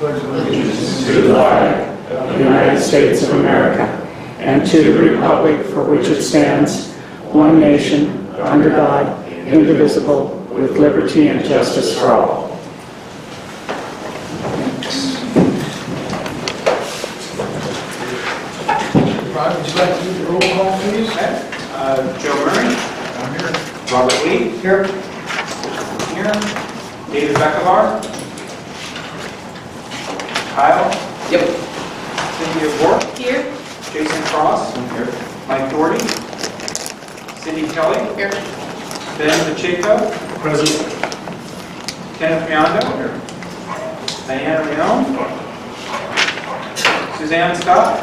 pledge allegiance to the flag of the United States of America and to the republic for which it stands, one nation, under God, indivisible, with liberty and justice for all. Rod, would you like to do the roll call, please? Joe Murray. I'm here. Robert Lee. Here. Here. David Beckevar. Kyle. Yep. Cynthia Bork. Here. Jason Cross. Here. Mike Doherty. Cindy Kelly. Here. Ben Pacheco. Present. Kenneth Miondo. Here. Diana Leone. Suzanne Scott.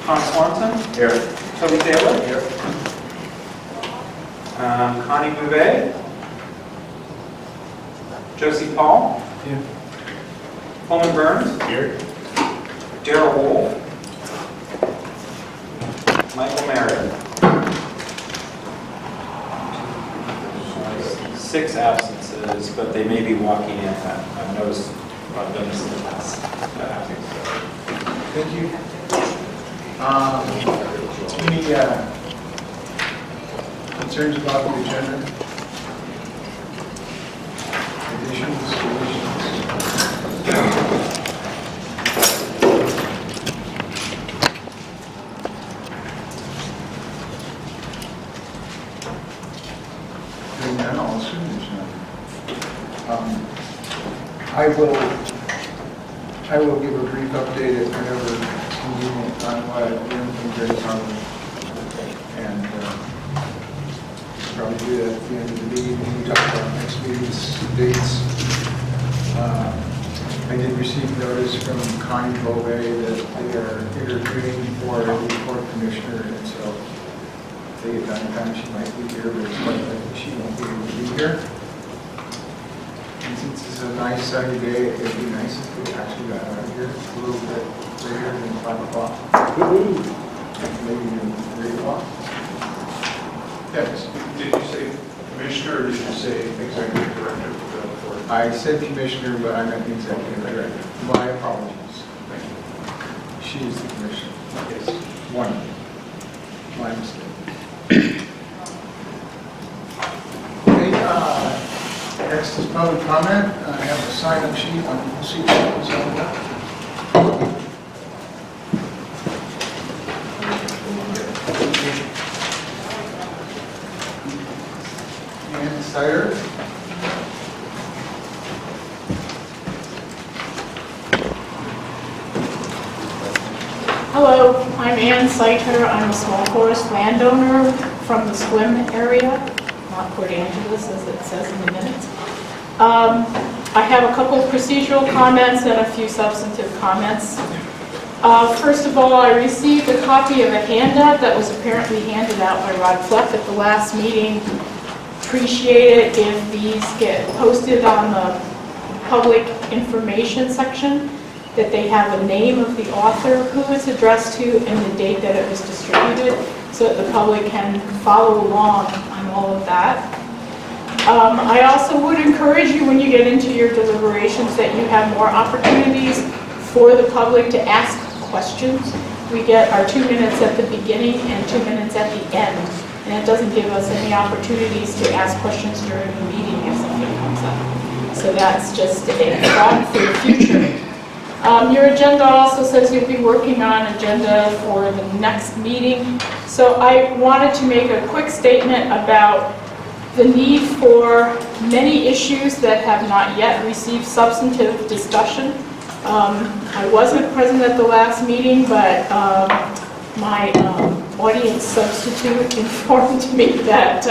Tom Swanson. Here. Toby Taylor. Here. Connie Bouvet. Josie Paul. Here. Coleman Burns. Here. Darrell Wolf. Michael Merritt. 6 absences, but they may be walking in. I've noticed, I've done this in the past. Thank you. Any concerns about the agenda? Additions, deletions? Hearing none, I'll assume there's none. I will give a brief update at whenever convenient on what everything very common. And probably do that at the end of the meeting when we talk about next meeting's dates. I did receive notice from Connie Bouvet that they are interviewing for the court commissioner, and so if they get done time, she might be here, but it's likely that she won't be able to be here. And since it's a nice sunny day, it'd be nice if we actually got out of here a little bit later than 5 o'clock. Maybe even 3 o'clock. Yes. Did you say commissioner or did you say executive director for the court? I said commissioner, but I meant executive director. My apologies. Thank you. She is the commissioner. Yes. One. My mistake. Okay, next is public comment. I have a sign-up sheet on the seat. Ann Steyer. Hello, I'm Ann Seiter. I'm a small forest landowner from the Squim area, not Port Angeles as it says in the minutes. I have a couple of procedural comments and a few substantive comments. First of all, I received a copy of a handout that was apparently handed out by Rod Fleck at the last meeting. Appreciate it if these get posted on the public information section, that they have a name of the author, who it's addressed to, and the date that it was distributed, so that the public can follow along on all of that. I also would encourage you, when you get into your deliberations, that you have more opportunities for the public to ask questions. We get our 2 minutes at the beginning and 2 minutes at the end, and it doesn't give us any opportunities to ask questions during the meeting if something comes up. So that's just a thought for the future. Your agenda also says you'll be working on agenda for the next meeting. So I wanted to make a quick statement about the need for many issues that have not yet received substantive discussion. I wasn't present at the last meeting, but my audience substitute informed me that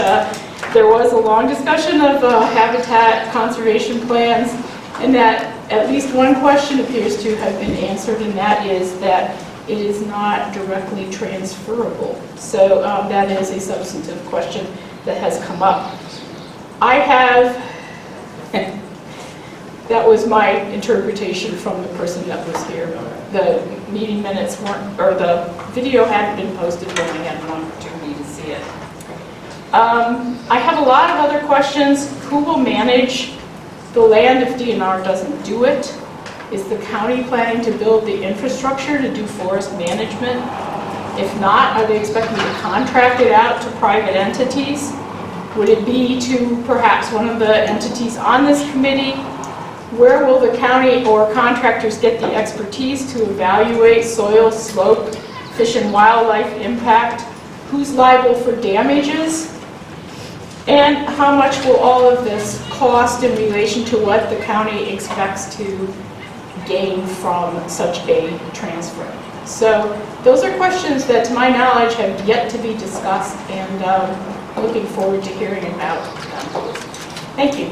there was a long discussion of habitat conservation plans, and that at least one question appears to have been answered, and that is that it is not directly transferable. So that is a substantive question that has come up. I have, that was my interpretation from the person that was here. The meeting minutes weren't, or the video hadn't been posted when I had an opportunity to see it. I have a lot of other questions. Who will manage the land if DNR doesn't do it? Is the county planning to build the infrastructure to do forest management? If not, are they expecting to contract it out to private entities? Would it be to perhaps one of the entities on this committee? Where will the county or contractors get the expertise to evaluate soil, slope, fish and wildlife impact? Who's liable for damages? And how much will all of this cost in relation to what the county expects to gain from such a transfer? So those are questions that, to my knowledge, have yet to be discussed, and looking forward to hearing about them. Thank you.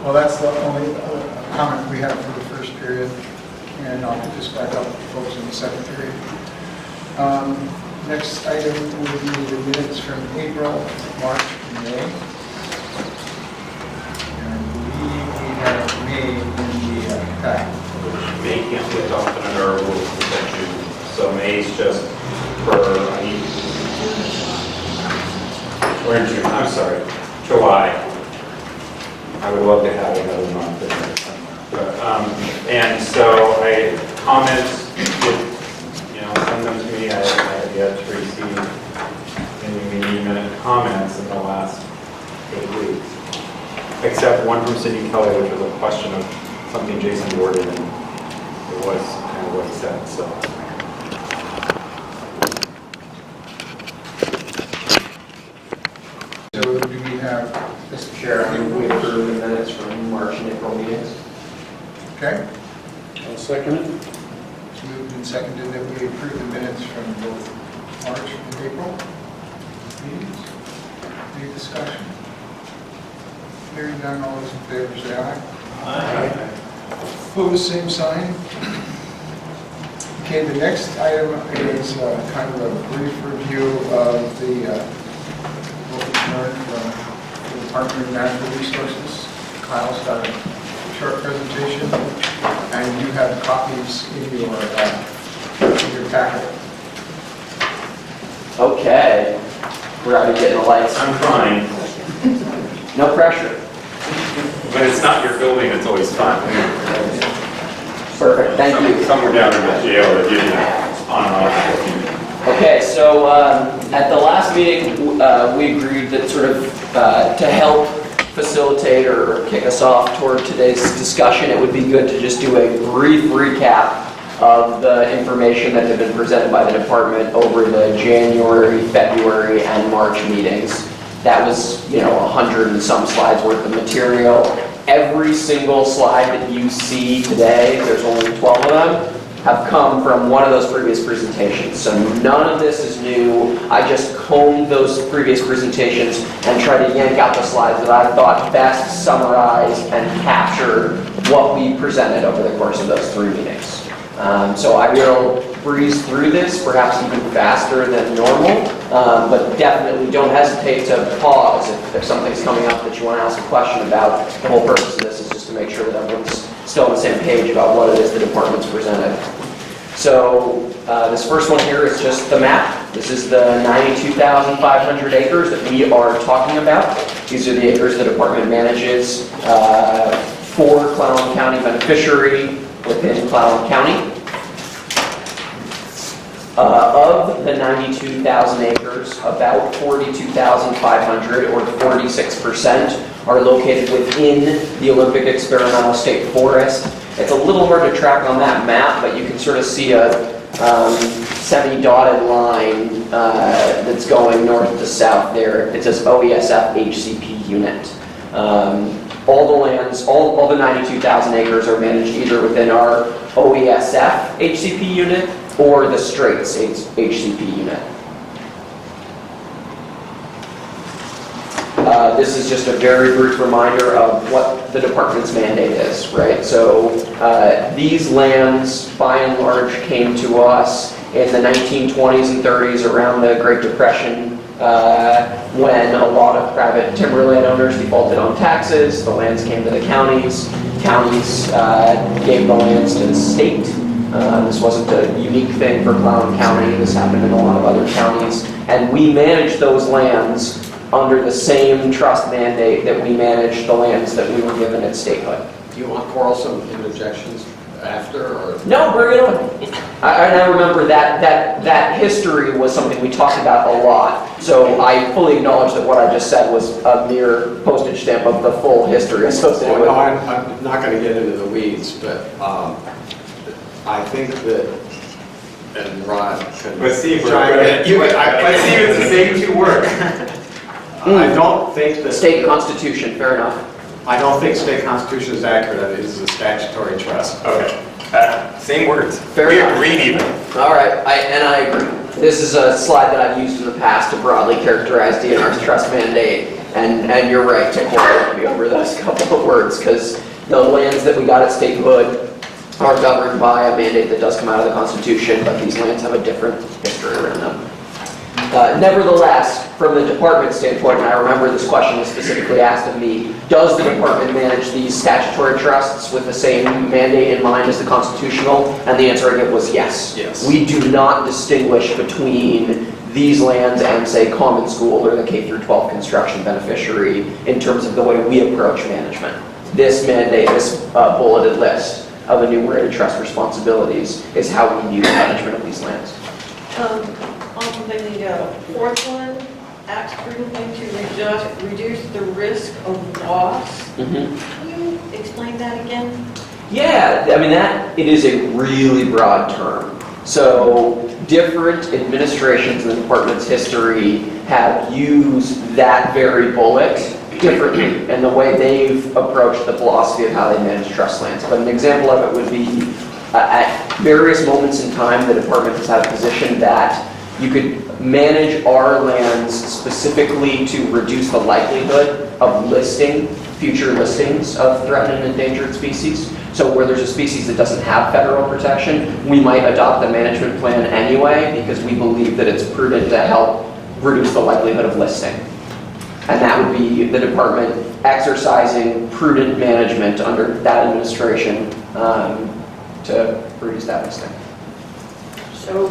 Well, that's the only comment we have for the first period, and I'll pick this back up with folks in the second period. Next item will be the minutes from April, March, and May. And I believe we have May in the packet. May can't be adopted under our rules of procedure, so May is just for, we're in June, I'm sorry, July. I would love to have another month in there. But, and so I comment, send them to me. I have yet to receive any minute comments in the last 8 weeks. Except one from Cindy Kelly, which was a question of something Jason worded, and it was kind of what he said, so. So do we have, Mr. Chair, I move we approve the minutes from March and April meetings. okay? I'll second it. It's moved and seconded that we approve the minutes from both March and April meetings. Any discussion? Hearing none, all those in favor say aye. Aye. Opposed, same sign. Okay, the next item is kind of a brief review of the what we learned from the Department of Natural Resources. Kyle's got a short presentation, and you have copies in your packet. Okay, we're already getting the lights. I'm trying, No pressure. but it's not your building, it's always fun. Perfect, thank you. Somewhere down in the jail that give you on and off. Okay, so at the last meeting, we agreed that sort of to help facilitate or kick us off toward today's discussion, it would be good to just do a brief recap of the information that had been presented by the department over the January, February, and March meetings. That was, 100 and some slides worth of material. Every single slide that you see today, there's only 12 of them, have come from one of those previous presentations. So none of this is new. I just combed those previous presentations and tried to yank out the slides that I thought best summarized and captured what we presented over the course of those 3 meetings. So I will breeze through this, perhaps even faster than normal, but definitely don't hesitate to pause if something's coming up that you want to ask a question about. The whole purpose of this is just to make sure that everyone's still on the same page about what it is the department's presented. So this first one here is just the map. This is the 92,500 acres that we are talking about. These are the acres the department manages for Clallam County beneficiary within Clallam County. Of the 92,000 acres, about 42,500 or 46% are located within the Olympic Experimental State Forest. It's a little hard to track on that map, but you can sort of see a semi-dotted line that's going north to south there. It says OESF HCP unit. All the lands, all the 92,000 acres are managed either within our OESF HCP unit or the Straits HCP unit. This is just a very brief reminder of what the department's mandate is, right? So these lands, by and large, came to us in the 1920s and 30s around the Great Depression, when a lot of private timber landowners defaulted on taxes. The lands came to the counties. Counties gave the lands to the state. This wasn't a unique thing for Clallam County. This happened in a lot of other counties. And we managed those lands under the same trust mandate that we manage the lands that we were given at statehood. Do you want quarrelsome interjections after, or? No, bring it on. I remember that history was something we talked about a lot. So I fully acknowledge that what I just said was a mere postage stamp of the full history associated Well, with no, it. I'm not going to get into the weeds, but I think that, and Ron can Let's see if we're chime in. let's see if it's the same two work. I don't think that State constitution, fair enough. I don't think state constitution is accurate. It is a statutory trust. Okay. Same words. Fair We enough. agreed even. All right, and I agree. This is a slide that I've used in the past to broadly characterize DNR's trust mandate, and you're right to quote me over those couple of words, because the lands that we got at statehood are governed by a mandate that does come out of the Constitution, but these lands have a different history around them. Nevertheless, from the department standpoint, and I remember this question was specifically asked of me, does the department manage these statutory trusts with the same mandate in mind as the constitutional? And the answer again was yes. Yes. We do not distinguish between these lands and, say, common school or the K through 12 construction beneficiary in terms of the way we approach management. This mandate, this bulleted list of enumerated trust responsibilities is how we view the management of these lands. On the fourth one, acts prudently to reduce the risk of loss. Can you explain that again? Yeah, I mean it is a really broad term. So different administrations in the department's history have used that very bullet differently in the way they've approached the philosophy of how they manage trust lands. But an example of it would be at various moments in time, the department has had a position that you could manage our lands specifically to reduce the likelihood of listing future listings of threatened and endangered species. So where there's a species that doesn't have federal protection, we might adopt a management plan anyway because we believe that it's prudent to help reduce the likelihood of listing. And that would be the department exercising prudent management under that administration to reduce that listing. So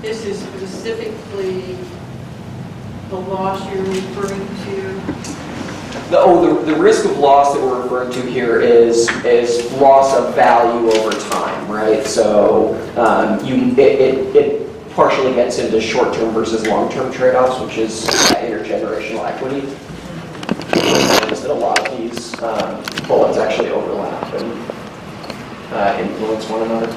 this is specifically the loss you're referring to? The risk of loss that we're referring to here is loss of value over time, right? So it partially gets into short-term versus long-term trade-offs, which is intergenerational equity. That a lot of these bullets actually overlap and influence one another.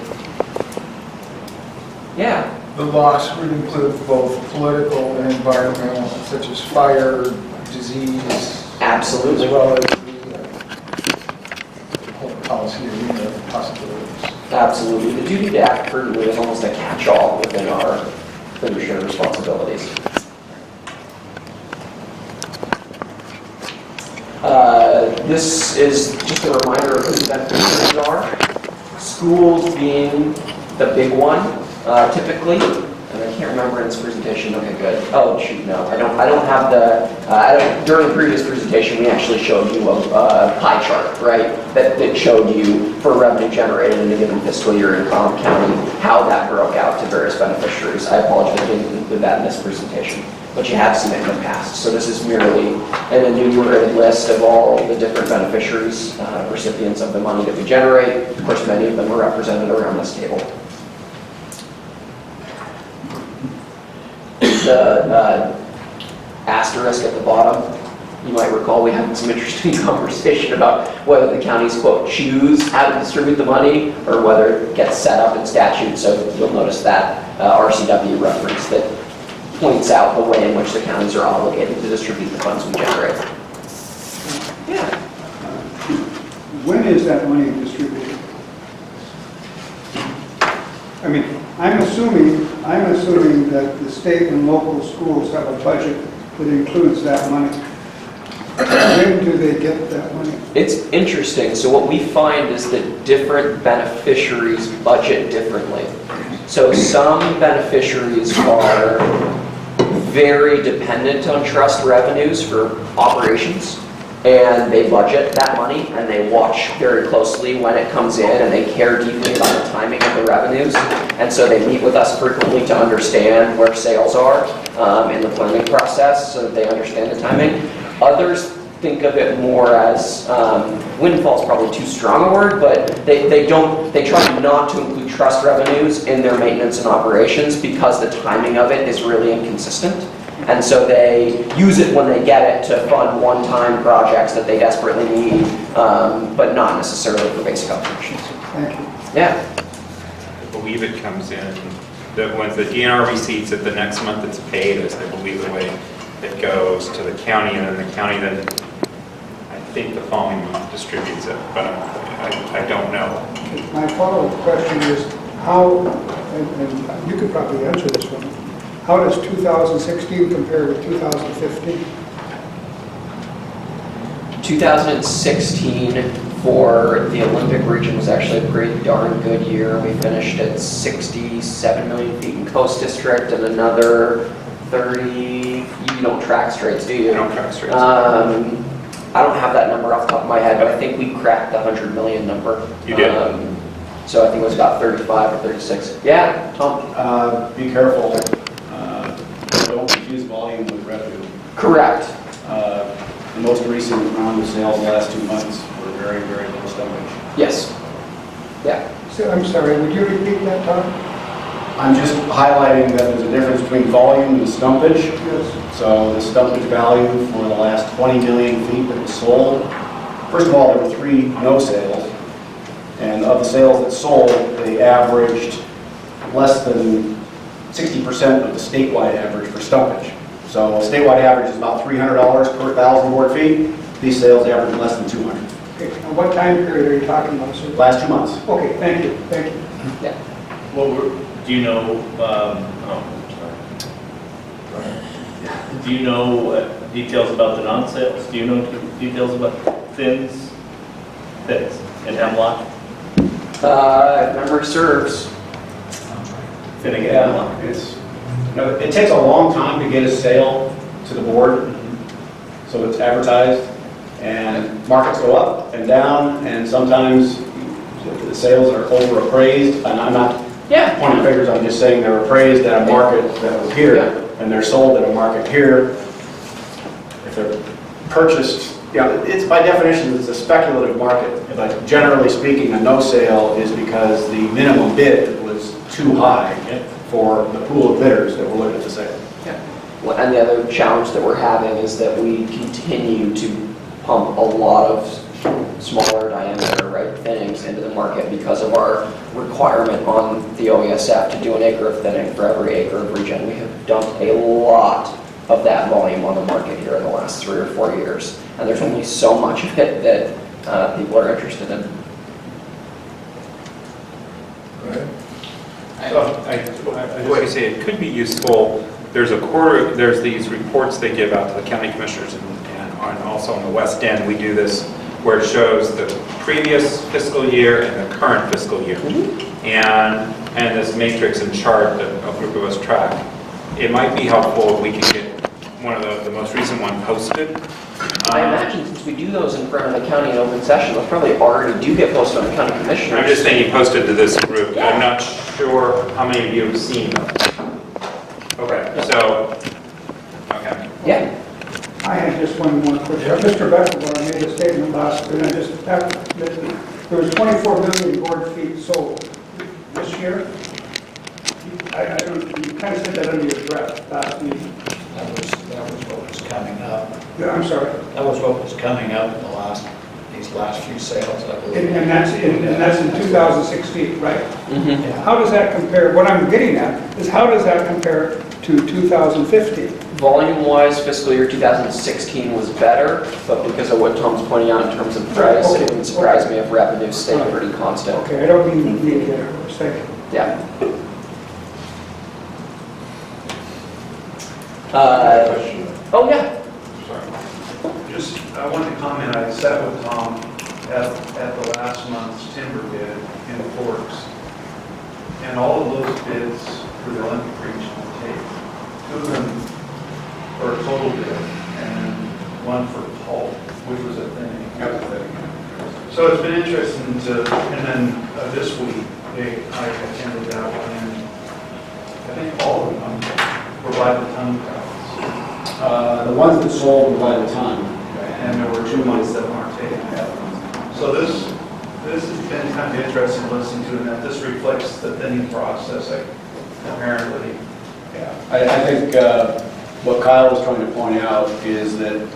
Yeah. The loss would include both political and environmental, such as fire, disease, Absolutely. as well as the whole policy arena of possibilities. Absolutely. The duty to act prudently is almost a catch-all within our fiduciary responsibilities. This is just a reminder of who the beneficiaries are. Schools being the big one, typically. And I can't remember in this presentation. Okay, good. Oh, shoot, no. I don't have the, during the previous presentation, we actually showed you a pie chart, right? That showed you for revenue generated in a given fiscal year in Clallam County, how that broke out to various beneficiaries. I apologize, I didn't include that in this presentation, but you have seen it in the past. So this is merely an enumerated list of all the different beneficiaries, recipients of the money that we generate. Of course, many of them are represented around this table. The asterisk at the bottom, you might recall we had some interesting conversation about whether the counties, quote, choose how to distribute the money or whether it gets set up in statute. So you'll notice that RCW reference that points out the way in which the counties are obligated to distribute the funds we generate. Yeah. When is that money distributed? I mean, I'm assuming that the state and local schools have a budget that includes that money. When do they get that money? It's interesting. So what we find is that different beneficiaries budget differently. So some beneficiaries are very dependent on trust revenues for operations, and they budget that money and they watch very closely when it comes in, and they care deeply about the timing of the revenues. And so they meet with us frequently to understand where sales are in the planning process so that they understand the timing. Others think of it more as, windfall is probably too strong a word, but they try not to include trust revenues in their maintenance and operations because the timing of it is really inconsistent. And so they use it when they get it to fund one-time projects that they desperately need, but not necessarily for basic operations. Thank you. Yeah. I believe it comes in, once the DNR receipts it, the next month it's paid is, I believe, the way it goes to the county, and then the county then, I think the following month distributes it, but I don't know. My follow-up question is how, and you could probably answer this one, how does 2016 compare with 2015? 2016 for the Olympic region was actually a pretty darn good year. We finished at 67 million feet in Coast District and another 30, you don't track straits, do you? I don't track straits. I don't have that number off the top of my head, but I think we cracked the 100 million number. You did? So I think it was about 35 or 36. Yeah, Tom? Be careful. Don't confuse volume with revenue. Correct. The most recent round of sales the last 2 months were very, very low stumpage. Yes. Yeah. So, I'm sorry, would you repeat that, Tom? I'm just highlighting that there's a difference between volume and stumpage. Yes. So the stumpage value for the last 20 million feet that was sold, first of all, there were 3 no sales. And of the sales that sold, they averaged less than 60% of the statewide average for stumpage. So a statewide average is about $300 per 1,000 board feet. These sales average less than 200. Okay, now what time period are you talking about, sir? Last 2 months. Okay, thank you, thank you. Yeah. Do you know, do you know details about the non-sales? Do you know details about Finn's and Hemlock? If memory serves. Finnegan Yeah, Hemlock? it takes a long time to get a sale to the board, so it's advertised, and markets go up and down, and sometimes the sales are overappraised, and I'm not pointing figures, I'm just saying they're appraised at a market that was here, and they're sold at a market here. If they're purchased, it's by definition, it's a speculative market, but generally speaking, a no sale is because the minimum bid was too high for the pool of bidders that were looking at the sale. Well, and the other challenge that we're having is that we continue to pump a lot of smaller diameter, right, thinnings into the market because of our requirement on the OESF to do an acre of thinning for every acre of regen. We have dumped a lot of that volume on the market here in the last 3 or 4 years, and there's only so much of it that people are interested in. Like I say, it could be useful. There's these reports they give out to the county commissioners, and also on the West End, we do this where it shows the previous fiscal year and the current fiscal year. And this matrix and chart that a group of us track. It might be helpful if we could get one of the most recent one posted. I imagine since we do those in front of the county in open session, those probably already do get posted on the county commissioners. I'm just saying you posted to this group. I'm not sure how many of you have seen them. Okay, so, okay. Yeah. I had just one more question. Mr. Beckelbar made a statement last, and I just have to admit, there was 24 million board feet sold this year. I don't, you kind of said that under your breath last meeting. That was what was coming up. Yeah, I'm sorry. That was what was coming up in these last few sales, I believe. And that's in 2016, right? Mm-hmm. Yeah. How does that compare, what I'm getting at is how does that compare to 2015? Volume-wise, fiscal year 2016 was better, but because of what Tom's pointing out in terms of price, it wouldn't surprise me if revenue stayed pretty constant. Okay, I don't mean to get a mistake. Yeah. Oh, yeah. Sorry. Just, I wanted to comment, I sat with Tom at the last month's timber bid in Forks, and all of those bids for the Olympic region will take. 2 of them for a total bid, and 1 for pulp, which was a thinning. So it's been interesting to, and then this week, Okay, I attended that one, and I think all of them were by the ton counts. The ones that sold were by the ton. And there were 2 months that weren't taken. So this has been kind of interesting listening to, and that this reflects the thinning process, apparently. Yeah, I think what Kyle was trying to point out is that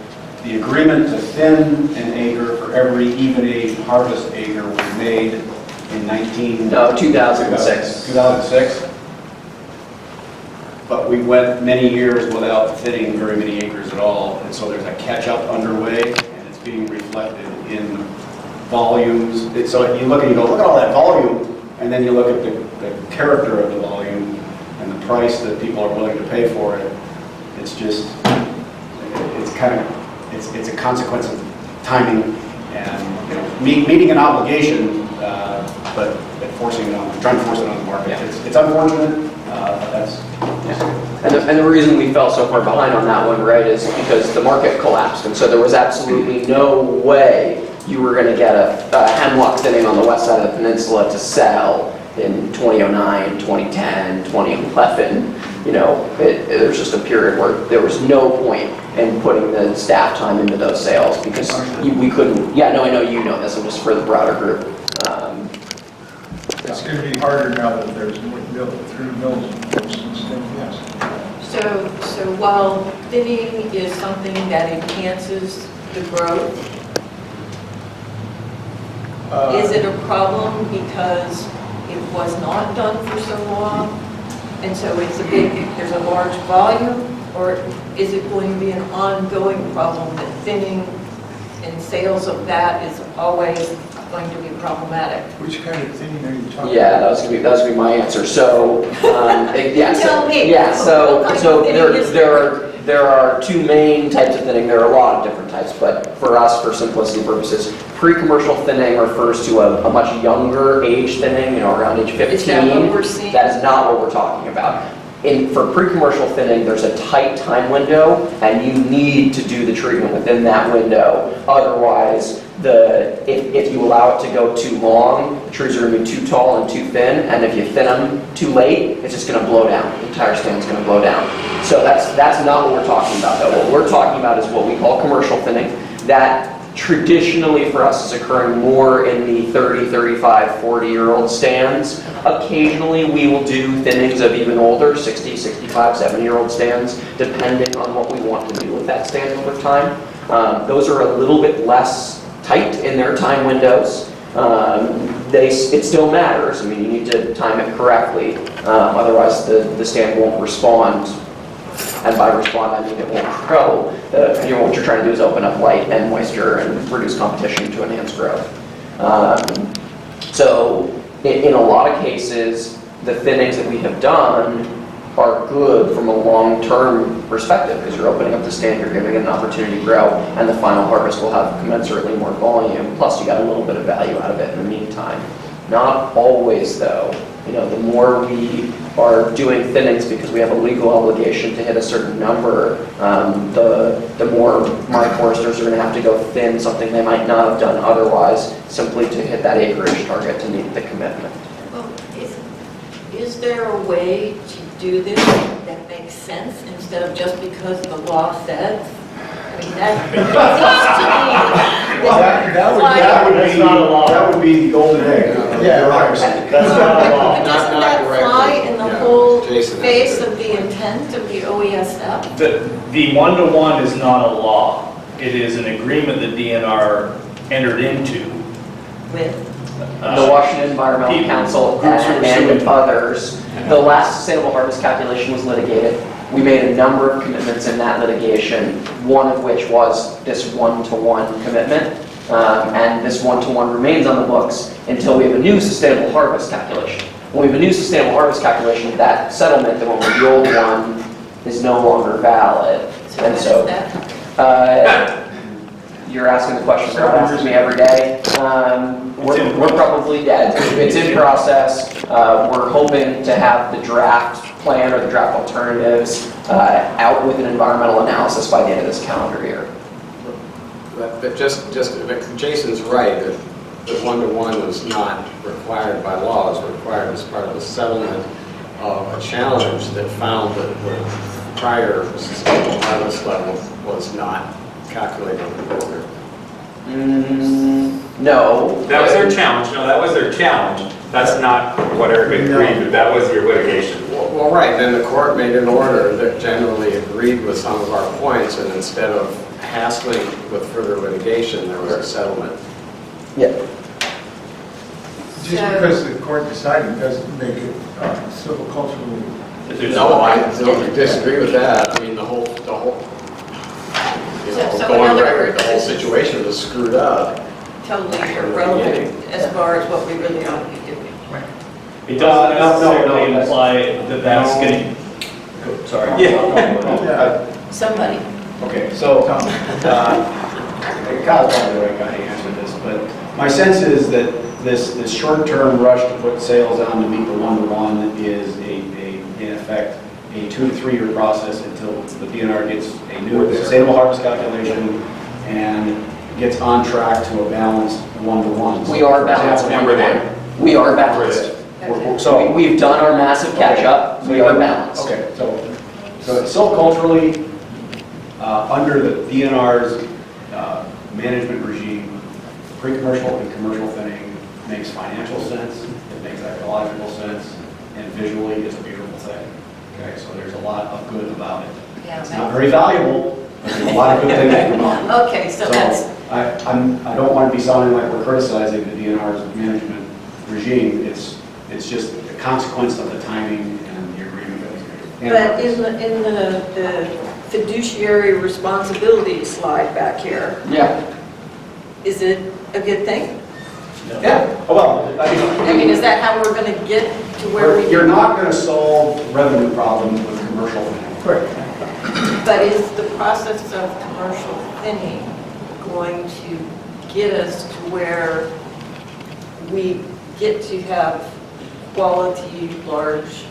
the agreement to thin an acre for every even-age harvest acre was made in 2006. 2006. But we went many years without thinning very many acres at all, and so there's a catch-up underway, and it's being reflected in volumes. So you look and you go, look at all that volume, and then you look at the character of the volume and the price that people are willing to pay for it. It's just, it's kind of, it's a consequence of timing and, you know, meeting an obligation, but forcing it on, trying to force it on the market. Yeah. It's unfortunate. That's. And the reason we fell so far behind on that one, right, is because the market collapsed, and so there was absolutely no way you were going to get a hemlock thinning on the west side of the peninsula to sell in 2009, 2010, 2011. You know, there's just a period where there was no point in putting the staff time into those sales because we couldn't. Yeah, no, I know you know this. I'm just for the broader group. It's going to be harder now that there's through mills and stuff, yes. So while thinning is something that enhances the growth, is it a problem because it was not done for so long? And so there's a large volume, or is it going to be an ongoing problem that thinning and sales of that is always going to be problematic? Which kind of thinning are you talking about? Yeah, that was gonna be my answer. So, yeah. Tell me. Yeah. So What kind of thinning is there are 2 main types of thinning. There are a lot of different types, but for us, for simplicity purposes, pre-commercial thinning refers to a much younger age thinning, you know, around age 15. Is that what we're seeing? That is not what we're talking about. For pre-commercial thinning, there's a tight time window, and you need to do the treatment within that window. Otherwise, if you allow it to go too long, the trees are going to be too tall and too thin, and if you thin them too late, it's just going to blow down. The entire stand's going to blow down. So that's not what we're talking about, though. What we're talking about is what we call commercial thinning. That traditionally for us is occurring more in the 30, 35, 40-year-old stands. Occasionally we will do thinnings of even older, 60, 65, 70-year-old stands, depending on what we want to do with that stand over time. Those are a little bit less tight in their time windows. It still matters. I mean, you need to time it correctly. Otherwise the stand won't respond. And by respond, I mean it won't grow. What you're trying to do is open up light and moisture and reduce competition to enhance growth. So in a lot of cases, the thinnings that we have done are good from a long-term perspective because you're opening up the stand, you're giving it an opportunity to grow, and the final harvest will have commensurately more volume. Plus, you got a little bit of value out of it in the meantime. Not always, though. You know, the more we are doing thinnings because we have a legal obligation to hit a certain number, the more my foresters are going to have to go thin something they might not have done otherwise, simply to hit that acreage target to meet the commitment. Well, is there a way to do this that makes sense instead of just because the law says? I mean, that would be the golden egg. Yeah, right. That's not a law. Doesn't that fly in the whole face of the intent of the OESF? The one-to-one is not a law. It is an agreement that DNR entered into. With? The Washington Environmental Council and others. The last sustainable harvest calculation was litigated. We made a number of commitments in that litigation, one of which was this one-to-one commitment. And this one-to-one remains on the books until we have a new sustainable harvest calculation. When we have a new sustainable harvest calculation, that settlement that went with the old one is no longer valid. So And what so, is that? you're asking the question that asks me every day. We're probably dead. It's in process. We're hoping to have the draft plan or the draft alternatives out with an environmental analysis by the end of this calendar year. But just Jason's right. the one-to-one was not required by law, it was required as part of a settlement of a challenge that found that the prior sustainable harvest level was not calculated in the border. No. That was their challenge. No, that was their challenge. That's not what Eric agreed, but that was your litigation. Well, right, then the court made an order that generally agreed with some of our points, and instead of hassling with further litigation, there was a settlement. Yeah. Just because the court decided doesn't make it civil culturally. No, I don't disagree with that. I mean, the whole, you know, So in going other record, words, the whole this is- situation was screwed up. Totally irrelevant as far as what we really ought to be doing. It doesn't necessarily no, imply that that's no. getting, sorry. Yeah. Somebody. Okay, so, Kyle's probably the right guy to answer this, but my sense is that this short-term rush to put sales on to meet the one-to-one is in effect, a 2 to 3 year process until the DNR gets a new sustainable harvest calculation and gets on track to a balanced one-to-one. We are balanced. And we're there. We are balanced. So, We've done our massive catch-up. We are balanced. okay, so still culturally, under the DNR's management regime, pre-commercial and commercial thinning makes financial sense, it makes ecological sense, and visually it's a beautiful thing. Okay, so there's a lot of good about it. Yeah, It's not very valuable, but there's a lot of good things about it. Okay, so that's, I don't want to be sounding like we're criticizing the DNR's management regime. It's just the consequence of the timing and the agreement that was made. but in the fiduciary responsibility slide back here, Yeah. is it a good thing? Yeah, well, I mean, is that how we're going to get to where we? you're not going to solve revenue problems with commercial thinning. Correct. But is the process of commercial thinning going to get us to where we get to have quality, large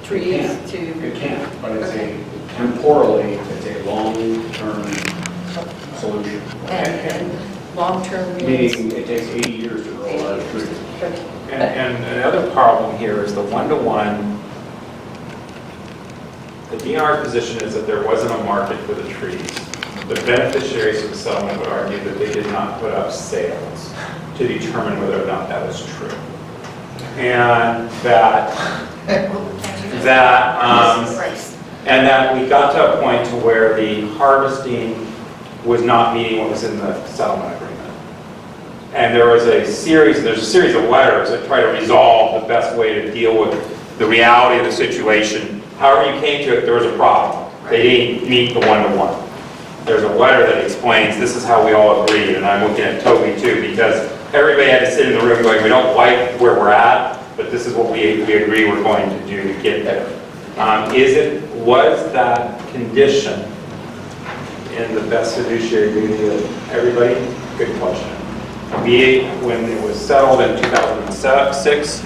trees to? It can't, but it's temporally, it's a long-term solution. And long-term means? Meaning it takes 80 years to grow a large tree. And another problem here is the one-to-one. The DNR position is that there wasn't a market for the trees. The beneficiaries of the settlement would argue that they did not put up sales to determine whether or not that was true. And that we got to a point to where the harvesting was not meeting what was in the settlement agreement. And there's a series of letters that try to resolve the best way to deal with the reality of the situation. However you came to it, there was a problem. They didn't meet the one-to-one. There's a letter that explains this is how we all agreed, and I'm looking at Toby too, because everybody had to sit in the room going, we don't like where we're at, but this is what we agree we're going to do to get there. Was that condition in the best fiduciary duty of everybody? Good question. When it was settled in 2006,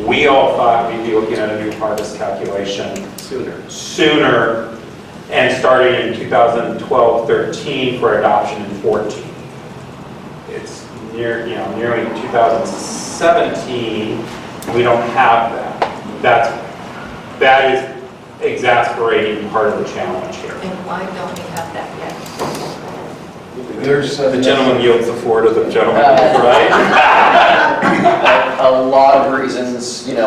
we all thought we'd be looking at a new harvest calculation sooner, and starting in 2012-13 for adoption in 14. It's nearing 2017. We don't have that. That is exasperating part of the challenge here. And why don't we have that yet? The gentleman yields the floor to the gentleman, right? A lot of reasons, we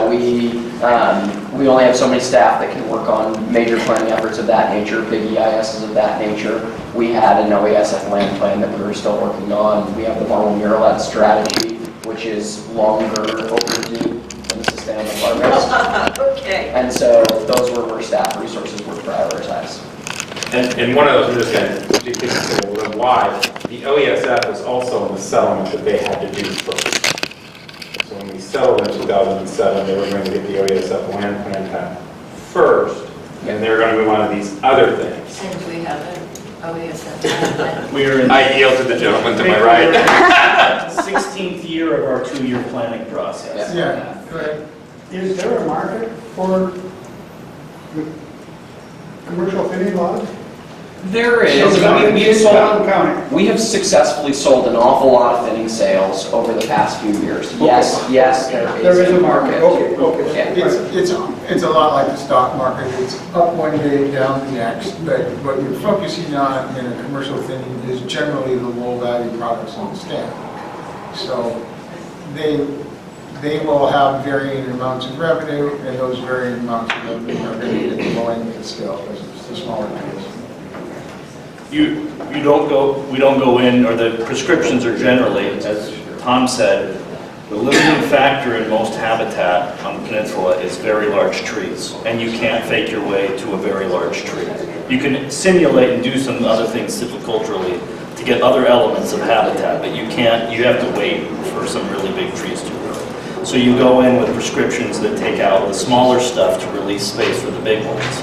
only have so many staff that can work on major planning efforts of that nature, big EISs of that nature. We had an OESF land plan that we were still working on. We have the Marble Murrelet strategy, which is longer overdue than sustainable harvest. Okay. And so those were where staff resources were prioritized. And one of those, I'm just going to say, well, then why? The OESF was also in the settlement that they had to do first. So when we settled in 2007, they were going to get the OESF land plan done first, and they were going to move on to these other things. And do we have an OESF? We're in I yield to the gentleman to my right. the 16th year of our 2-year planning process. Yeah, go ahead. Is there a market for the commercial thinning logs? There is. We have successfully sold an awful lot of thinning sales over the past few years. Yes, there is a market. Okay. It's a lot like the stock market. It's up one day, down the next. But what you're focusing on in a commercial thinning is generally the low-value products on the stand. So they will have varying amounts of revenue, and those varying amounts of revenue are going to be at the low end of the scale because it's the smaller deals. We don't go in, or the prescriptions are generally, as Tom said, the limiting factor in most habitat on the peninsula is very large trees, and you can't fake your way to a very large tree. You can simulate and do some other things silviculturally to get other elements of habitat, but you can't, you have to wait for some really big trees to grow. So you go in with prescriptions that take out the smaller stuff to release space for the big ones.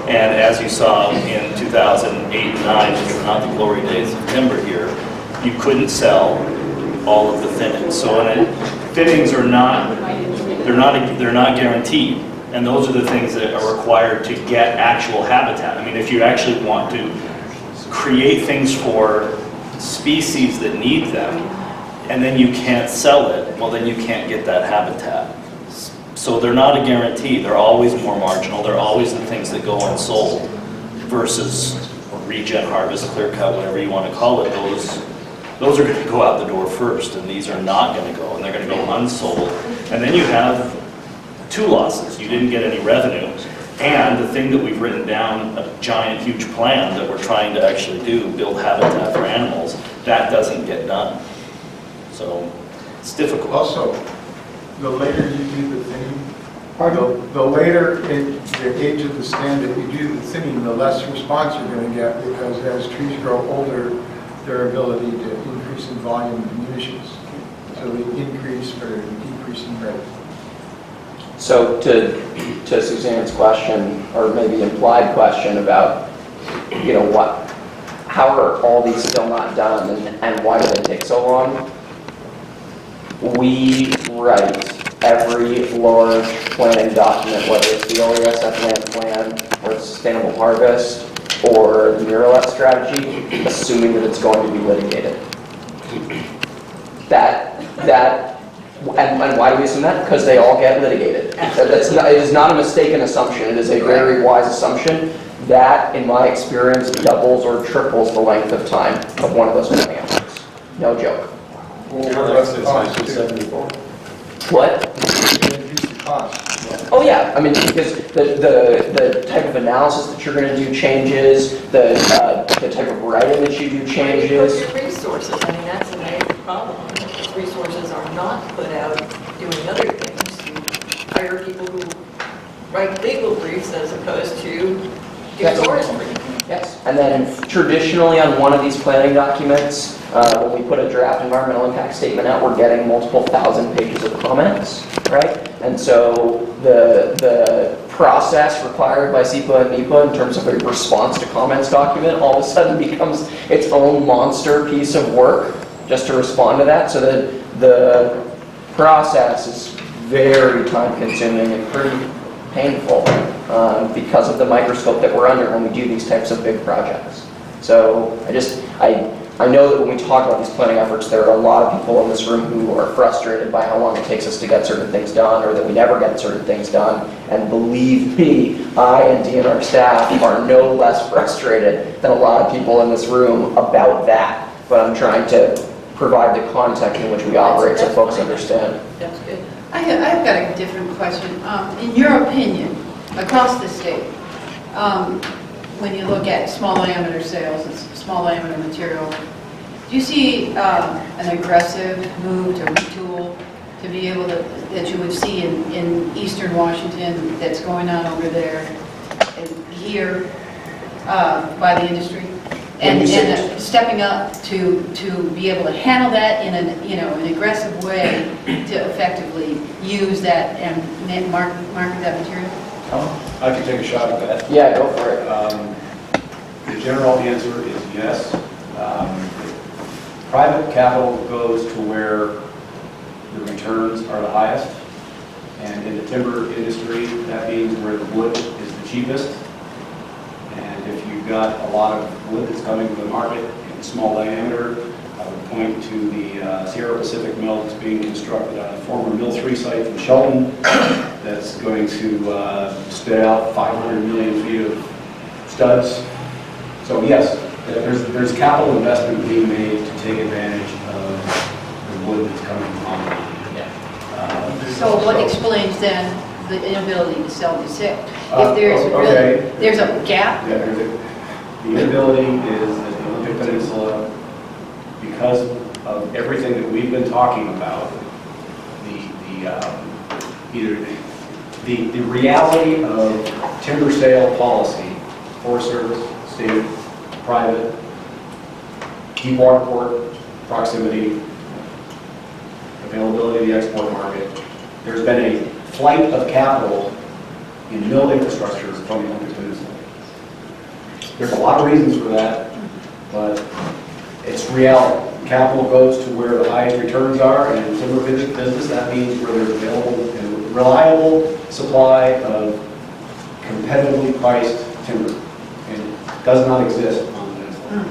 And as you saw in 2008 and 9, which were not the glory days of timber here, you couldn't sell all of the thinnings. So thinnings are they're not guaranteed. And those are the things that are required to get actual habitat. I mean, if you actually want to create things for species that need them, and then you can't sell it, well then you can't get that habitat. So they're not a guarantee. They're always more marginal. They're always the things that go unsold versus regen, harvest, clear cut, whatever you want to call it. Those are going to go out the door first, and these are not going to go, and they're going to go unsold. And then you have two losses. You didn't get any revenue, and the thing that we've written down, a giant, huge plan that we're trying to actually do, build habitat for animals, that doesn't get done. So it's difficult. Also, the later you do the thinning, the later in the age of the stand that you do the thinning, the less response you're going to get, because as trees grow older, their ability to increase in volume diminishes. So they increase or decrease in rate. So to Suzanne's question, or maybe implied question about, how are all these still not done and why do they take so long? We write every large planning document, whether it's the OESF land plan or sustainable harvest or the murrelet strategy, assuming that it's going to be litigated. And why do we assume that? Because they all get litigated. It is not a mistaken assumption. It is a very wise assumption. That, in my experience, doubles or triples the length of time of one of those planning efforts. No joke. What? Oh yeah, I mean, because the type of analysis that you're going to do changes, the type of writing that you do changes. Your resources, I mean, that's a major problem. If resources are not put out doing other things, you hire people who write legal briefs as opposed to do forestry. Yes, and then traditionally on one of these planning documents, when we put a draft environmental impact statement out, we're getting multiple thousand pages of comments, right? And so the process required by SEPA and NEPA in terms of a response to comments document all of a sudden becomes its own monster piece of work just to respond to that. So that the process is very time consuming and pretty painful because of the microscope that we're under when we do these types of big projects. So I know that when we talk about these planning efforts, there are a lot of people in this room who are frustrated by how long it takes us to get certain things done, or that we never get certain things done. And believe me, I and Dee and our staff are no less frustrated than a lot of people in this room about that. But I'm trying to provide the context in which we operate so folks understand. That's good. I've got a different question. In your opinion, across the state, when you look at small diameter sales and small diameter material, do you see an aggressive move to retool to be able to, that you would see in eastern Washington that's going on over there and here by the industry? And stepping up to be able to handle that in an aggressive way to effectively use that and market that material? I can take a shot at that. Yeah, go for it. The general answer is yes. Private capital goes to where the returns are the highest. And in the timber industry, that means where the wood is the cheapest. And if you've got a lot of wood that's coming to the market in small diameter. I would point to the Sierra Pacific mill that's being constructed on a former Mill 3 site in Shelton that's going to spit out 500 million feet of studs. So yes, there's capital investment being made to take advantage of the wood that's coming online. So what explains then the inability to sell the sale? Uh, If there's okay. really, there's a gap? Yeah, the inability is at the Olympic Peninsula, because of everything that we've been talking about, the reality of timber sale policy, Forest Service, state, private, deep water port, proximity, availability of the export market. There's been a flight of capital in mill infrastructure from the Olympic Peninsula. There's a lot of reasons for that, but it's reality. Capital goes to where the highest returns are, and in timber business, that means where there's available and reliable supply of competitively priced timber. And it does not exist on the peninsula.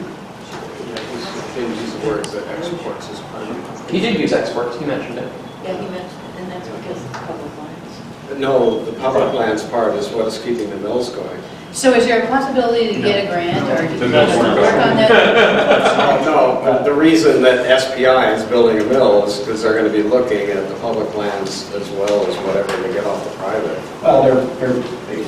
They use the words that exports is part of it. He did use exports, he mentioned it. Yeah, he mentioned, and that's because of the public lands. No, the public lands part is what is keeping the mills going. So is there a possibility to get a grant, or do you The mills weren't work on that? No, the reason that SPI is building a mill is because they're going to be looking at the public lands as well as whatever they get off the private. Well, they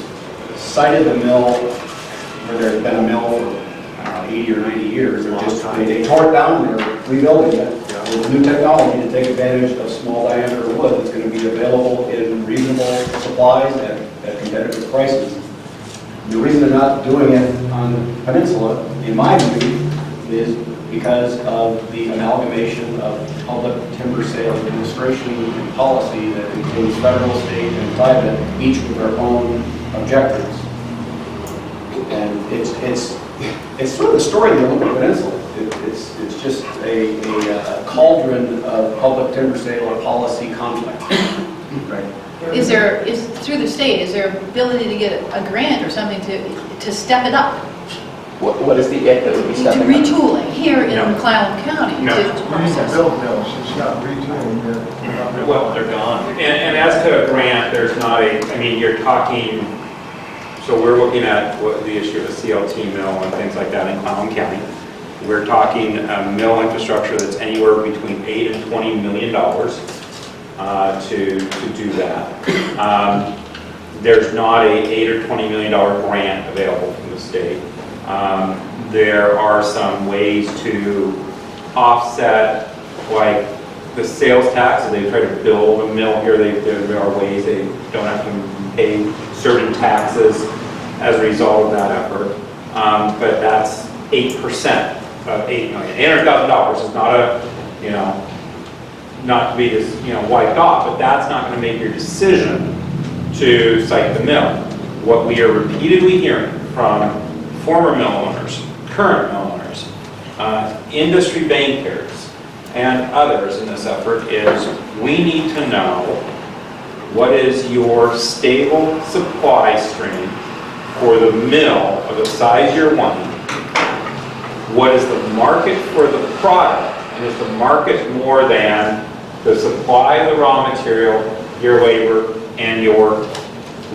cited the mill where there had been a mill for 80 or 90 years. They tore it down and they're rebuilding it with new technology to take advantage of small diameter wood that's going to be available in reasonable supplies at competitive prices. The reason they're not doing it on the peninsula, in my view, is because of the amalgamation of public timber sale administration and policy that includes federal, state, and private, each with their own objectives. And it's sort of the story of the Olympic Peninsula. It's just a cauldron of public timber sale or policy conflict. Right. Through the state, is there ability to get a grant or something to step it up? What is the it that would be To stepping up? retooling here in No. Clallam County? No. to You need to process? build mills, it's not retooling. They're- Well, they're gone. And as to a grant, there's not I mean, you're talking, so we're looking at the issue of a CLT mill and things like that in Clallam County. We're talking a mill infrastructure that's anywhere between $8 and $20 million to do that. There's not a $8 or $20 million grant available from the state. There are some ways to offset, like the sales tax. So they try to build a mill here. There are ways they don't have to pay certain taxes as a result of that effort. But that's 8% of $8 million. $800,000 is not a, not to be just, wiped off, but that's not going to make your decision to site the mill. What we are repeatedly hearing from former mill owners, current mill owners, industry bankers, and others in this effort is we need to know what is your stable supply stream for the mill of the size you're wanting. What is the market for the product? And is the market more than the supply of the raw material, your labor, and your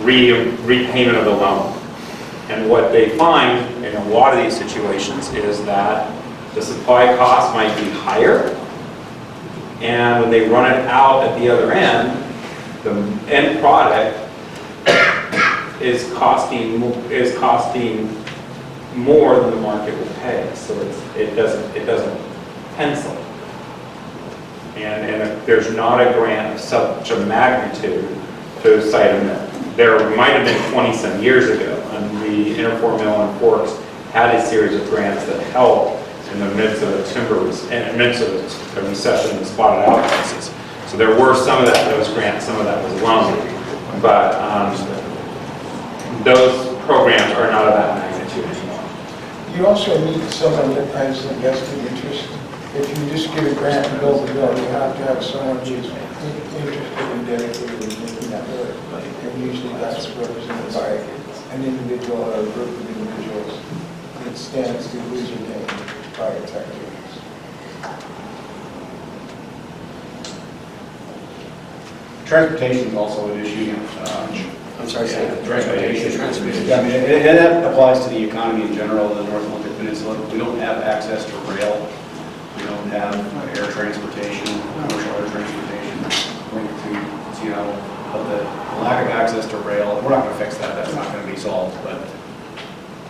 repayment of the loan? And what they find in a lot of these situations is that the supply cost might be higher, and when they run it out at the other end, the end product is costing more than the market will pay. So it doesn't pencil. And there's not a grant of such a magnitude to site a mill. There might have been 20-some years ago, and the Interfor Mill in Forks had a series of grants that helped in the midst of a recession and spotted out prices. So there were some of those grants, some of that was loaned, but those programs are not of that magnitude anymore. You also need someone that has a vested interest. If you just get a grant and build the mill, you have to have someone who's interested and dedicated in making that work. And usually that's represented by an individual or a group of individuals. it stands to lose your name by its activities. Transportation is also an issue. I'm sorry, Yeah, say transportation. Yeah, I mean, and that applies to the economy in general, the North Olympic Peninsula. We don't have access to rail. We don't have air transportation, commercial air transportation linked to, you know, but the lack of access to rail, we're not going to fix that. That's not going to be solved. But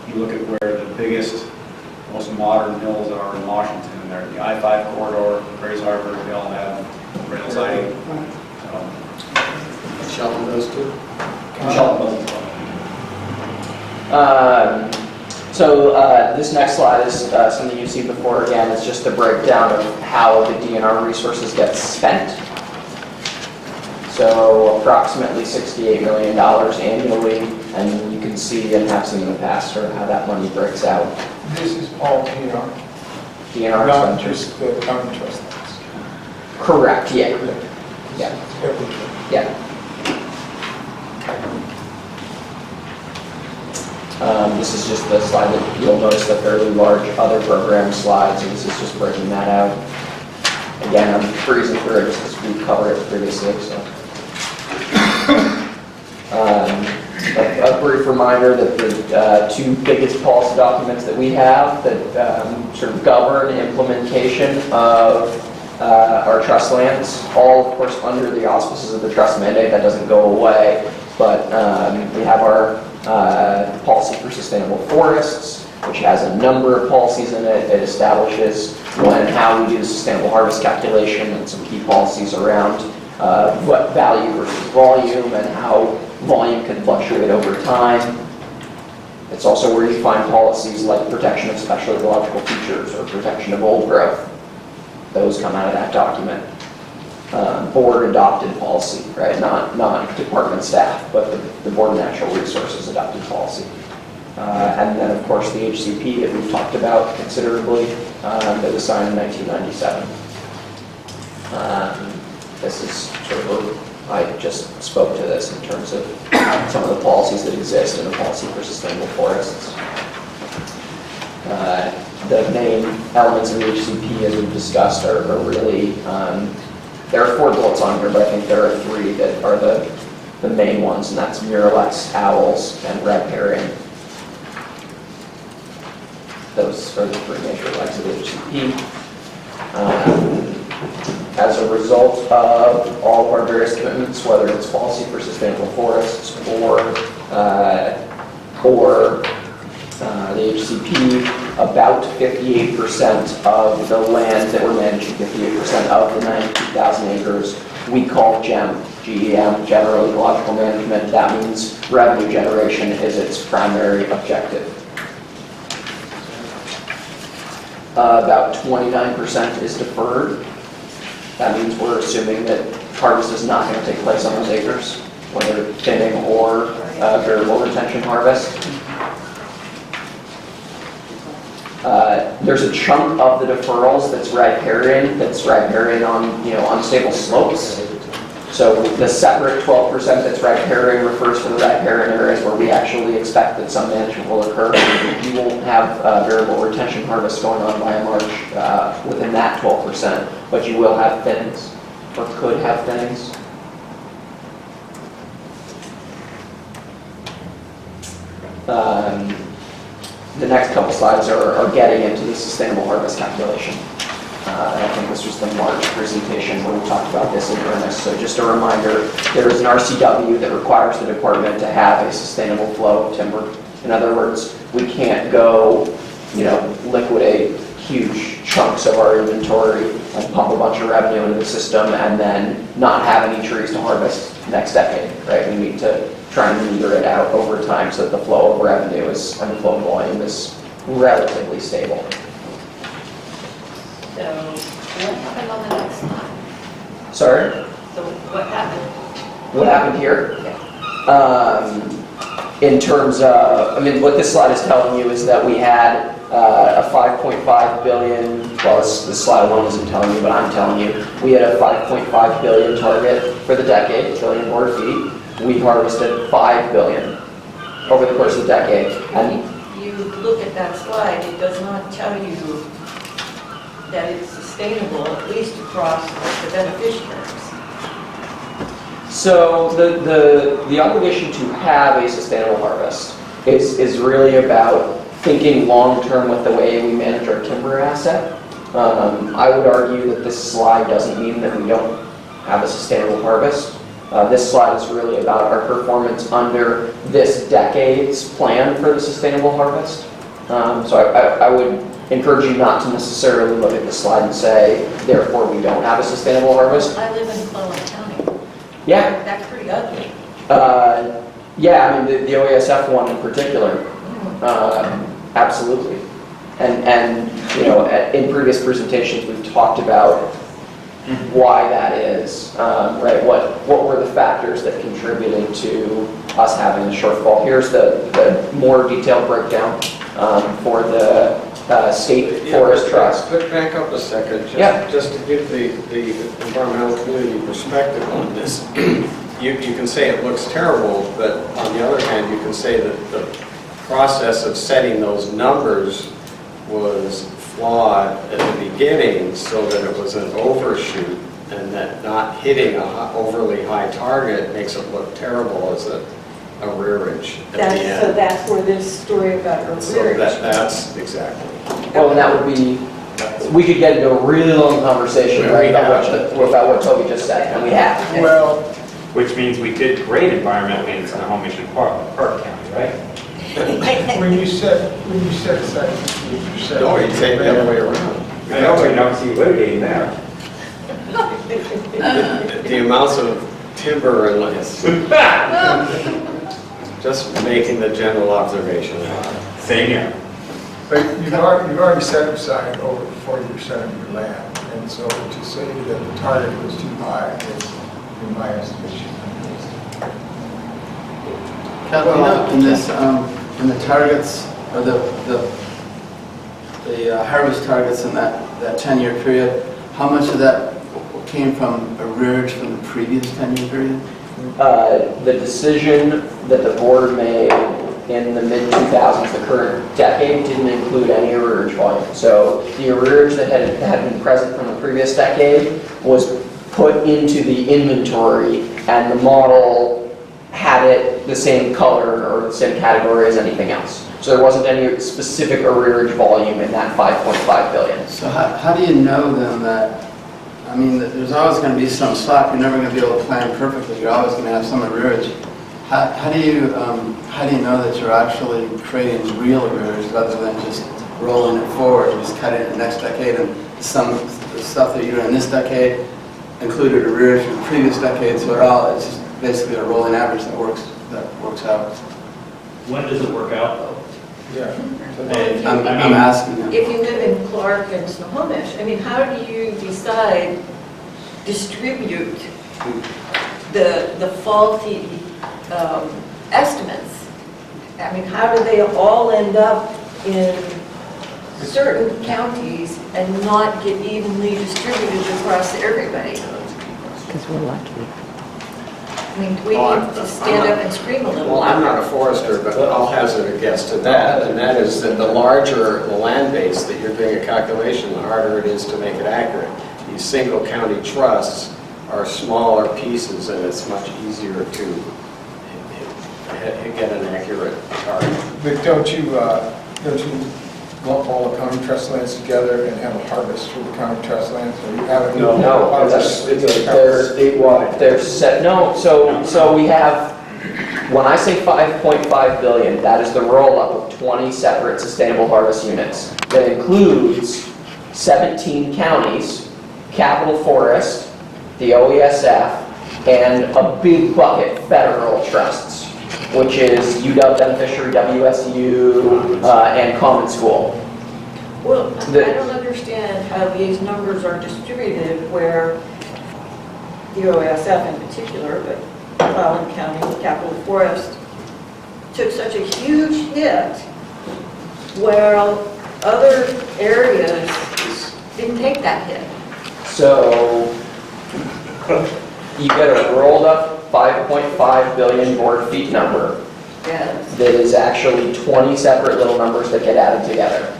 you look at where the biggest, most modern mills are in Washington, and they're the I-5 corridor, Grays Harbor, they all have rail siding. Shelton goes to. Shelton doesn't well. So this next slide is something you've seen before. Again, it's just a breakdown of how the DNR resources get spent. So approximately $68 million annually, and you can see and have seen in the past sort of how that money breaks out. This is all DNR, DNR not expenditures. just the county trust funds. Correct, yeah. Yeah. Everything. Yeah. This is just the slide that you'll notice the fairly large other program slides, and this is just breaking that out. Again, I'm breezing through it just because we've covered it previously. So, a brief reminder that the two biggest policy documents that we have that sort of govern implementation of our trust lands, all of course under the auspices of the trust mandate. That doesn't go away, but we have our policy for sustainable forests, which has a number of policies in it. It establishes when and how we do the sustainable harvest calculation and some key policies around what value versus volume and how volume can fluctuate over time. It's also where you find policies like protection of special ecological features or protection of old growth. Those come out of that document. Board adopted policy, right? Not department staff, but the Board of Natural Resources adopted policy. And then, of course, the HCP that we've talked about considerably, that was signed in 1997. This is sort of, I just spoke to this in terms of some of the policies that exist in the policy for sustainable forests. The main elements of the HCP, as we've discussed, are really, there are 4 bullets on here, but I think there are 3 that are the main ones, and that's murrelet, owls, and red herring. Those are the 3 major legs of the HCP. As a result of all of our various commitments, whether it's policy for sustainable forests or the HCP, about 58% of the land that we're managing, 58% of the 92,000 acres, we call GEM, G-E-M, General Ecological Management. That means revenue generation is its primary objective. About 29% is deferred. That means we're assuming that harvest is not going to take place on those acres, whether thinning or variable retention harvest. There's a chunk of the deferrals that's riparian on unstable slopes. So the separate 12% that's riparian refers to the riparian areas where we actually expect that some management will occur. You won't have variable retention harvest going on by and large within that 12%, but you will have thinnings, or could have thinnings. The next couple slides are getting into the sustainable harvest calculation. I think this was the March presentation where we talked about this in earnest. So just a reminder, there is an RCW that requires the department to have a sustainable flow of timber. In other words, we can't go, liquidate huge chunks of our inventory and pump a bunch of revenue into the system and then not have any trees to harvest next decade, right? We need to try and meter it out over time so that the flow of revenue and the flow of volume is relatively stable. So what happened on the next slide? Sorry? So what happened? What happened here? In terms of, what this slide is telling you is that we had a 5.5 billion, well, this slide alone isn't telling you, but I'm telling you, we had a 5.5 billion target for the decade, billion board feet. We harvested 5 billion over the course of the decade. And You look at that slide, it does not tell you that it's sustainable, at least across the beneficiaries. So the obligation to have a sustainable harvest is really about thinking long-term with the way we manage our timber asset. I would argue that this slide doesn't mean that we don't have a sustainable harvest. This slide is really about our performance under this decade's plan for the sustainable harvest. So I would encourage you not to necessarily look at this slide and say, therefore we don't have a sustainable harvest. I live in Clallam County. Yeah. That's pretty ugly. Yeah, I mean, the OESF one in particular, absolutely. And you know, in previous presentations, we've talked about why that is, right? What were the factors that contributed to us having a shortfall? Here's the more detailed breakdown for the State Forest Trust. But back up a second, just to give the environmental community perspective on this. You can say it looks terrible, but on the other hand, you can say that the process of setting those numbers was flawed at the beginning so that it was an overshoot, and that not hitting a overly high target makes it look terrible as a rearage at the end. So that's where this story about a So rearage. that's exactly. Well, and that would be, we could get into a really long conversation right about what Toby just said, and we have. Well, which means we did great environmental maintenance in the home mission Park County, right? When you said second, you said. No, you take the other way around. I know, but you don't see litigating there. The amounts of timber and lettuce. Just making the general observation. Same here. But you've already set aside over 40% of your land, and so to say that the target was too high is, in my estimation, Kathleen, in this, in the targets, or the harvest targets in that 10-year period, how much of that came from arrearage from the previous 10-year period? The decision that the board made in the mid-2000s, the current decade, didn't include any arrearage volume. So the arrearage that had been present from the previous decade was put into the inventory, and the model had it the same color or the same category as anything else. So there wasn't any specific arrearage volume in that 5.5 billion. So how do you know then that, I mean, there's always going to be some slack. You're never going to be able to plan perfectly. You're always going to have some arrearage. How do you know that you're actually creating real arrearage rather than just rolling it forward and just cutting it the next decade, and some the stuff that you're doing in this decade included arrearage from the previous decade, so it's just basically a rolling average that works out. When does it work out, though? yeah. I'm asking you. If you live in Clark and Snohomish, I mean, how do you distribute the faulty estimates? I mean, how do they all end up in certain counties and not get evenly distributed across everybody? Because we're lucky. I mean, we need to stand up and scream a little. Well, I'm not a forester, but I'll hazard a guess to that, and that is that the larger the land base that you're doing a calculation, the harder it is to make it accurate. These single county trusts are smaller pieces, and it's much easier to get an accurate target. But don't you lump all the county trust lands together and have a harvest for the county trust lands? Or you have a No, harvest? they're statewide. They're set. No, so we have. When I say 5.5 billion, that is the roll-up of 20 separate sustainable harvest units. That includes 17 counties, Capital Forest, the OESF, and a big bucket federal trusts, which is UW Beneficiary, WSU, and Common School. Well, I don't understand how these numbers are distributed where the OASF in particular, but Clallam County, Capital Forest, took such a huge hit while other areas didn't take that hit. So you get a rolled up 5.5 billion board feet number, Yes. that is actually 20 separate little numbers that get added together.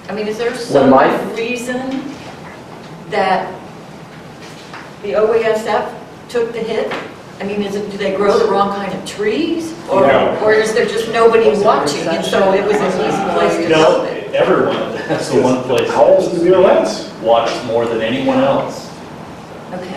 I mean, is there some reason that the OESF took the hit? I mean, do they grow the wrong kind of trees? Or is there just nobody watching, and so it was an easy place to No, build it? everyone, that's the one place. Owls and deer lens. Watched more than anyone else. Okay.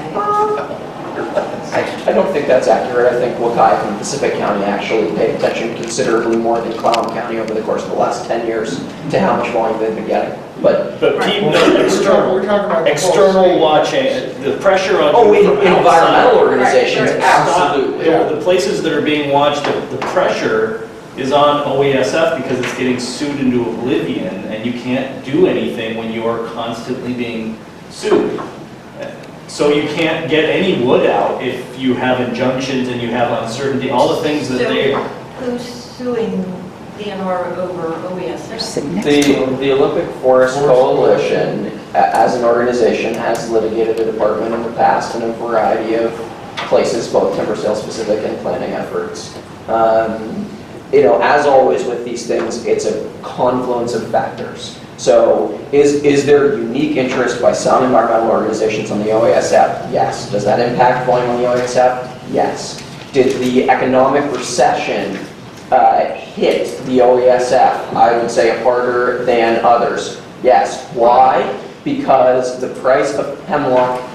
I don't think that's accurate. I think Wakai and Pacific County actually paid attention considerably more than Clallam County over the course of the last 10 years to how much volume they've been getting. But people, We're talking about the whole external state. watching, the pressure on. environmental organizations, Right. absolutely. The places that are being watched, the pressure is on OESF because it's getting sued into oblivion, and you can't do anything when you are constantly being sued. So you can't get any wood out if you have injunctions and you have uncertainty, all the things that they... Who's suing DNR over OESF? The Olympic Forest Coalition, as an organization, has litigated the department in the past in a variety of places, both timber sale specific and planning efforts. You know, as always with these things, it's a confluence of factors. So is there unique interest by some environmental organizations on the OASF? Yes. Does that impact volume on the OASF? Yes. Did the economic recession hit the OASF, I would say, harder than others? Yes. Why? Because the price of hemlock,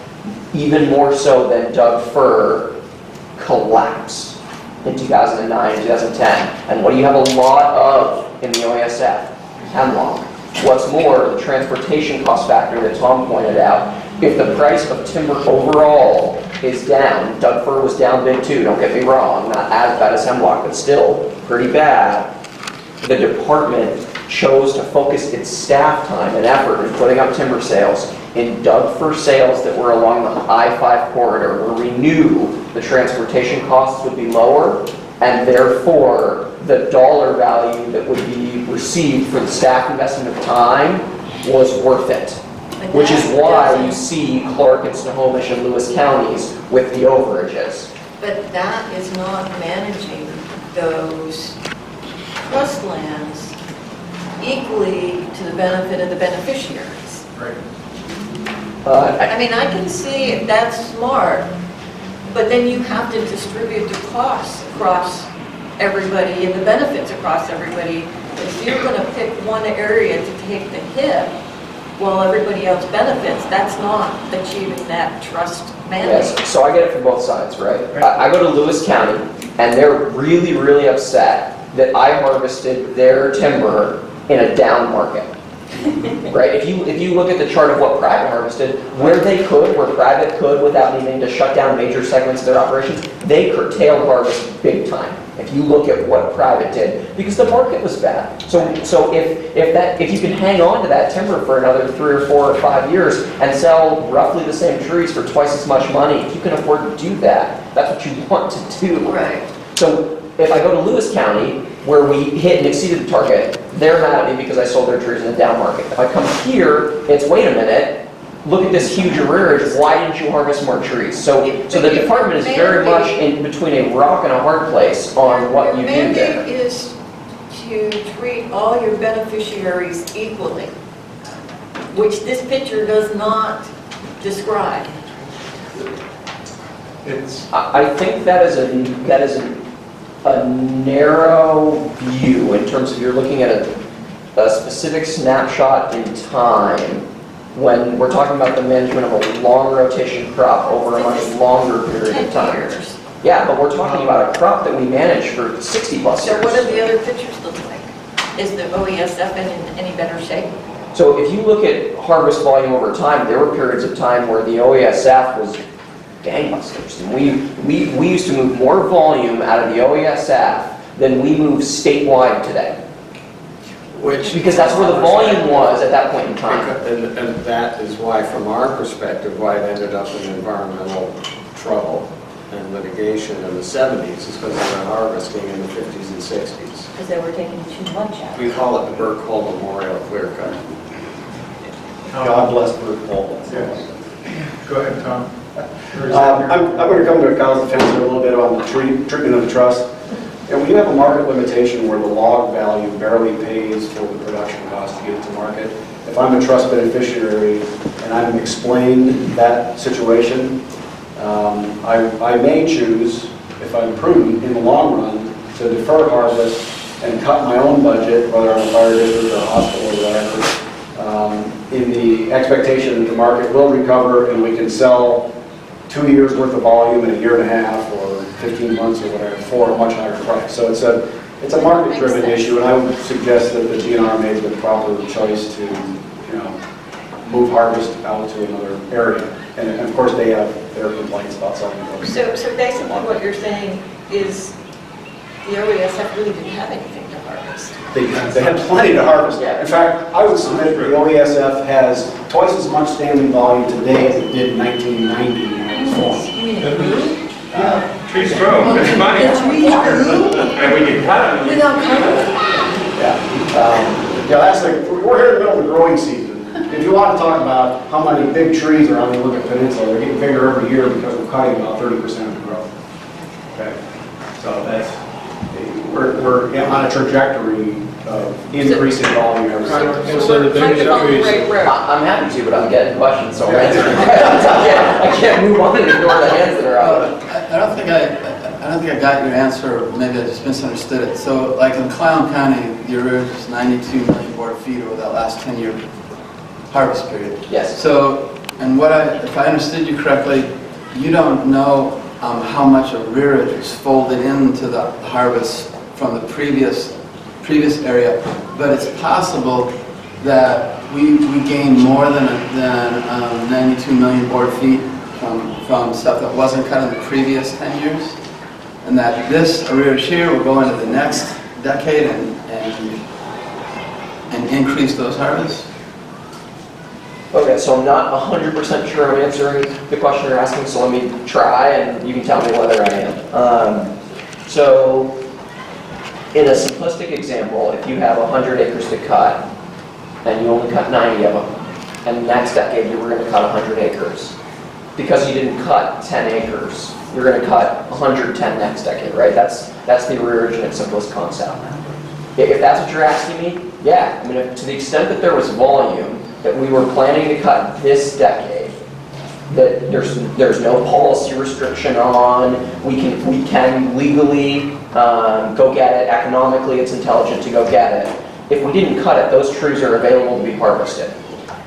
even more so than Doug fir, collapsed in 2009, 2010. And what do you have a lot of in the OASF? Hemlock. What's more, the transportation cost factor that Tom pointed out, if the price of timber overall is down, Doug fir was down big too, don't get me wrong, not as bad as hemlock, but still pretty bad, the department chose to focus its staff time and effort in putting up timber sales in Doug fir sales that were along the I-5 corridor, where we knew the transportation costs would be lower, and therefore the dollar value that would be received for the staff investment of time was worth it. Which is why you see Clark and Snohomish and Lewis counties with the overages. But that is not managing those trust lands equally to the benefit of the beneficiaries. Right. I mean, I can see if that's smart, but then you have to distribute the costs across everybody and the benefits across everybody. If you're going to pick one area to take the hit while everybody else benefits, that's not achieving that trust mandate. Yes, so I get it from both sides, right? I go to Lewis County, and they're really, really upset that I harvested their timber in a down market. Right? If you look at the chart of what private harvested, where they could, where private could without needing to shut down major segments of their operations, they curtailed harvest big time. If you look at what private did, because the market was bad. So if you can hang on to that timber for another 3 or 4 or 5 years and sell roughly the same trees for twice as much money, if you can afford to do that, that's what you want to do. Right. So if I go to Lewis County, where we hit and exceeded the target, they're mad at me because I sold their trees in the down market. If I come here, it's wait a minute, look at this huge arrearage, why didn't you harvest more trees? So the department is very much in between a rock and a hard place on what you do Your there. mandate is to treat all your beneficiaries equally, which this picture does not describe. I think that is a narrow view in terms of you're looking at a specific snapshot in time when we're talking about the management of a long rotation crop over a much longer period of time. 10 years. Yeah, but we're talking about a crop that we manage for 60 plus So years. what do the other pictures look like? Is the OESF in any better shape? So if you look at harvest volume over time, there were periods of time where the OESF was gangbusters. And we used to move more volume out of the OESF than we move statewide today. Because that's where the volume was at that point in time. And that is why, from our perspective, why it ended up in environmental trouble and litigation in the 70s is because they were harvesting in the 50s and 60s. Because they were taking too much out. We call it the Burke Hall Memorial Clear Cut. God bless Burke Hall. Yes. Go ahead, Tom. I'm going to come to Kyle's defense here a little bit on the treatment of the trust. And we have a market limitation where the log value barely pays for the production cost to get it to market. If I'm a trust beneficiary and I'm explained that situation, I may choose, if I'm prudent in the long run, to defer harvest and cut my own budget, whether I'm a fire district or a hospital or whatever, in the expectation that the market will recover and we can sell 2 years worth of volume in a year and a half or 15 months or whatever for a much higher price. So it's a market-driven issue, and I would suggest that the DNR made the proper choice to, move harvest out to another area. And of course, they have their complaints about selling those. So basically what you're saying is the OESF really didn't have anything to harvest. They had plenty to harvest. Yeah. In fact, I would submit the OESF has twice as much standing volume today as it did in 1990 when it was formed. Trees grow, that's money. And we can cut them. Without cutting? Yeah, that's we're here in the middle of the growing season. If you want to talk about how many big trees are on the Olympic Peninsula, they're getting bigger every year because we're cutting about 30% of the growth. Okay, so we're on a trajectory of increasing volume every year. So we're kind of on the right road. I'm happy to, but I'm getting questions, so I'm answering. I can't move on and ignore the hands that are out. I don't think I got your answer, maybe I just misunderstood it. So like in Clallam County, the arrearage is 92 million board feet over that last 10-year harvest period. Yes. So, and if I understood you correctly, you don't know how much arrearage was folded into the harvest from the previous area, but it's possible that we gained more than 92 million board feet from stuff that wasn't cut in the previous 10 years, and that this arrearage here will go into the next decade and increase those harvests? Okay, so I'm not 100% sure I'm answering the question you're asking, so let me try and you can tell me whether I am. So, in a simplistic example, if you have 100 acres to cut, and you only cut 90 of them, and next decade you were going to cut 100 acres, because you didn't cut 10 acres, you're going to cut 110 next decade, right? That's the arrearage in its simplest concept. If that's what you're asking me, yeah. I mean, to the extent that there was volume that we were planning to cut this decade, that there's no policy restriction on, we can legally go get it, economically it's intelligent to go get it. If we didn't cut it, those trees are available to be harvested.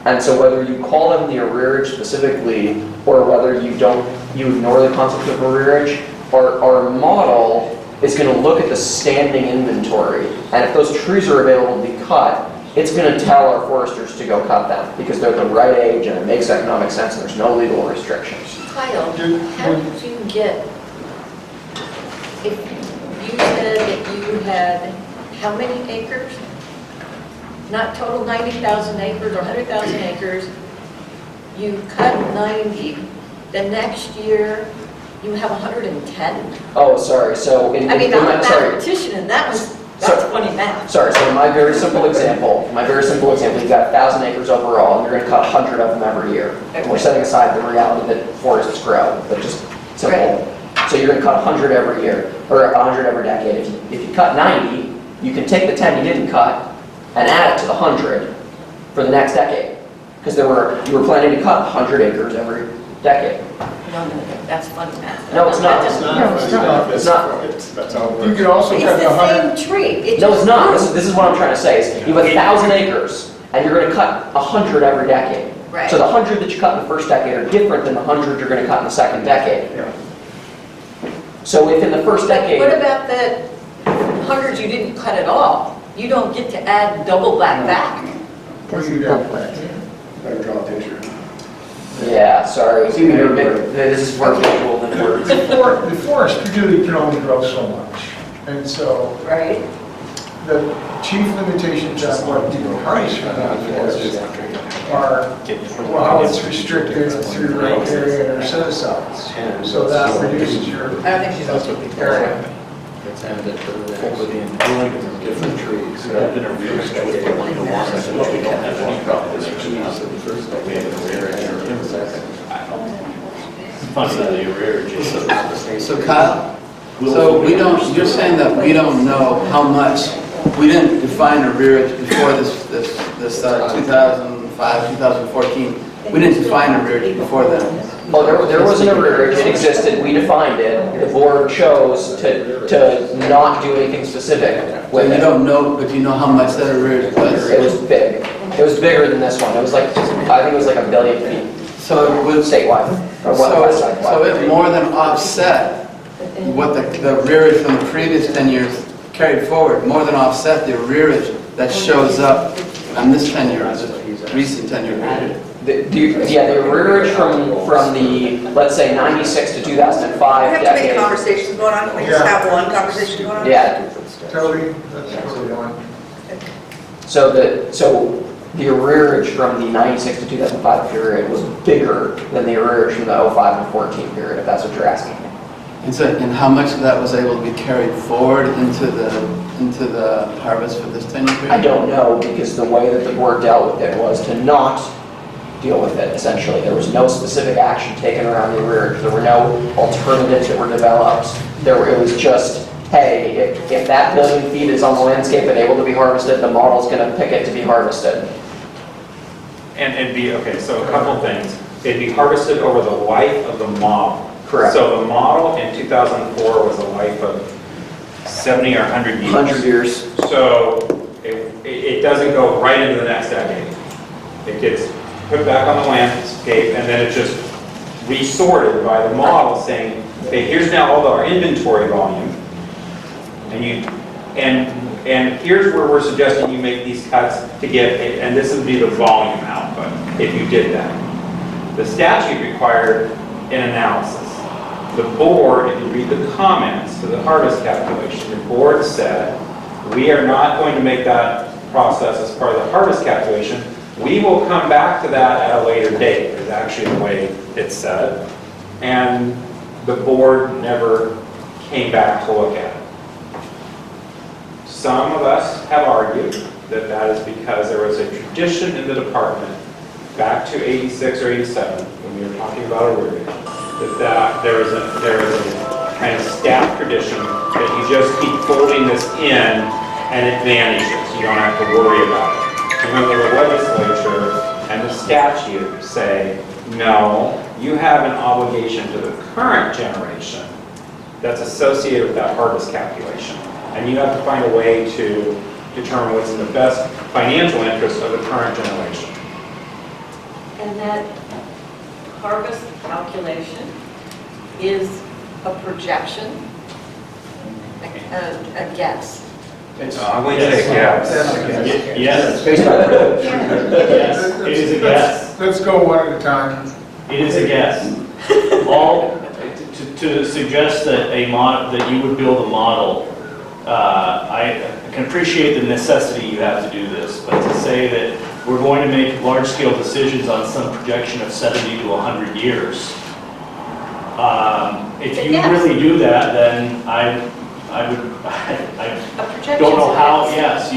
And so whether you call them the arrearage specifically, or whether you ignore the concept of arrearage, our model is going to look at the standing inventory. And if those trees are available to be cut, it's going to tell our foresters to go cut them because they're the right age and it makes economic sense and there's no legal restrictions. Kyle, how did you get, if you said that you had how many acres? Not total 90,000 acres or 100,000 acres, you cut 90, the next year you have 110? Oh, sorry. So I'm a mathematician and that's funny math. Sorry, so in my very simple example, you've got 1,000 acres overall, and you're going to cut 100 of them every year. And we're setting aside the reality that forests grow, but just simple. Right. So you're going to cut 100 every year, or 100 every decade. If you cut 90, you can take the 10 you didn't cut and add it to the 100 for the next decade. Because you were planning to cut 100 acres every decade. No, that's funny math. No, it's not. It's not. That's how it works. You could also It's cut the the same tree. No, it's not. This is what I'm trying to say. Is you have 1,000 acres, and you're going to cut 100 every decade. Right. So the 100 that you cut in the first decade are different than the 100 you're going to cut in the second decade. Yeah. So if in the first decade... What about the 100 you didn't cut at all? You don't get to add double that back. Better draw a picture. Yeah, sorry. This is more visual than words. The forest really can only grow so much. And so Right. the chief limitations on what you can harvest from that forest are how it's restricted through riparian or set-asides. So that reduces your I don't think she's also area. Different trees. So Kyle, So we don't, you're saying that we don't know how much, we didn't define a rearage before this 2005, 2014. We didn't define a rearage before then. Oh, there wasn't a rearage, it existed, we defined it. The board chose to not do anything specific So with you it. don't know, but you know how much that rearage was? It was big. It was bigger than this one. It was like, I think it was like 1 billion feet So it would, statewide. Or west side. so it more than offset what the rearage from the previous 10 years carried forward, more than offset the rearage that shows up on this 10-year, recent 10-year period. The rearage from the, let's say, 96 to 2005 We have too many decade. conversations going on, can we just have one conversation going on? Yeah. Toby, that's the one. So the arrearage from the 96 to 2005 period was bigger than the arrearage from the 05 and 14 period, if that's what you're asking. And how much of that was able to be carried forward into the harvest for this 10-year period? I don't know, because the way that the board dealt with it was to not deal with it, essentially. There was no specific action taken around the arrearage. There were no alternatives that were developed. It was just, hey, if that 1 billion feet is on the landscape and able to be harvested, the model's going to pick it to be harvested. And it'd be, okay, so a couple things. It'd be harvested over the life of the model. Correct. So the model in 2004 was a life of 70 or 100 years. 100 years. So it doesn't go right into the next decade. It gets put back on the landscape, and then it's just resorted by the model saying, okay, here's now all our inventory volume, and here's where we're suggesting you make these cuts to get, and this would be the volume output if you did that. The statute required an analysis. The board, if you read the comments to the harvest calculation, the board said, we are not going to make that process as part of the harvest calculation. We will come back to that at a later date, is actually the way it's said. And the board never came back to look at it. Some of us have argued that that is because there was a tradition in the department back to 86 or 87, when we were talking about a rearage, that there is a kind of staff tradition that you just keep folding this in and it vanishes. You don't have to worry about it. Remember, the legislature and the statute say, no, you have an obligation to the current generation that's associated with that harvest calculation. And you have to find a way to determine what's in the best financial interest of the current generation. And that harvest calculation is a projection, a guess. I'm going to say yes. Yes. Based on Yes, it is a guess. Let's go one at a time. It is a guess. All, to suggest that that you would build a model, I can appreciate the necessity you have to do this, but to say that we're going to make large-scale decisions on some projection of 70 to 100 years, if you really do that, then I don't know how. Yes,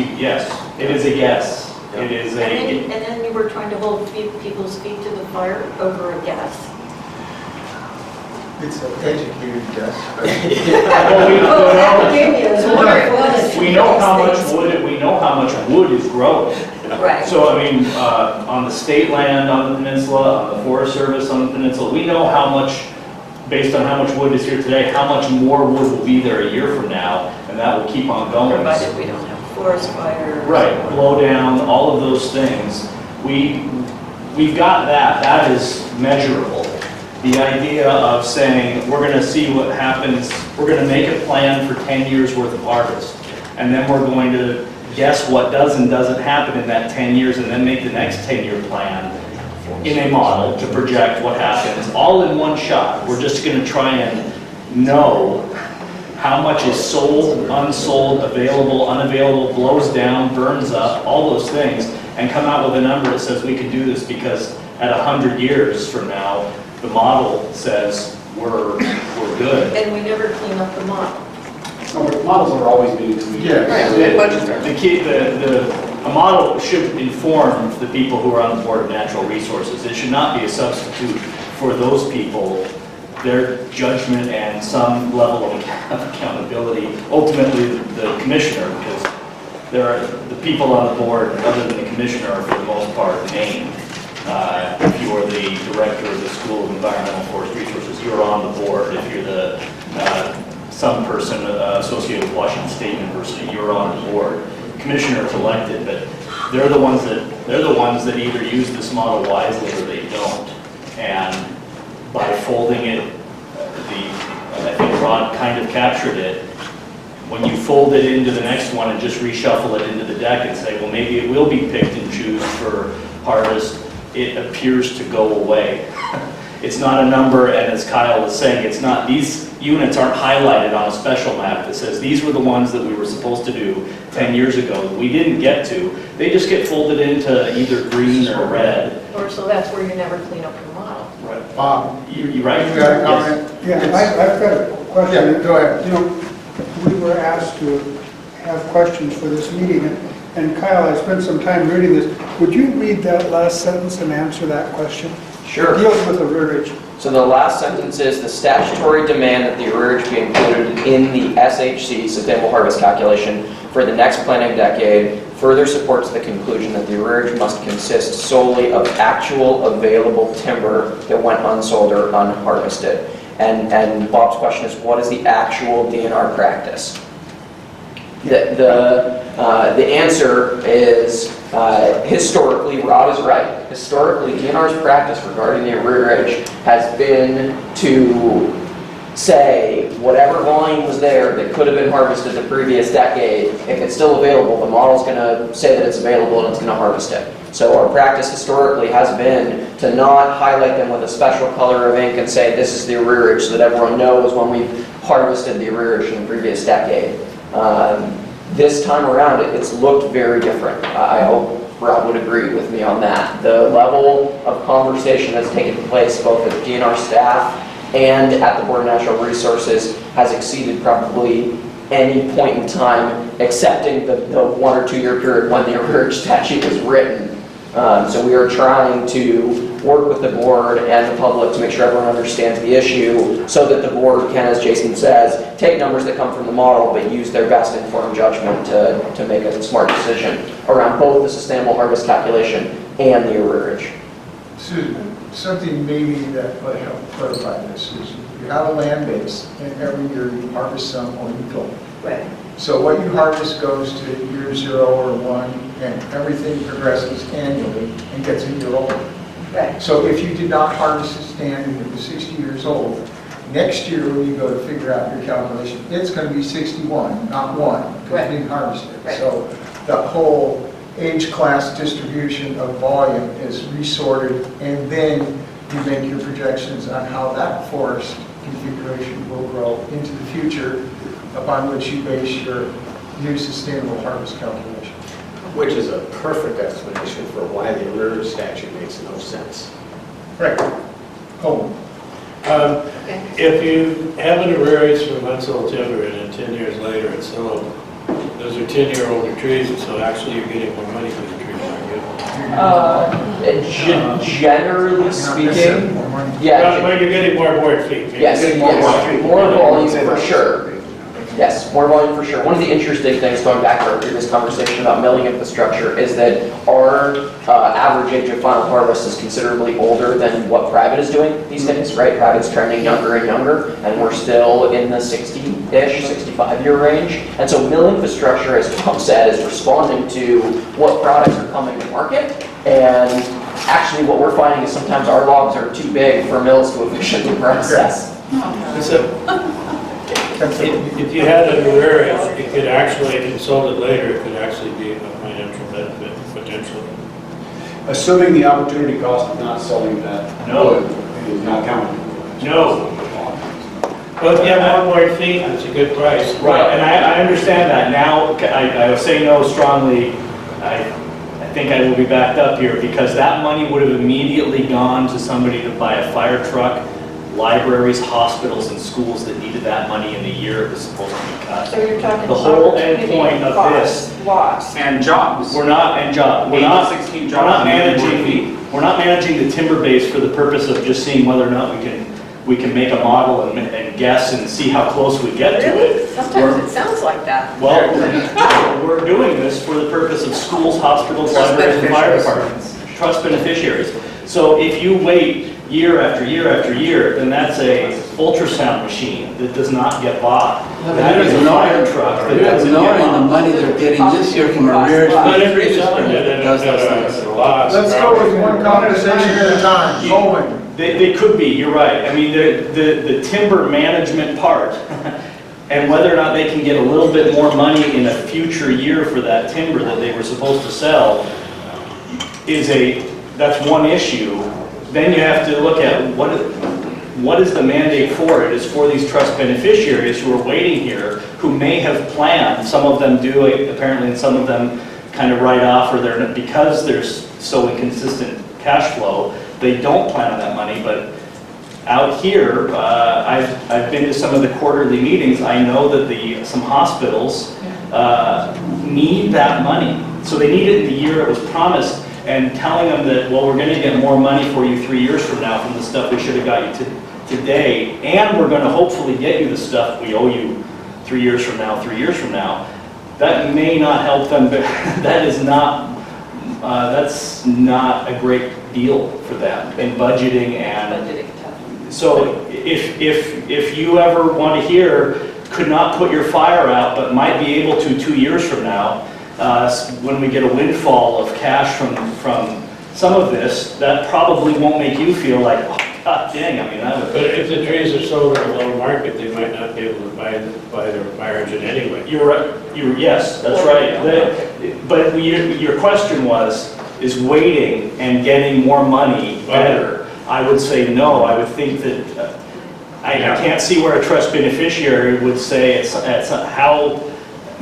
it is a guess. It is a. And then you were trying to hold people's feet to the fire over a guess. It's an educated guess. We know how much wood is growing. Right. So I mean, on the state land on the peninsula, on the Forest Service on the peninsula, we know how much, based on how much wood is here today, how much more wood will be there a year from now, and that will keep on going. Provided we don't have forest fires. Right, blow down, all of those things. We've got that. That is measurable. The idea of saying, we're going to see what happens, we're going to make a plan for 10 years worth of harvest, and then we're going to guess what does and doesn't happen in that 10 years, and then make the next 10-year plan in a model to project what happens, all in one shot. We're just going to try and know how much is sold, unsold, available, unavailable, blows down, burns up, all those things, and come out with a number that says we can do this because at 100 years from now, the model says we're good. And we never clean up the model. No, but models are always being tweaked. A model should inform the people who are on the Board of Natural Resources. It should not be a substitute for those people their judgment and some level of accountability, ultimately the commissioner, because there are the people on the board, other than the commissioner, are for the most part named. If you are the director of the School of Environmental Forest Resources, you're on the board. If you're the some person associated with Washington State University, you're on the board. Commissioner is elected, but they're the ones that either use this model wisely or they don't. And by folding it, I think Rod kind of captured it. When you fold it into the next one and just reshuffle it into the deck and say, well, maybe it will be picked and choose for harvest, it appears to go away. It's not a number, and as Kyle was saying, it's not, these units aren't highlighted on a special map that says these were the ones that we were supposed to do 10 years ago that we didn't get to. They just get folded into either green or red. Or so that's where you never clean up your model. Right. Bob, You right? you got a comment? Yeah, I've got a question. Yeah, go ahead. You know, we were asked to have questions for this meeting, and Kyle, I spent some time reading this. Would you read that last sentence and answer that question? Sure. It deals with the rearage. So the last sentence is the statutory demand that the arrearage be included in the SHC, Sustainable Harvest Calculation, for the next planting decade further supports the conclusion that the arrearage must consist solely of actual available timber that went unsold or unharvested. And Bob's question is, what is the actual DNR practice? The answer is, historically, Rob is right. Historically, DNR's practice regarding the arrearage has been to say whatever volume was there that could have been harvested the previous decade, if it's still available, the model's going to say that it's available and it's going to harvest it. So our practice historically has been to not highlight them with a special color of ink and say this is the arrearage so that everyone knows when we've harvested the arrearage in the previous decade. This time around, it's looked very different. I hope Rob would agree with me on that. The level of conversation that's taken place both with DNR staff and at the Board of Natural Resources has exceeded probably any point in time, excepting the 1 or 2 year period when the arrearage statute was written. So we are trying to work with the board and the public to make sure everyone understands the issue so that the board can, as Jason says, take numbers that come from the model but use their best informed judgment to make a smart decision around both the sustainable harvest calculation and the arrearage. Susan, something maybe that might help clarify this is you have a land base and every year you harvest some or you don't. Right. So what you harvest goes to year 0 or 1 and everything progresses annually and gets a year older. Right. So if you did not harvest a stand and it was 60 years old, next year when you go to figure out your calculation, it's going to be 61, not 1, because Right. it's being harvested. Right. So the whole age class distribution of volume is resorted, and then you make your projections on how that forest configuration will grow into the future, upon which you base your new sustainable harvest calculation. Which is a perfect explanation for why the arrearage statute makes no sense. Right. Oh. If you have an arrearage from unsold timber and then 10 years later it's sold, those are 10-year-older trees, and so actually you're getting more money for the trees, aren't you? Generally speaking, yeah. Well, you're getting more board feet. Yes, more volume for sure. Yes, more volume for sure. One of the interesting things, going back to our previous conversation about milling infrastructure, is that our average age of final harvest is considerably older than what private is doing these days, right? Private's trending younger and younger, and we're still in the 60-ish, 65-year range. And so mill infrastructure, as Tom said, is responding to what products are coming to market. And actually what we're finding is sometimes our logs are too big for mills to efficiently process. If you had an arrearage, it could actually, if you sold it later, it could actually be a financial benefit potentially. Assuming the opportunity cost of not selling that wood is not counted. No. Well, if you have more board feet, it's a good price. Right, and I understand that. Now, I say no strongly. I think I will be backed up here because that money would have immediately gone to somebody to buy a fire truck, libraries, hospitals, and schools that needed that money in the year it was supposed to be cut. So you're talking the whole end opportunity point of cost, this loss. And jobs. We're not managing the timber base for the purpose of just seeing whether or not we can we can make a model and guess and see how close we get to it. Sometimes it sounds like that. Well, we're doing this for the purpose of schools, hospitals, libraries, and fire departments, trust beneficiaries. So if you wait year after year after year, then that's a ultrasound machine that does not get bought. That is a fire truck that doesn't get Ignoring the bought. money they're getting this year from arrears. But if you're selling it Does those things. Let's go with one conversation at a time. Going. They could be, you're right. I mean, the timber management part, and whether or not they can get a little bit more money in a future year for that timber that they were supposed to sell, that's one issue. Then you have to look at what is the mandate for it? It's for these trust beneficiaries who are waiting here, who may have planned. Some of them do apparently, and some of them kind of write off, or because there's so inconsistent cash flow, they don't plan on that money. But out here, I've been to some of the quarterly meetings. I know that some hospitals need that money, so they need it in the year it was promised. And telling them that, well, we're going to get more money for you 3 years from now from the stuff we should have got you today, and we're going to hopefully get you the stuff we owe you 3 years from now, that may not help them, but that's not a great deal for them in budgeting. And so if you ever want to hear, could not put your fire out, but might be able to 2 years from now, when we get a windfall of cash from some of this, that probably won't make you feel like, oh, God dang, I mean, that would... But if the trees are sold at a low market, they might not be able to buy their fire engine anyway. You're right. Yes, that's right. But your question is waiting and getting more money better? I would say no. I would think that I can't see where a trust beneficiary would say it's how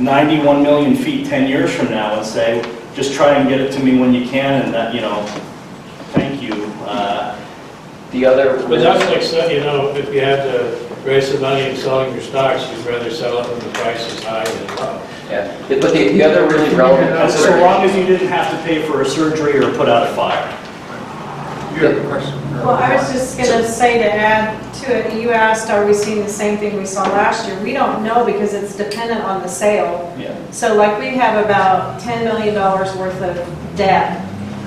91 million feet 10 years from now, and say, just try and get it to me when you can, and that, thank you. But that's like, if you had to raise the money and selling your stocks, you'd rather sell it when the price is high than low. Yeah, but the other really relevant... So long as you didn't have to pay for a surgery or put out a fire. You have a question? Well, I was just going to say, to add to it, you asked, are we seeing the same thing we saw last year? We don't know, because it's dependent on the sale. Yeah. So like, we have about $10 million worth of debt.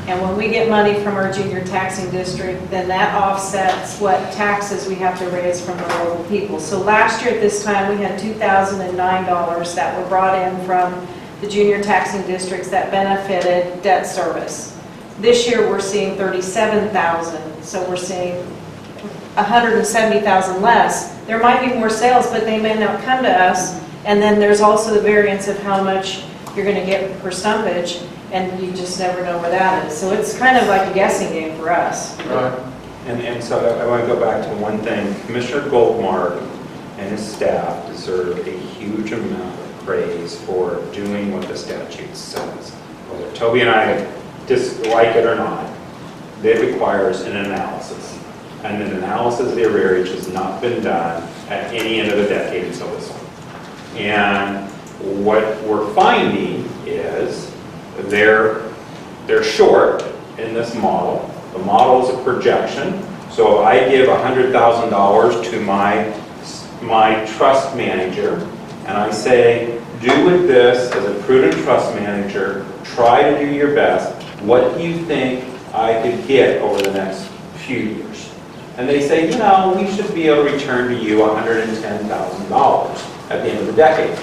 And when we get money from our junior taxing district, then that offsets what taxes we have to raise from the local people. So last year at this time, we had $2,009 that were brought in from the junior taxing districts that benefited debt service. This year, we're seeing $37,000, so we're seeing $170,000 less. There might be more sales, but they may not come to us. And then there's also the variance of how much you're going to get per stumpage, and you just never know where that is. So it's kind of like a guessing game for us. Right. And so I want to go back to one thing. Commissioner Goldmark and his staff deserve a huge amount of praise for doing what the statute says. Whether Toby and I dislike it or not, it requires an analysis. And an analysis of the arrearage has not been done at any end of the decade until this one. And what we're finding is they're short in this model. The model is a projection. So I give $100,000 to my trust manager, and I say, do with this as a prudent trust manager, try to do your best. What do you think I could get over the next few years? And they say, we should be able to return to you $110,000 at the end of the decade.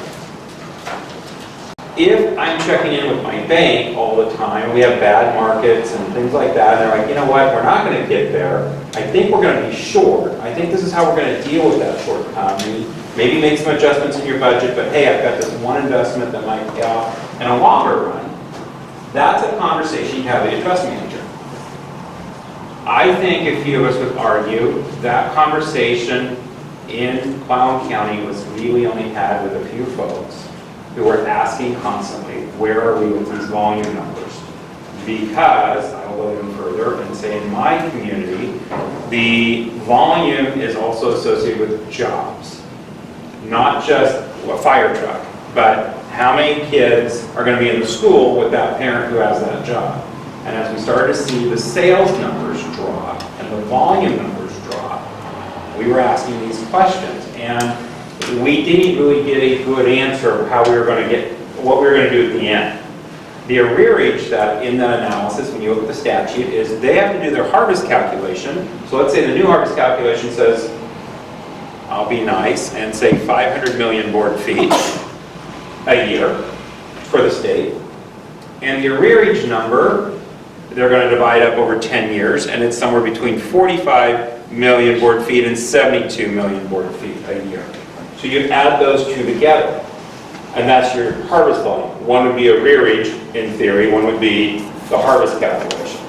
If I'm checking in with my bank all the time, we have bad markets and things like that, and they're like, you know what, we're not going to get there. I think we're going to be short. I think this is how we're going to deal with that shortcoming. Maybe make some adjustments in your budget, but hey, I've got this one investment that might pay off in a longer run. That's a conversation you have with your trust manager. I think a few of us would argue that conversation in Clallam County was really only had with a few folks who were asking constantly, where are we with these volume numbers? Because I will go even further and say in my community, the volume is also associated with jobs. Not just a fire truck, but how many kids are going to be in the school with that parent who has that job. And as we start to see the sales numbers drop and the volume numbers drop, We were asking these questions, and we didn't really get a good answer of how we were going to get, what we were going to do at the end. The arrearage that in that analysis, when you look at the statute, is they have to do their harvest calculation. So let's say the new harvest calculation says, I'll be nice, and say 500 million board feet a year for the state. And the arrearage number, they're going to divide up over 10 years, and it's somewhere between 45 million board feet and 72 million board feet a year. So you add those two together, and that's your harvest volume. One would be arrearage, in theory, one would be the harvest calculation.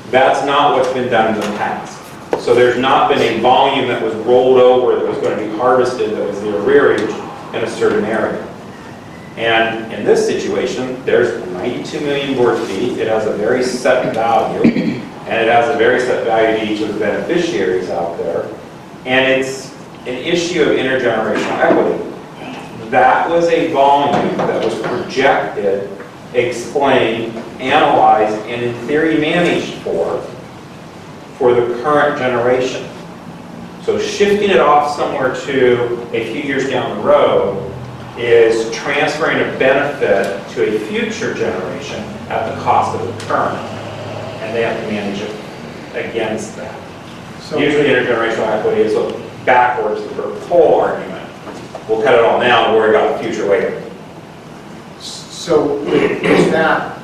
That's not what's been done in the past. So there's not been a volume that was rolled over that was going to be harvested that was the arrearage in a certain area. And in this situation, there's 92 million board feet. It has a very set value, and it has a very set value to each of the beneficiaries out there. And it's an issue of intergenerational equity. That was a volume that was projected, explained, analyzed, and in theory managed for the current generation. So shifting it off somewhere to a few years down the road is transferring a benefit to a future generation at the cost of the current, and they have to manage it against that. So usually intergenerational equity is backwards to the whole argument. We'll cut it all now and worry about the future later. So is that,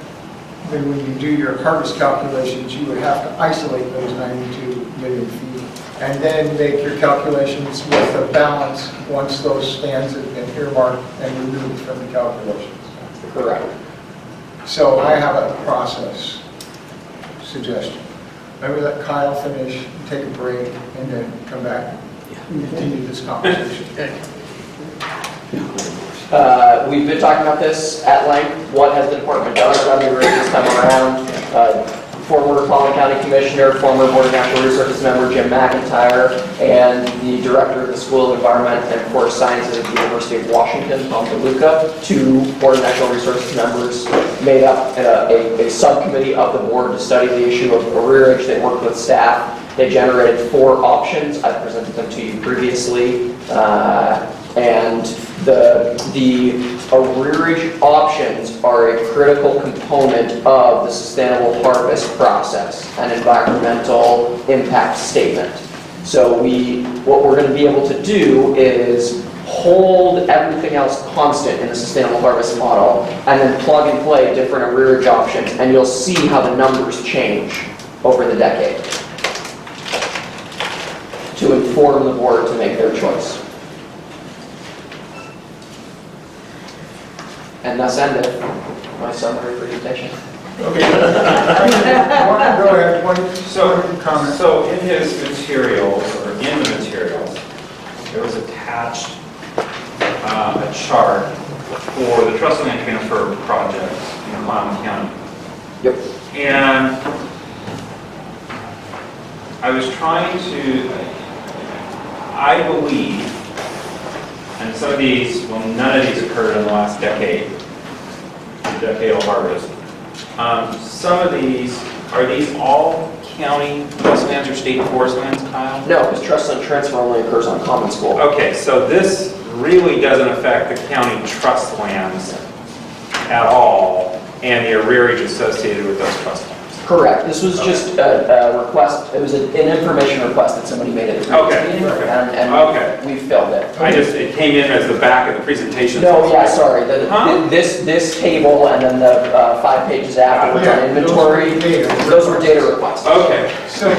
then when you do your harvest calculations, you would have to isolate those 92 million feet and then make your calculations with a balance once those stands have been earmarked and removed from the calculations. Correct. So I have a process suggestion. Maybe let Kyle finish, take a break, and then come back and continue this conversation. We've been talking about this at length. What has the department done about the arrearage this time around? Former Clallam County Commissioner, former Board of Natural Resources member Jim McIntyre, and the Director of the School of Environment and Forest Sciences at the University of Washington, Tom DeLuca, two Board of Natural Resources members, made up a subcommittee of the board to study the issue of arrearage. They worked with staff. They generated 4 options. I've presented them to you previously. And the arrearage options are a critical component of the sustainable harvest process, an environmental impact statement. So what we're going to be able to do is hold everything else constant in the sustainable harvest model and then plug and play different arrearage options, and you'll see how the numbers change over the decade to inform the board to make their choice. And thus ended my summary presentation. Okay. Go ahead. One comment. So in his materials, or in the materials, there was attached a chart for the trust land transfer project in Clallam County. Yep. And I was trying to, I believe, and some of these, well, none of these occurred in the last decade, the decadal harvest. Some of these, are these all county trust lands or state forest lands, Kyle? No, because trust land transfer only occurs on common school. Okay, so this really doesn't affect the county trust lands at all, and the arrearage associated with those trust lands. Correct. This was just a request. It was an information request that somebody made at the previous meeting, and we filled it. It came in as the back of the presentation. No, yeah, sorry. This table and then the 5 pages afterwards on inventory, those were data requests. Okay. So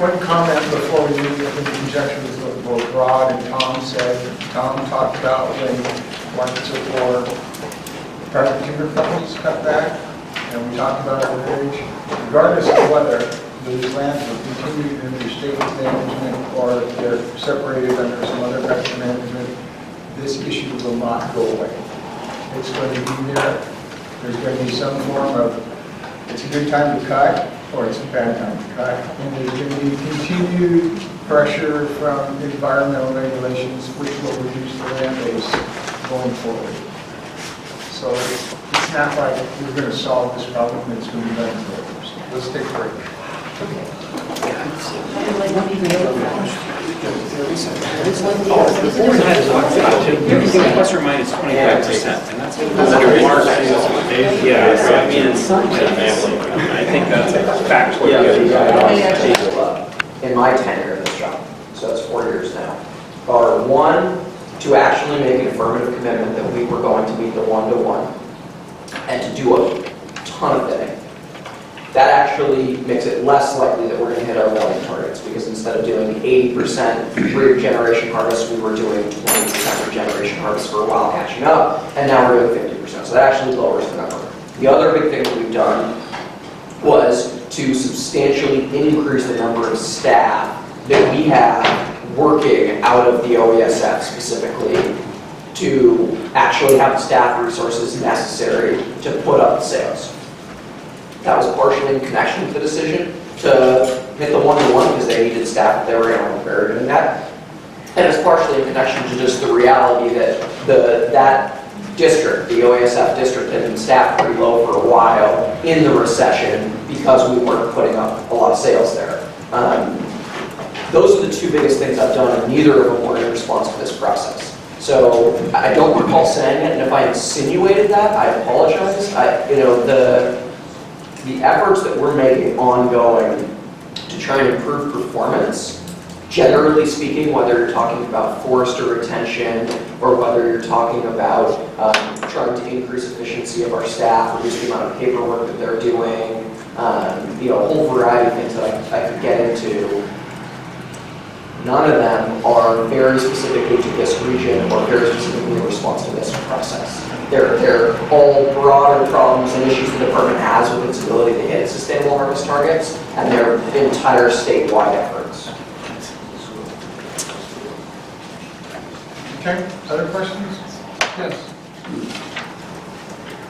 one comment before we move in conjunction with what both Rod and Tom said. Tom talked about when markets are poor, private timber companies cut back. And we talked about arrearage. Regardless of whether those lands are continued under state management or they're separated under some other type of management, this issue will not go away. It's going to be there. There's going to be some form of, it's a good time to cut or it's a bad time to cut. And there's going to be continued pressure from environmental regulations which will reduce the land base going forward. So it's not like we're going to solve this problem, it's going to be better for others. Let's take a break. Plus or minus 25%, and that's under market. Yeah, so I mean, it's something I think that's a factual. In my tenure in this job, so it's 4 years now, are one, to actually make an affirmative commitment that we were going to meet the one-to-one and to do a ton of bidding. That actually makes it less likely that we're going to hit our volume targets, because instead of doing 80% regeneration harvest, we were doing 20% regeneration harvest for a while catching up, and now we're doing 50%. So that actually lowers the number. The other big thing that we've done was to substantially increase the number of staff that we have working out of the OESF specifically to actually have the staff resources necessary to put up the sales. That was partially in connection with the decision to hit the one-to-one because they needed staff that they were going to prepare doing that. And it's partially in connection to just the reality that that district, the OESF district, had been staffed pretty low for a while in the recession because we weren't putting up a lot of sales there. Those are the two biggest things I've done, and neither of them were in response to this process. So I don't recall saying it, and if I insinuated that, I apologize. The efforts that we're making ongoing to try and improve performance, generally speaking, whether you're talking about forester retention or whether you're talking about trying to increase efficiency of our staff, reduce the amount of paperwork that they're doing, a whole variety of things that I could get into. None of them are very specifically to this region or very specifically in response to this process. They're all broader problems and issues the department has with its ability to hit sustainable harvest targets, and they're entire statewide efforts. Okay, other questions? Yes.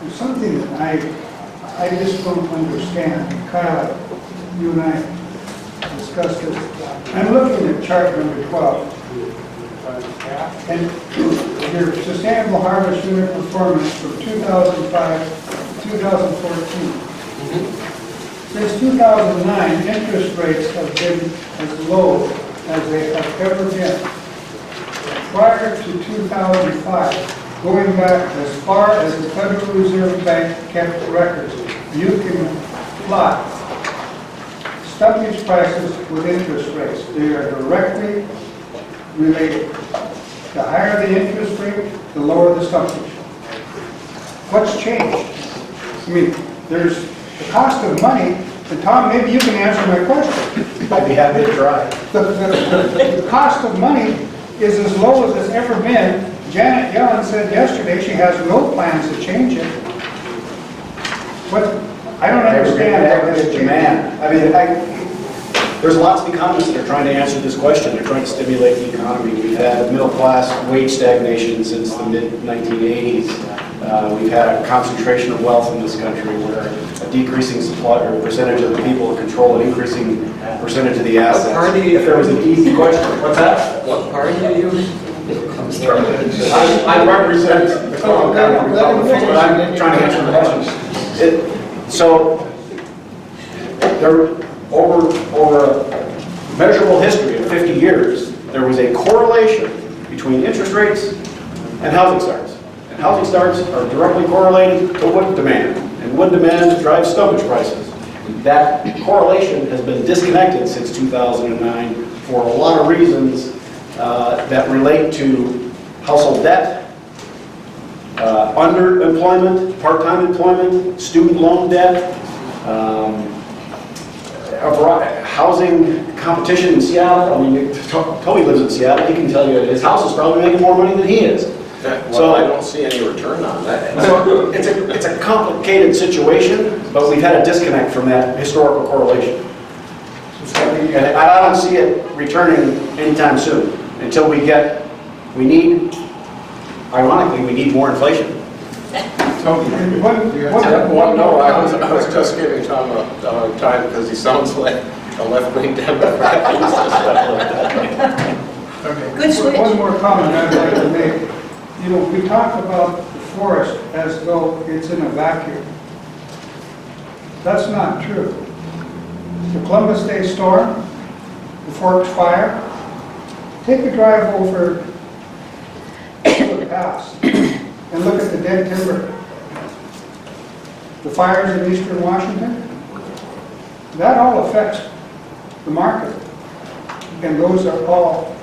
There's something that I just don't understand. Kyle, you and I discussed this. I'm looking at chart number 12. And your sustainable harvest unit performance from 2005 to 2014. Since 2009, interest rates have been as low as they have ever been. Prior to 2005, going back as far as the Federal Reserve Bank kept records, you can plot stumpage prices with interest rates. They are directly related. The higher the interest rate, the lower the stumpage. What's changed? I mean, there's the cost of money, and Tom, maybe you can answer my question. I'd be happy to try. The cost of money is as low as it's ever been. Janet Yellen said yesterday she has no plans to change it. What? I don't understand aggregate demand. I mean, there's lots of economists that are trying to answer this question. They're trying to stimulate the economy. We've had middle-class wage stagnation since the mid-1980s. We've had a concentration of wealth in this country where a decreasing supply or percentage of the people control an increasing percentage of the assets. What party do you? If there was an easy question. What's that? What party do you? I represent the Clallam County Republic, but I'm trying to answer the question. So, over a measurable history of 50 years, there was a correlation between interest rates and housing starts. And housing starts are directly correlated to wood demand, and wood demand drives stumpage prices. That correlation has been disconnected since 2009 for a lot of reasons that relate to household debt, underemployment, part-time employment, student loan debt, housing competition in Seattle. I mean, Toby lives in Seattle. He can tell you his house is probably making more money than he is. Well, So I don't see any return on that. So it's a complicated situation, but we've had a disconnect from that historical correlation. And I don't see it returning anytime soon until we need more inflation. No, I was just giving Tom a time because he sounds like a left-wing Democrat. Okay. Good switch. One more comment I'd like to make. You know, we talk about the forest as though it's in a vacuum. That's not true. The Columbus Day storm the Forks fire. Take a drive over to the pass and look at the dead timber. The fires in eastern Washington, that all affects the market. And those are all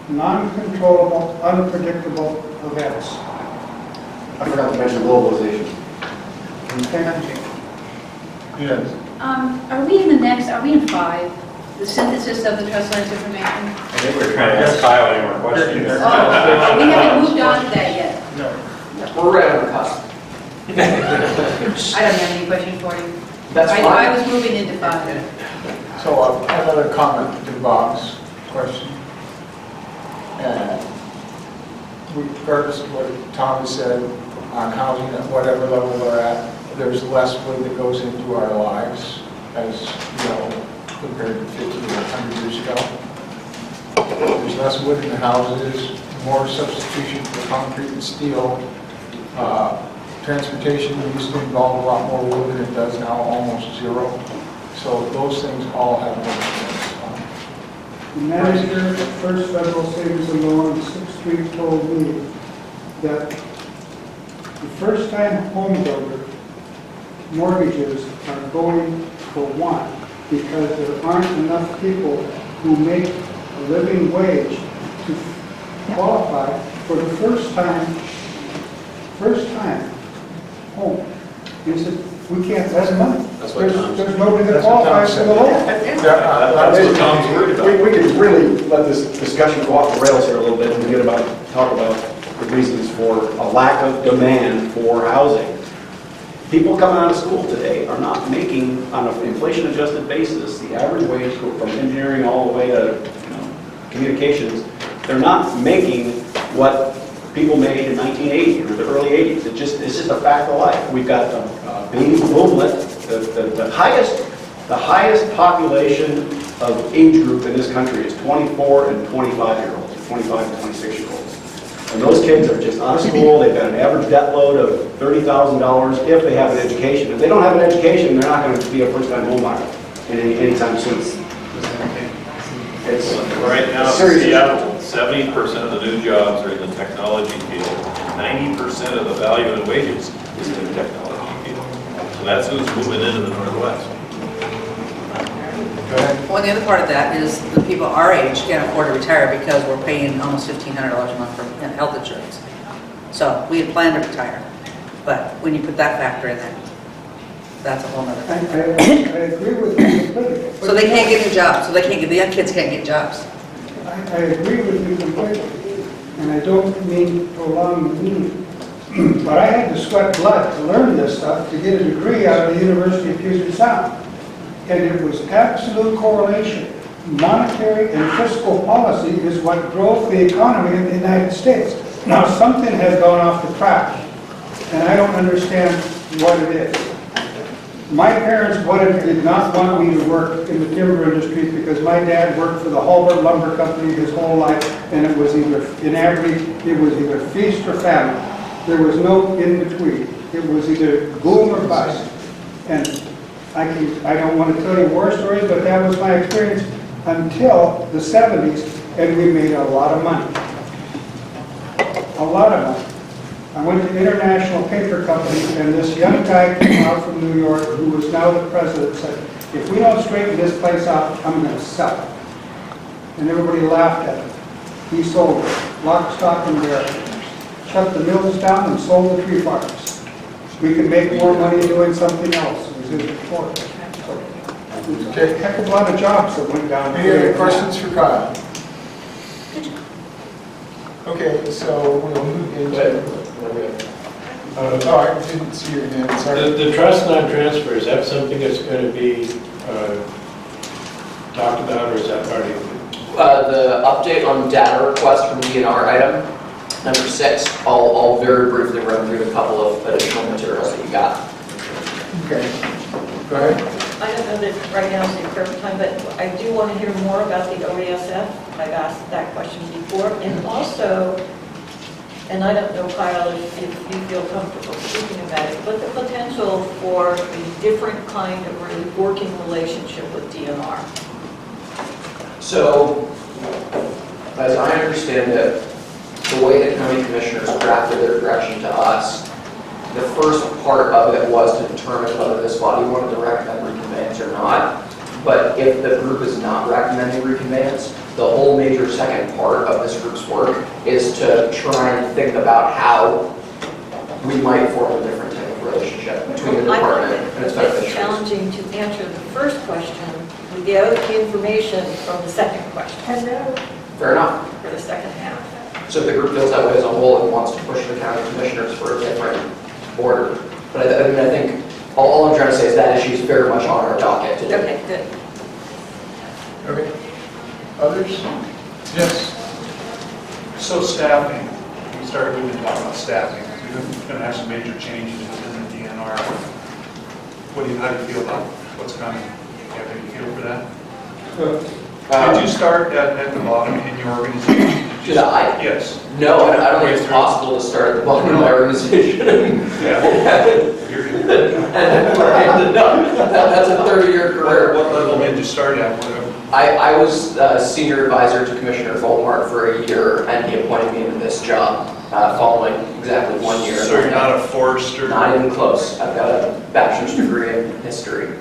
non-controllable, unpredictable events. I forgot to mention globalization. Yes. Are we in the next, are we in 5? The synthesis of the trust lands information? I think we're trying to ask Kyle any more questions. Oh, we haven't moved on to that yet. No. We're right on the cusp. I don't have any questions for you. That's I fine. was moving into 5. So another comment to Bob's question. Regardless of what Tom has said on housing at whatever level we're at, there's less wood that goes into our lives as, you know, compared to 50 or 100 years ago. There's less wood in the houses, more substitution for concrete and steel. Transportation used to involve a lot more wood than it does now, almost zero. So those things all have an influence. The manager at First Federal Savings and Loan on 6th Street told me that the first-time home builder mortgages are going for one because there aren't enough people who make a living wage to qualify for the first time home. He said, we can't lend money. That's what Tom's- There's nobody that qualifies for the loan. That's what Tom's worried about. We could really let this discussion go off the rails here a little bit and talk about the reasons for a lack of demand for housing. People coming out of school today are not making, on an inflation-adjusted basis, the average wage from engineering all the way to communications, they're not making what people made in 1980 or the early 80s. It's just a fact of life. We've got a baby boomlet, the highest population of age group in this country is 24 and 25-year-olds, 25 and 26-year-olds. And those kids are just out of school. They've got an average debt load of $30,000 if they have an education. If they don't have an education, they're not going to be a first-time home buyer anytime soon. It's right now in serious. Seattle, 70% of the new jobs are in the technology field. 90% of the value in wages is in the technology field. So that's who's moving into the Northwest. Well, the other part of that is the people our age can't afford to retire because we're paying almost $1,500 a month for health insurance. So we had planned to retire, but when you put that factor in there, that's a whole nother I thing. agree with you completely. So they can't get new jobs, so they can't get, the young kids can't get jobs. I agree with you completely, and I don't mean to prolong the meeting, but I had to sweat blood to learn this stuff to get a degree out of the University of Puget Sound. And it was absolute correlation. Monetary and fiscal policy is what drove the economy in the United States. Now, something has gone off the track, and I don't understand what it is. My parents did not want me to work in the timber industry because my dad worked for the Halbert Lumber Company his whole life, and it was either feast or famine. There was no in between. It was either boom or bust. And I don't want to tell you war stories, but that was my experience until the 70s, and we made a lot of money. A lot of money. I went to International Paper Company, and this young guy came out from New York, who was now the president, said, if we don't straighten this place out, I'm going to sell it. And everybody laughed at him. He sold it, lock, stock, and barrel. Shut the mills down and sold the tree farms. We could make more money doing something else. It was his report. So, there's a heck of a lot of jobs that went down. Any other questions for Kyle? Okay, so we'll move into... Oh, I didn't see your hand, sorry. The trust land transfer, is that something that's going to be talked about, or is that part of it? The update on data request from DNR item, number 6, I'll very briefly run through a couple of additional materials that you got. Okay, go ahead. I don't know that right now is the perfect time, but I do want to hear more about the OASF. I've asked that question before. And also, and I don't know, Kyle, if you feel comfortable speaking about it, but the potential for a different kind of really working relationship with DNR. So, as I understand it, the way the county commissioners drafted their direction to us, the first part of it was to determine whether this body wanted to recommend reconveyance or not. But if the group is not recommending reconveyance, the whole major second part of this group's work is to try and think about how we might form a different type of relationship between the department and its It's beneficiaries. challenging to answer the first question without the information from the second question. Fair enough. For the second half. So if the group feels that way as a whole and wants to push the county commissioners for a different order. But I think all I'm trying to say is that issue is very much on our docket today. Okay, good. Okay. Others? Yes. So staffing, we started moving to talk about staffing. We're going to have some major changes within the DNR. How do you feel about what's coming? Do you have any feel for that? Did you start at the bottom in your organization? Did I? Yes. No, I don't think it's possible to start at the bottom of my organization. Yeah. That's a 30-year career. What level did you start at? I was senior advisor to Commissioner Volmart for a year, and he appointed me into this job following exactly 1 year. So you're not a forester? Not even close. I've got a bachelor's degree in history.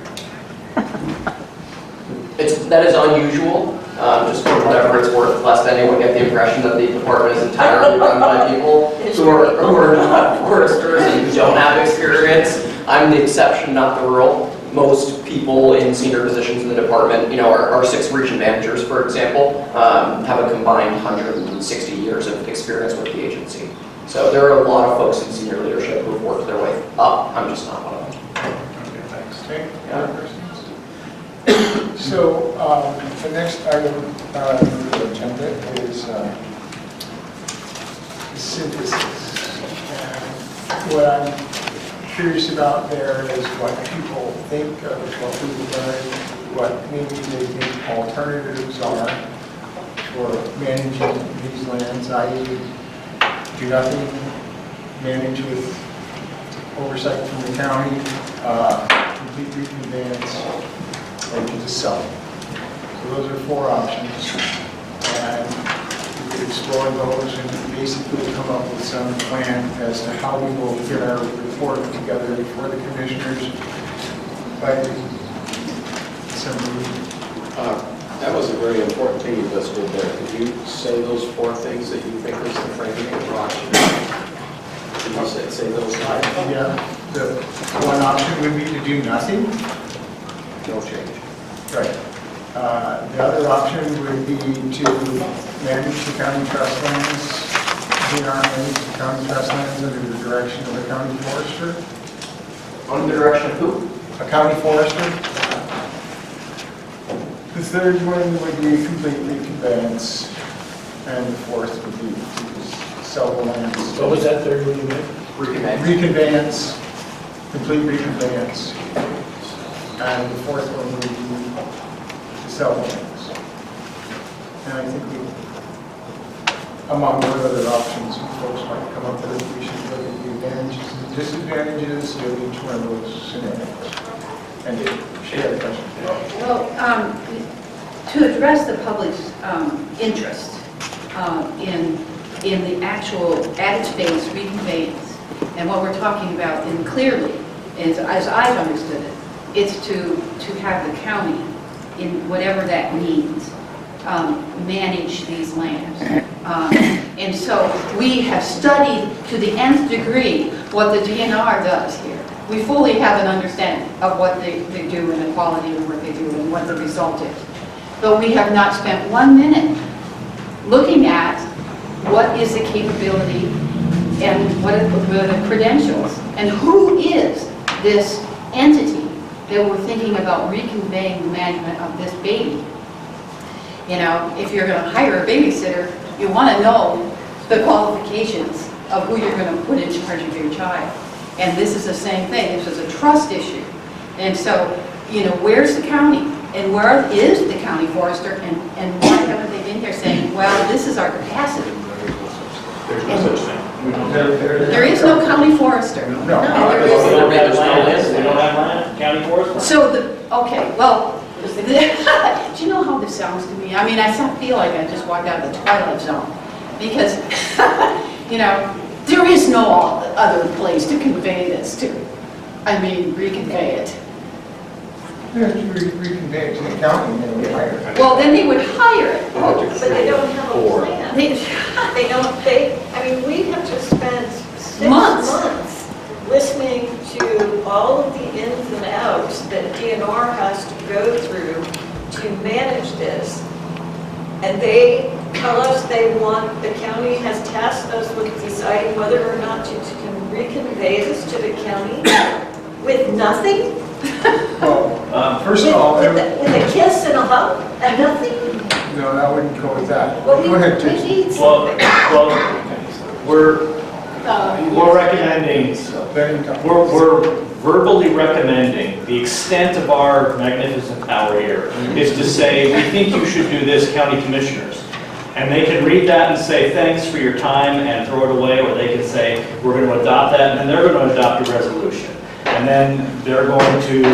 That is unusual, just for whatever it's worth, lest anyone get the impression that the department is entirely run by people who are not foresters and who don't have experience. I'm the exception, not the rule. Most people in senior positions in the department, our 6 region managers, for example, have a combined 160 years of experience with the agency. So there are a lot of folks in senior leadership who have worked their way up. I'm just not one of them. Okay, thanks. Okay. Other questions? So the next item on the agenda is synthesis. And what I'm curious about there is what people think of what we've done, what maybe they think alternatives are for managing these lands, i.e. do nothing, manage with oversight from the county, complete reconveyance, or to just sell them. So those are 4 options, and we could explore those and basically come up with some plan as to how we will get our report together for the commissioners by December. That was a very important thing you listed there. Could you say those 4 things that you think is the framing of the option? Can you say those 5? Yeah, the one option would be to do nothing. No change. Right. The other option would be to manage the county trust lands, manage the county trust lands under the direction of a county forester. Under the direction of who? A county forester. The third one would be complete reconveyance, and the fourth would be to sell the lands. What was that third one you made? Reconveyance, complete reconveyance. And the fourth one would be to sell the lands. And I think among other options, folks might come up with, we should look at the advantages and disadvantages of each one of those scenarios. And share the question. Well, to address the public's interest in the actual at-its-base reconveyance, and what we're talking about in clearly, is, as I've understood it, it's to have the county, in whatever that means, manage these lands. And so we have studied to the nth degree what the DNR does here. We fully have an understanding of what they do and the quality of what they do and what the result is. But we have not spent 1 minute looking at what is the capability and what are the credentials and who is this entity that we're thinking about reconveying the management of this baby. If you're going to hire a babysitter, you want to know the qualifications of who you're going to put in charge of your child. And this is the same thing. This is a trust issue. And so, where's the county? And where is the county forester? And why haven't they been here saying, well, this is our capacity? There's no such thing. There is no county forester. No. We don't have land, county forest. So okay, well, do you know how the sounds to me. I mean, I feel like I just walked out of the Twilight Zone because, you know, there is no other place to convey this to. I mean, reconvey it. Reconvey it to the county and then we hire it. Well, then they would hire it. But they don't have a plan. They don't, I mean, we have just spent 6 Months. months listening to all of the ins and outs that DNR has to go through to manage this. And they tell us they want, the county has tasked us with deciding whether or not to reconvey this to the county with nothing? Well, first of all, With a kiss and a hug and nothing? no, I wouldn't go with that. Well, we Go ahead, we Jason. need Well, something. we're recommending, we're verbally recommending, the extent of our magnificent power here is to say, we think you should do this, county commissioners. And they can read that and say, thanks for your time, and throw it away, or they can say, we're going to adopt that, and then they're going to adopt a resolution. And then they're going to,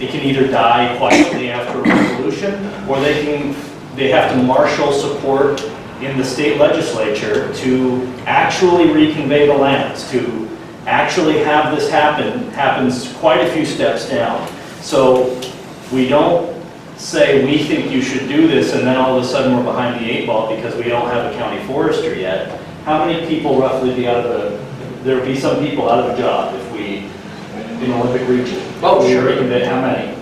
it can either die quietly after a resolution, or they have to marshal support in the state legislature to actually reconvey the lands, to actually have this happens quite a few steps down. So we don't say we think you should do this and then all of a sudden we're behind the 8 ball because we don't have a county forester yet. How many people roughly be out of there would be some people out of a job if we, in the Olympic region? Oh, sure. Reconvey, how many?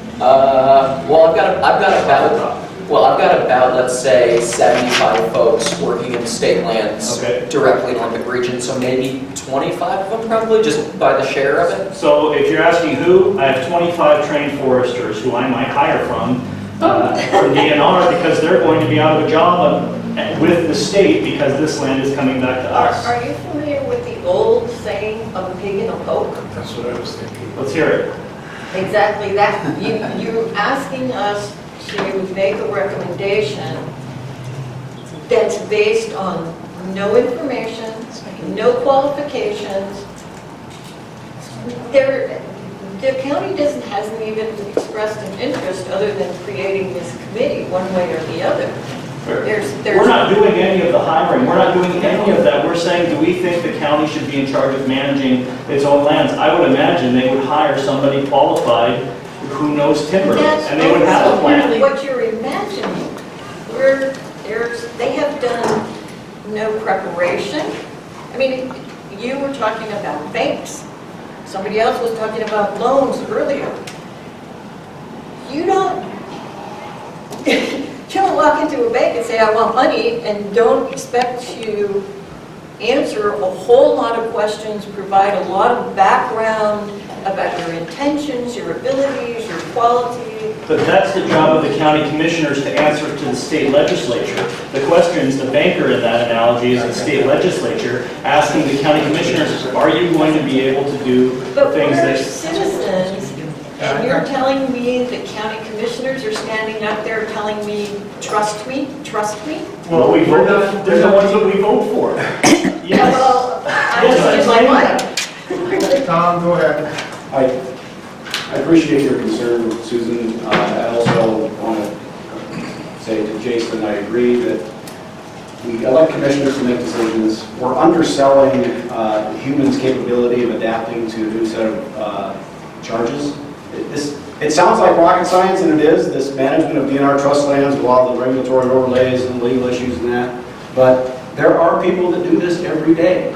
Well, I've got about, let's say, 75 folks working in state lands directly in Olympic region, so maybe 25 of them probably, just by the share of it. So if you're asking who, I have 25 trained foresters who I might hire from DNR because they're going to be out of a job with the state because this land is coming back to us. Are you familiar with the old saying of a pig in a poke? That's what I was thinking. Let's hear it. Exactly that. You're asking us to make a recommendation that's based on no information, no qualifications. The county hasn't even expressed an interest other than creating this committee one way or the other. We're not doing any of the hiring. We're not doing any of that. We're saying, do we think the county should be in charge of managing its own lands? I would imagine they would hire somebody qualified who knows timber, and they would have a plan. What you're imagining, they have done no preparation. I mean, you were talking about banks. Somebody else was talking about loans earlier. You don't walk into a bank and say, I want money, and don't expect to answer a whole lot of questions, provide a lot of background about your intentions, your abilities, your quality. But that's the job of the county commissioners to answer to the state legislature. The questions, the banker in that analogy is the state legislature asking the county commissioners, are you going to be able to do But things we're that... citizens, and you're telling me that county commissioners are standing up there telling me, trust me, trust me? Well, we vote, they're the ones that we vote for. Yes. Well, I just my mind. Tom, go ahead. I appreciate your concern, Susan. I also want to say to Jason, I agree that we elect commissioners to make decisions. We're underselling humans' capability of adapting to a new set of charges. It sounds like rocket science, and it is, this management of DNR trust lands with all the regulatory overlays and legal issues and that, but there are people that do this every day.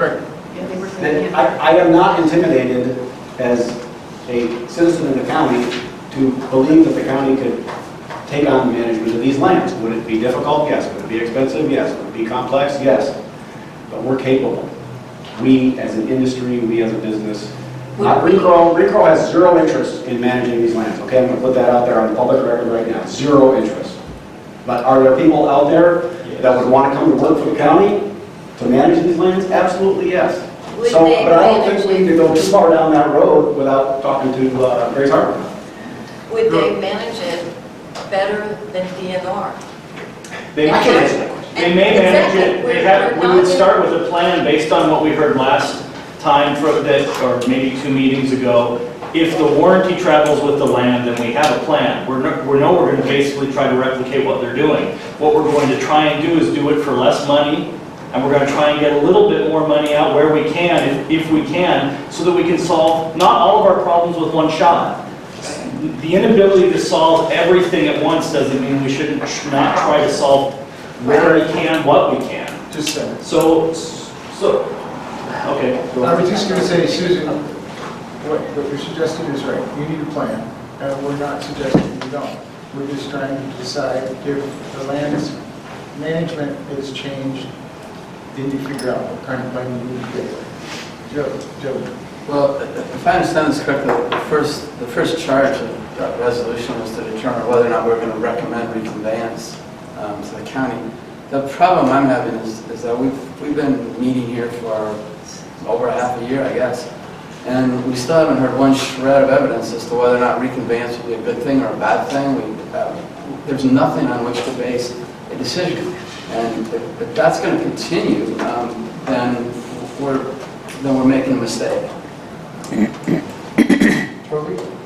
I am not intimidated as a citizen in the county to believe that the county could take on the management of these lands. Would it be difficult? Yes. Would it be expensive? Yes. Would it be complex? Yes. But we're capable. We as an industry, we as a business. RECRO has zero interest in managing these lands. Okay, I'm going to put that out there on the public record right now. Zero interest. But are there people out there that would want to come to work for the county to manage these lands? Absolutely, yes. But I don't think we need to go too far down that road without talking to Grace Hartman. Would they manage it better than DNR? They may manage it. We would start with a plan based on what we heard last time for that, or maybe 2 meetings ago, if the warranty travels with the land, then we have a plan. We're going to basically try to replicate what they're doing. What we're going to try and do is do it for less money, and we're going to try and get a little bit more money out where we can, if we can, so that we can solve not all of our problems with one shot. The inability to solve everything at once doesn't mean we should not try to solve where we can, what we can. Just so. Okay. I was just going to say, Susan, what you're suggesting is right. You need a plan, and we're not suggesting you don't. We're just trying to decide if the land's management is changed, then you figure out what kind of plan you need to get. Joe. Well, if I understand this correctly, the first charge of that resolution was to determine whether or not we're going to recommend reconveyance to the county. The problem I'm having is that we've been meeting here for over half a year, I guess, and we still haven't heard one shred of evidence as to whether or not reconveyance will be a good thing or a bad thing. There's nothing on which to base a decision, and if that's going to continue, then we're making a mistake.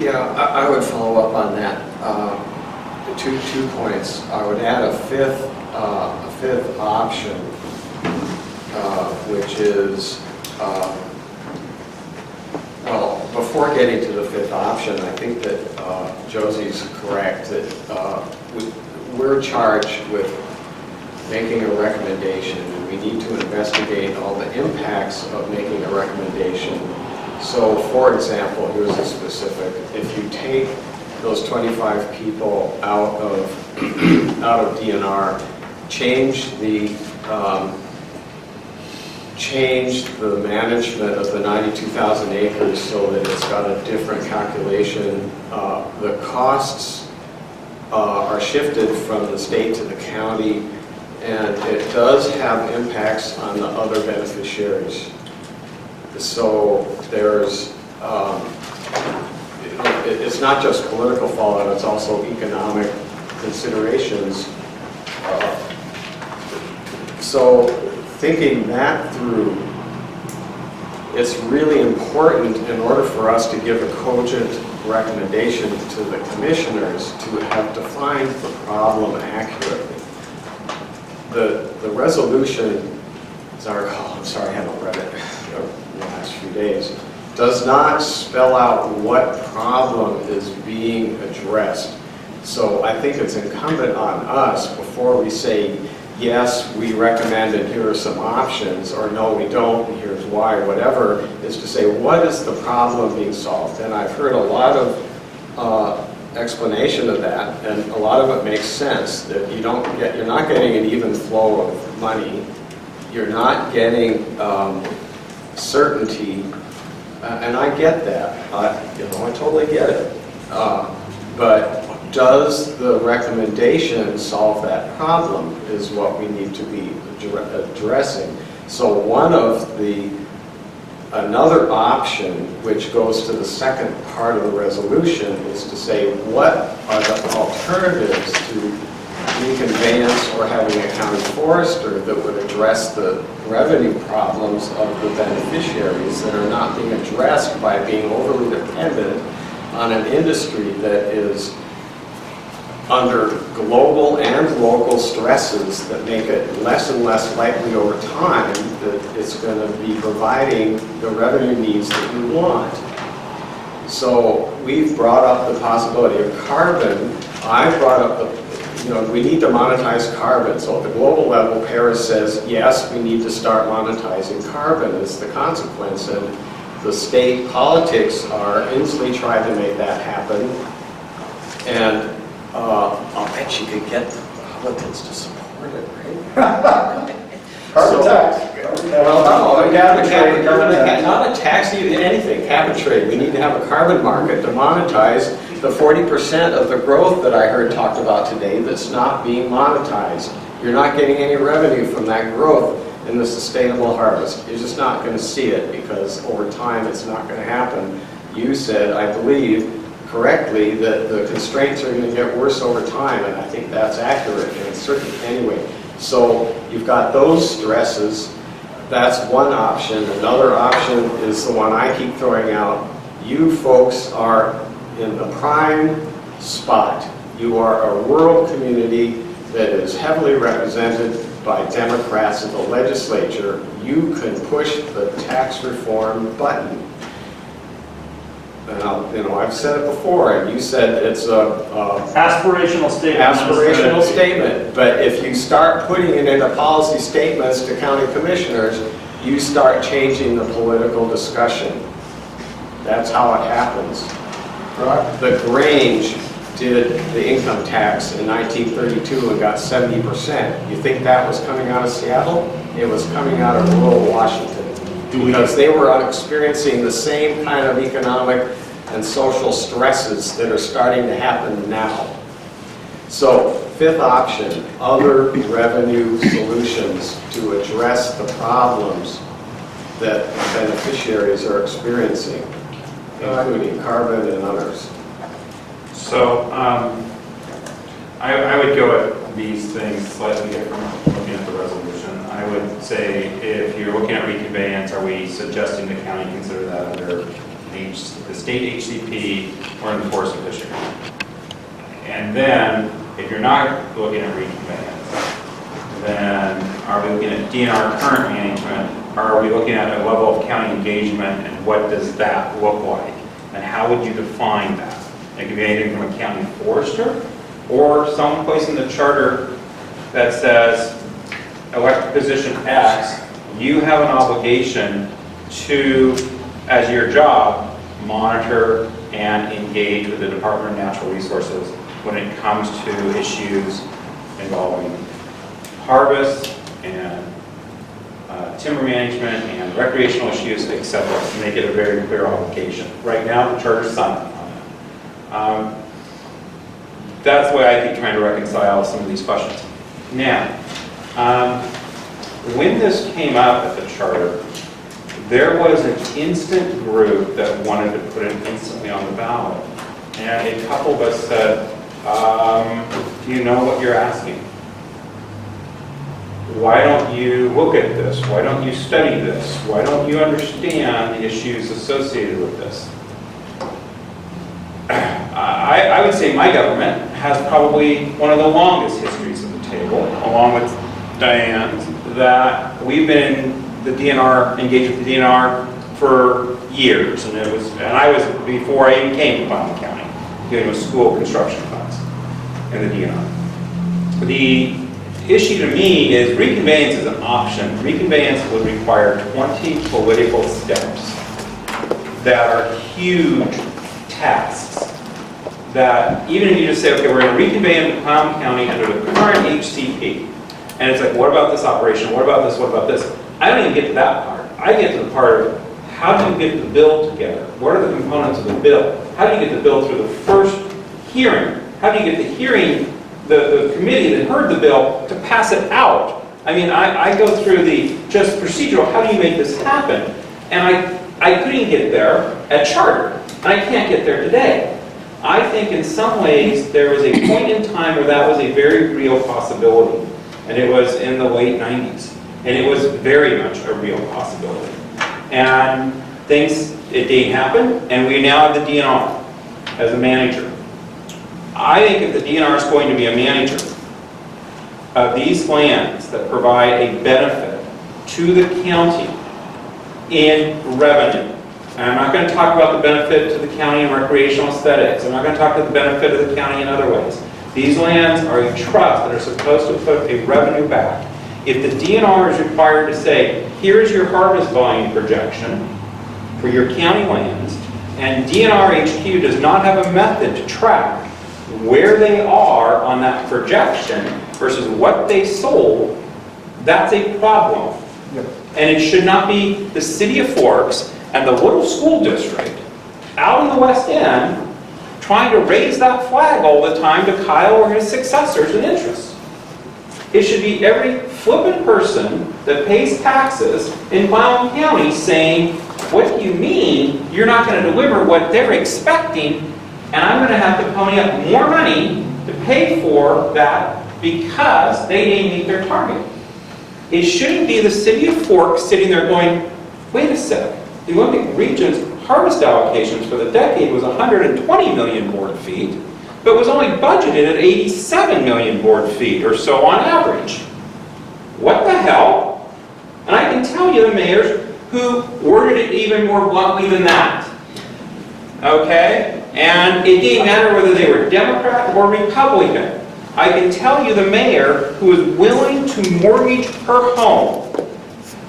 Yeah, I would follow up on that. Two points. I would add a fifth option, which is, well, before getting to the fifth option, I think that Josie's correct that we're charged with making a recommendation, and we need to investigate all the impacts of making a recommendation. So, for example, here's a specific. If you take those 25 people out of DNR, change the management of the 92,000 acres so that it's got a different calculation, the costs are shifted from the state to the county, and it does have impacts on the other beneficiaries. So there's, it's not just political fallout, it's also economic considerations. So thinking that through, it's really important in order for us to give a cogent recommendation to the commissioners to have defined the problem accurately. The resolution, I'm sorry, I haven't read it in the last few days, does not spell out what problem is being addressed. So I think it's incumbent on us, before we say, yes, we recommend and here are some options, or no, we don't, and here's why, whatever, is to say, what is the problem being solved? And I've heard a lot of explanation of that, and a lot of it makes sense, that you're not getting an even flow of money, you're not getting certainty, and I get that, I totally get it. But does the recommendation solve that problem is what we need to be addressing. So another option, which goes to the second part of the resolution, is to say what are the alternatives to reconveyance or having a county forester that would address the revenue problems of the beneficiaries that are not being addressed by being overly dependent on an industry that is under global and local stresses that make it less and less likely over time that it's going to be providing the revenue needs that we want. So we've brought up the possibility of carbon. I brought up we need to monetize carbon. So at the global level, Paris says, yes, we need to start monetizing carbon as the consequence. And the state politics are Inslee tried to make that happen. And I'll bet you could get the Republicans to support it, right? Carbon tax. Well, no, not a tax, anything, cap and trade. We need to have a carbon market to monetize the 40% of the growth that I heard talked about today that's not being monetized. You're not getting any revenue from that growth in the sustainable harvest. You're just not going to see it because over time it's not going to happen. You said, I believe, correctly, that the constraints are going to get worse over time, and I think that's accurate, and it's certain anyway. So you've got those stresses. That's one option. Another option is the one I keep throwing out. You folks are in the prime spot. You are a rural community that is heavily represented by Democrats in the legislature. You can push the tax reform button. And I've said it before, and you said it's a Aspirational statement. aspirational statement. But if you start putting it into policy statements to county commissioners, you start changing the political discussion. That's how it happens. The Grange did the income tax in 1932 and got 70%. You think that was coming out of Seattle? It was coming out of rural Washington. Because they were experiencing the same kind of economic and social stresses that are starting to happen now. So, fifth option, other revenue solutions to address the problems that beneficiaries are experiencing, including carbon and others. So, I would go at these things slightly different, looking at the resolution. I would say, if you're looking at reconveyance, are we suggesting the county consider that under the state HCP or in the forest and fishery? And then, if you're not looking at reconveyance, then are we looking at DNR current management? Or are we looking at a level of county engagement, and what does that look like? And how would you define that? It could be anything from a county forester, or someplace in the charter that says, elected position X, you have an obligation to, as your job, monitor and engage with the Department of Natural Resources when it comes to issues involving harvest and timber management and recreational issues, etc. To make it a very clear obligation. Right now, the charter's silent on it. That's the way I think trying to reconcile some of these questions. Now, when this came up at the charter, there was an instant group that wanted to put it instantly on the ballot. And a couple of us said, do you know what you're asking? Why don't you look at this? Why don't you study this? Why don't you understand the issues associated with this? I would say my government has probably one of the longest histories of the table, along with Diane's, that we've been engaged with the DNR for years, and I was before I even came to Clallam County, dealing with school construction funds and the DNR. The issue to me is reconveyance is an option. Reconveyance would require 20 political steps that are huge tasks. That even if you just say, okay, we're going to reconvey into Clallam County under the current HCP, and it's like, what about this operation? What about this? What about this? I don't even get to that part. I get to the part of how do you get the bill together? What are the components of the bill? How do you get the bill through the first hearing? How do you get the hearing, the committee that heard the bill to pass it out? I mean, I go through the just procedural, how do you make this happen? And I couldn't get there at charter, and I can't get there today. I think in some ways there was a point in time where that was a very real possibility, and it was in the late 90s, and it was very much a real possibility. And it didn't happen, and we now have the DNR as a manager. I think if the DNR is going to be a manager of these lands that provide a benefit to the county in revenue, and I'm not going to talk about the benefit to the county in recreational aesthetics. I'm not going to talk about the benefit of the county in other ways. These lands are a trust that are supposed to put a revenue back. If the DNR is required to say, here's your harvest volume projection for your county lands, and DNR HQ does not have a method to track where they are on that projection versus what they sold, that's a problem. Yep. And it should not be the city of Forks and the little school district out in the West End trying to raise that flag all the time to Kyle or his successors and interests. It should be every flippant person that pays taxes in Clallam County saying, what do you mean you're not going to deliver what they're expecting, and I'm going to have to pony up more money to pay for that because they didn't meet their target. it shouldn't be the city of Forks sitting there going, wait a sec, the Olympic region's harvest allocations for the decade was 120 million board feet, but was only budgeted at 87 million board feet or so on average. What the hell? And I can tell you the mayors who worded it even more bluntly than that. Okay? And it didn't matter whether they were Democrat or Republican. I can tell you the mayor who was willing to mortgage her home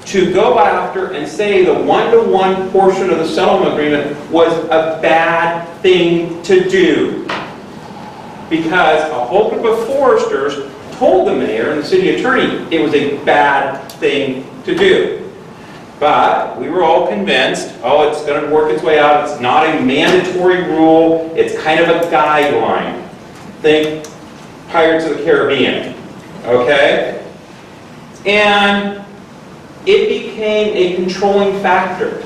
to go after and say the one-to-one portion of the settlement agreement was a bad thing to do. Because a whole group of foresters told the mayor and the city attorney it was a bad thing to do. But we were all convinced, oh, it's going to work its way out. It's not a mandatory rule. It's kind of a guideline. Think Pirates of the Caribbean, okay? And it became a controlling factor.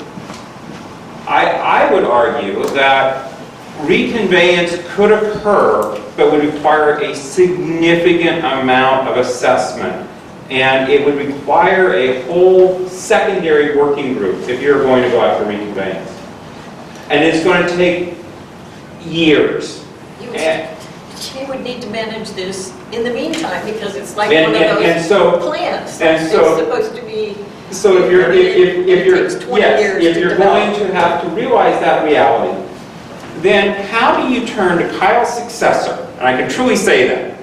I would argue that reconveyance could occur, but would require a significant amount of assessment. And it would require a whole secondary working group if you're going to go after reconveyance. And it's going to take years. You would need to manage this in the meantime, because it's like And- one of and those so- plans. and so- It's supposed to be. So if you're takes 20 years if to you're develop. going to have to realize that reality, then how do you turn to Kyle's successor, and I can truly say that,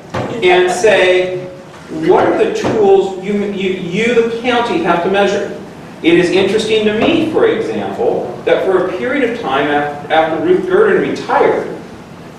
and say, what are the tools you the county, have to measure? It is interesting to me, for example, that for a period of time after Ruth Gurdon retired,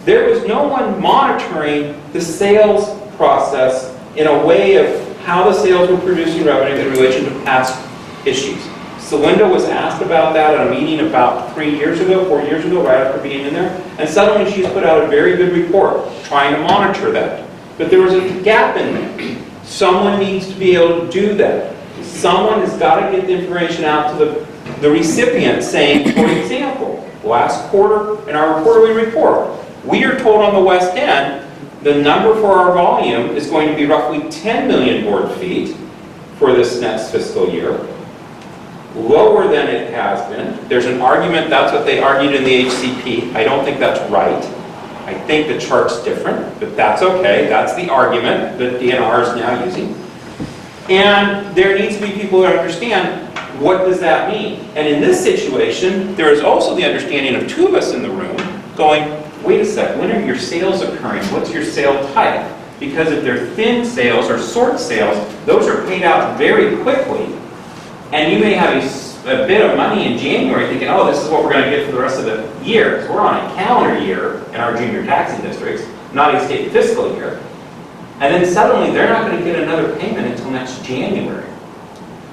there was no one monitoring the sales process in a way of how the sales were producing revenue in relation to past issues. Celinda was asked about that at a meeting about 4 years ago, right after being in there, and suddenly she's put out a very good report trying to monitor that. But there was a gap in there. Someone needs to be able to do that. Someone has got to get the information out to the recipient saying, for example, last quarter in our quarterly report, we are told on the West End the number for our volume is going to be roughly 10 million board feet for this next fiscal year. Lower than it has been. There's an argument, that's what they argued in the HCP. I don't think that's right. I think the chart's different, but that's okay. That's the argument that DNR is now using. And there needs to be people that understand, what does that mean? And in this situation, there is also the understanding of two of us in the room going, wait a sec, when are your sales occurring? What's your sale type? Because if they're thin sales or short sales, those are paid out very quickly. And you may have a bit of money in January thinking, oh, this is what we're going to get for the rest of the year. Because we're on a calendar year in our junior taxing districts, not a state fiscal year. And then suddenly they're not going to get another payment until next January.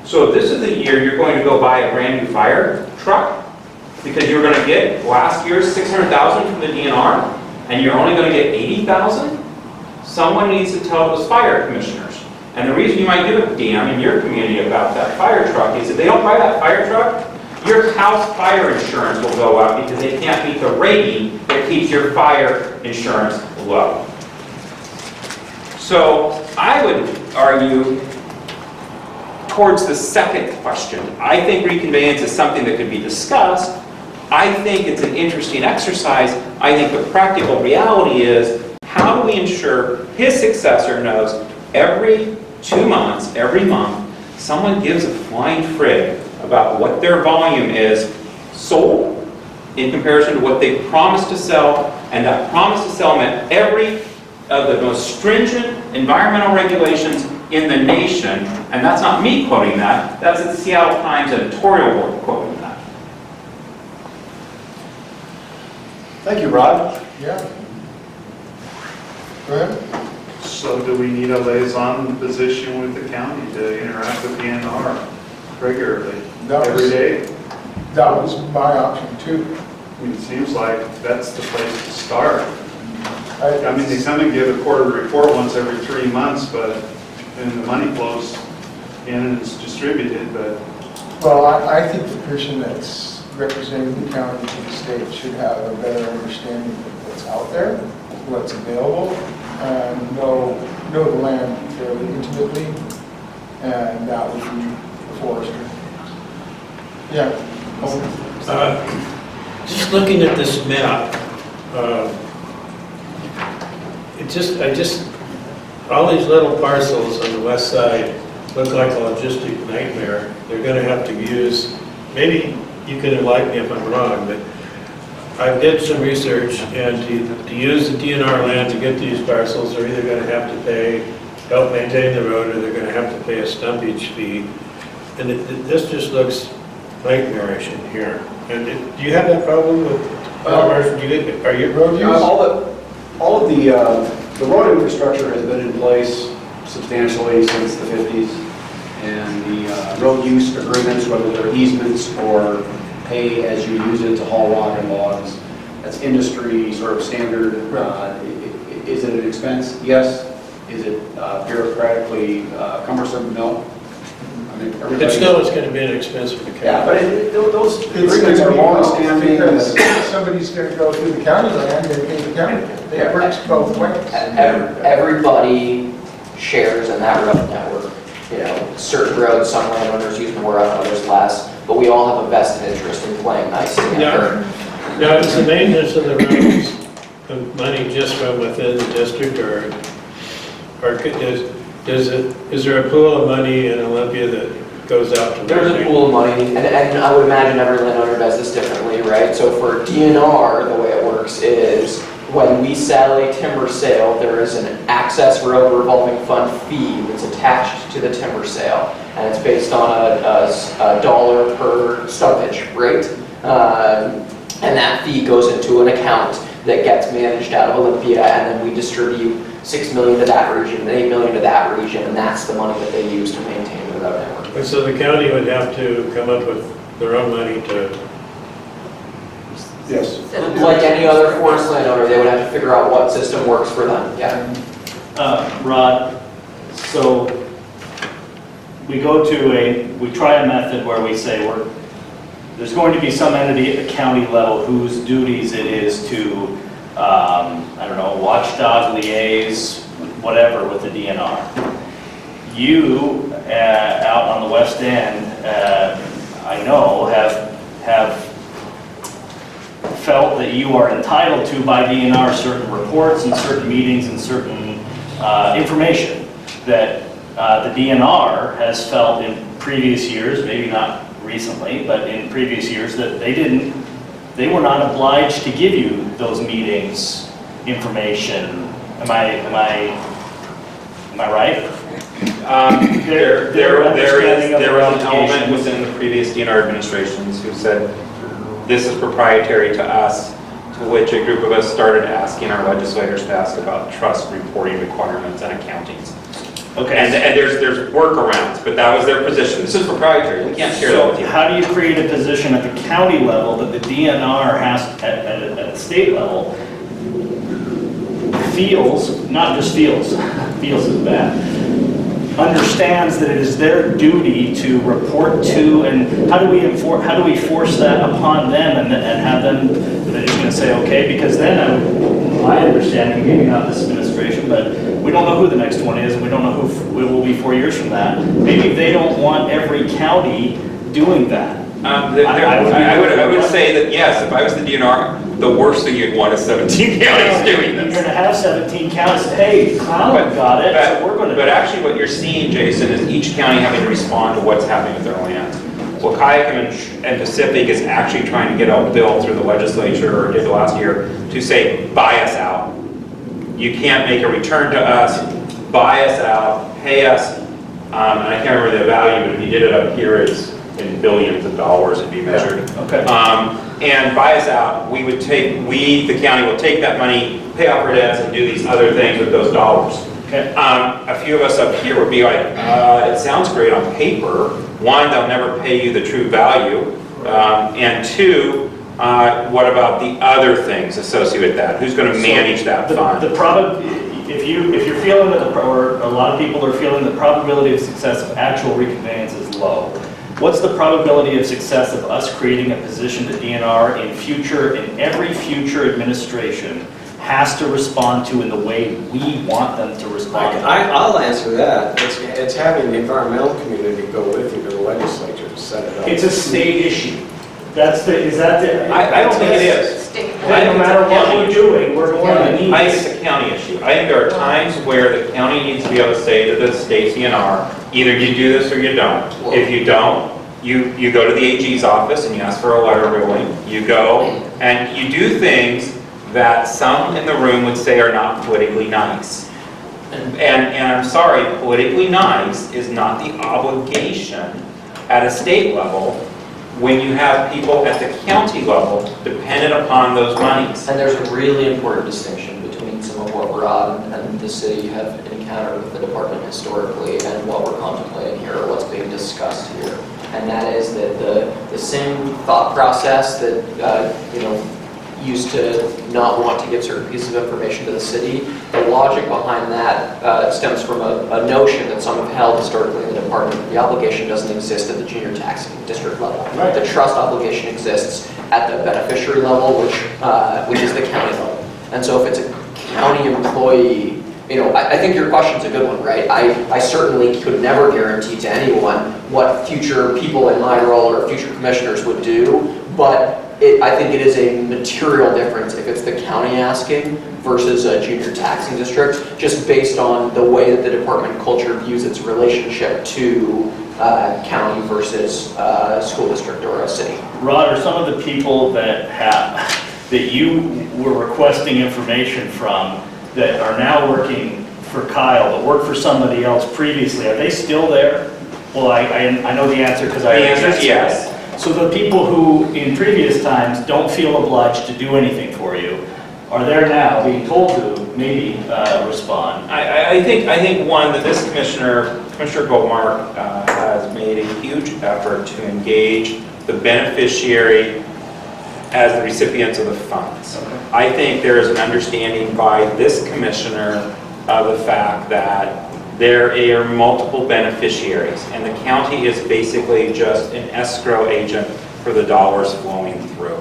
So if this is the year you're going to go buy a brand new fire truck, because you're going to get last year's $600,000 from the DNR, and you're only going to get $80,000, someone needs to tell those fire commissioners. And the reason you might give a damn in your community about that fire truck is if they don't buy that fire truck, your house fire insurance will go up because they can't meet the rating that keeps your fire insurance low. So I would argue towards the second question. I think reconveyance is something that could be discussed. I think it's an interesting exercise. I think the practical reality is, how do we ensure his successor knows every 2 months, every month, someone gives a flying frig about what their volume is sold in comparison to what they promised to sell, and that promise to sell meant every of the most stringent environmental regulations in the nation, and that's not me quoting that, that's the Seattle Times editorial board quoting that. Thank you, Rod. Yeah. Go ahead. So do we need a liaison position with the county to interact with DNR regularly, every day? That was my option too. I mean, it seems like that's the place to start. I mean, they come and give a quarterly report once every 3 months, but then the money flows in and it's distributed, but... Well, I think the person that's representing the county to the state should have a better understanding of what's out there, what's available, and know the land fairly intimately. and that would be the forester. Yeah. Just looking at this map, all these little parcels on the west side look like a logistic nightmare. They're going to have to use, maybe you can enlighten me if I'm wrong, but I did some research, and to use the DNR land to get these parcels, they're either going to have to help maintain the road, or they're going to have to pay a stumpage fee. And this just looks nightmarish in here. And do you have that problem with farmers? Are you road use? All of the road infrastructure has been in place substantially since the 50s, and the road use agreements, whether they're easements or pay as you use it to haul rock and logs, that's industry sort of standard. Is it an expense? Yes. Is it bureaucratically cumbersome? No. I mean, It's still going to be an expense for the county. yeah, but those agreements are long-standing. Because somebody's going to go through the county land, they pay the county. It works both ways. Everybody shares in that road network. You know, certain roads, some landowners use more, others less, but we all have a vested interest in playing nice together. Now, is the maintenance of the roads the money just from within the district, or is there a pool of money in Olympia that goes out to? There's a pool of money, and I would imagine every landowner does this differently, right? So for DNR, the way it works is when we sell a timber sale, there is an access road revolving fund fee that's attached to the timber sale, and it's based on a dollar per stumpage rate. And that fee goes into an account that gets managed out of Olympia, and then we distribute $6 million to that region, $8 million to that region, and that's the money that they use to maintain the road network. And so the county would have to come up with their own money to... Yes. Like any other forest landowner, they would have to figure out what system works for them. Yeah. Rod, so we try a method where we say there's going to be some entity at the county level whose duties it is to, I don't know, watchdog, liaise, whatever with the DNR. You, out on the west end, I know, have felt that you are entitled to, by DNR, certain reports and certain meetings and certain information that the DNR has felt in previous years, maybe not recently, but in previous years, that they were not obliged to give you those meetings, information. Am I right? There was an element within the previous DNR administrations who said, this is proprietary to us, to which a group of us started asking our legislators to ask about trust reporting requirements and accountings. Okay. And there's workarounds, but that was their position. This is proprietary. We can't share that with you. How do you create a position at the county level that the DNR has, at the state level, feels, not just feels, feels is bad, understands that it is their duty to report to, and how do we force that upon them and have them, they're just going to say, okay, because then my understanding, maybe not this administration, but we don't know who the next one is, and we don't know who it will be 4 years from that. Maybe they don't want every county doing that. I would say that, yes, if I was the DNR, the worst thing you'd want is 17 counties doing this. You're going to have 17 counties, hey, Clallam got it, so we're going to... But actually what you're seeing, Jason, is each county having to respond to what's happening with their land. Well, Kayakum and Pacific is actually trying to get a bill through the legislature, or did last year, to say, buy us out. You can't make a return to us, buy us out, pay us, and I can't remember the value, but if you did it up here, it's in billions of dollars it'd be measured. Okay. And buy us out, the county will take that money, pay off our debts, and do these other things with those dollars. Okay. A few of us up here would be like, it sounds great on paper. One, they'll never pay you the true value. And two, what about the other things associated with that? Who's going to manage that fund? If you're feeling that, or a lot of people are feeling the probability of success of actual reconveyance is low, what's the probability of success of us creating a position to DNR in every future administration has to respond to in the way we want them to respond. I'll answer that. It's having the environmental community go with you to the legislature to set it up. It's a state issue. Is that the? I don't think it is. No matter what we're doing, we're going to need. I think it's a county issue. I think there are times where the county needs to be able to say to the state DNR, either you do this or you don't. If you don't, you go to the AG's office and you ask for a letter ruling. You go and you do things that some in the room would say are not politically nice. And I'm sorry, politically nice is not the obligation at a state level when you have people at the county level dependent upon those monies. And there's a really important distinction between some of what Rod and the city have encountered with the department historically and what we're contemplating here, or what's being discussed here. And that is that the same thought process that used to not want to give certain pieces of information to the city, the logic behind that stems from a notion that some have held historically in the department that the obligation doesn't exist at the junior taxing district level. Right. The trust obligation exists at the beneficiary level, which is the county level. And so if it's a county employee, I think your question's a good one, right? I certainly could never guarantee to anyone what future people in my role or future commissioners would do, but I think it is a material difference if it's the county asking versus a junior taxing district, just based on the way that the department culture views its relationship to county versus school district or a city. Rod, are some of the people that you were requesting information from that are now working for Kyle, that worked for somebody else previously, are they still there? Well, I know the answer because I answer is yes. So the people who in previous times don't feel obliged to do anything for you are there now being told to maybe respond? I think one, that this Commissioner Goldmark has made a huge effort to engage the beneficiary as the recipients of the funds. Okay. I think there is an understanding by this commissioner of the fact that there are multiple beneficiaries, and the county is basically just an escrow agent for the dollars flowing through.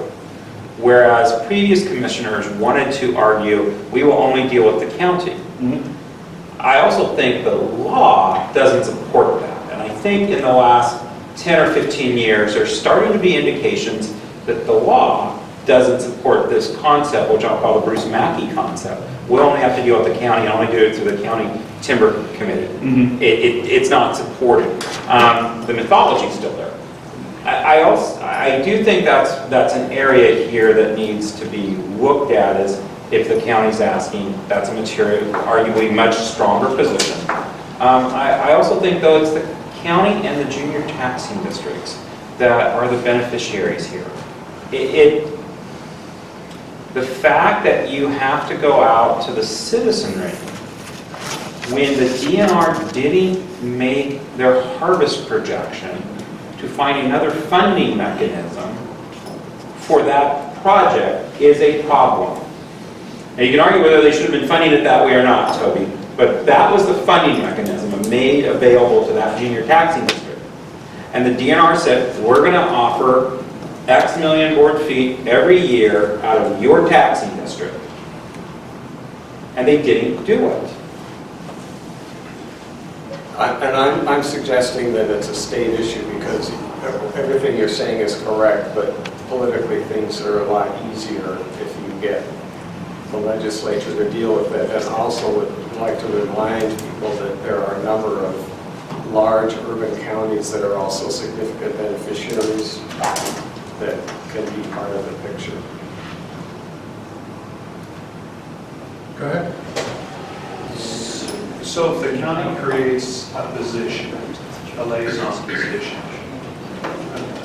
Whereas previous commissioners wanted to argue, we will only deal with the county. Mm-hmm. I also think the law doesn't support that. And I think in the last 10 or 15 years, there's starting to be indications that the law doesn't support this concept, which I'll call the Bruce Mackey concept. We'll only have to deal with the county, and only do it through the county timber committee. Mm-hmm. It's not supported. The mythology is still there. I do think that's an area here that needs to be looked at, as if the county's asking, that's a material, arguably much stronger position. I also think, though, it's the county and the junior taxing districts that are the beneficiaries here. The fact that you have to go out to the citizenry when the DNR didn't make their harvest projection to find another funding mechanism for that project is a problem. Now you can argue whether they should have been funding it that way or not, Toby, but that was the funding mechanism made available to that junior taxing district. And the DNR said, we're going to offer X million board feet every year out of your taxing district. And they didn't do it. I'm suggesting that it's a state issue because everything you're saying is correct, but politically things are a lot easier if you get the legislature to deal with it. And also would like to remind people that there are a number of large urban counties that are also significant beneficiaries that can be part of the picture. Go ahead. So if the county creates a position, a liaison position,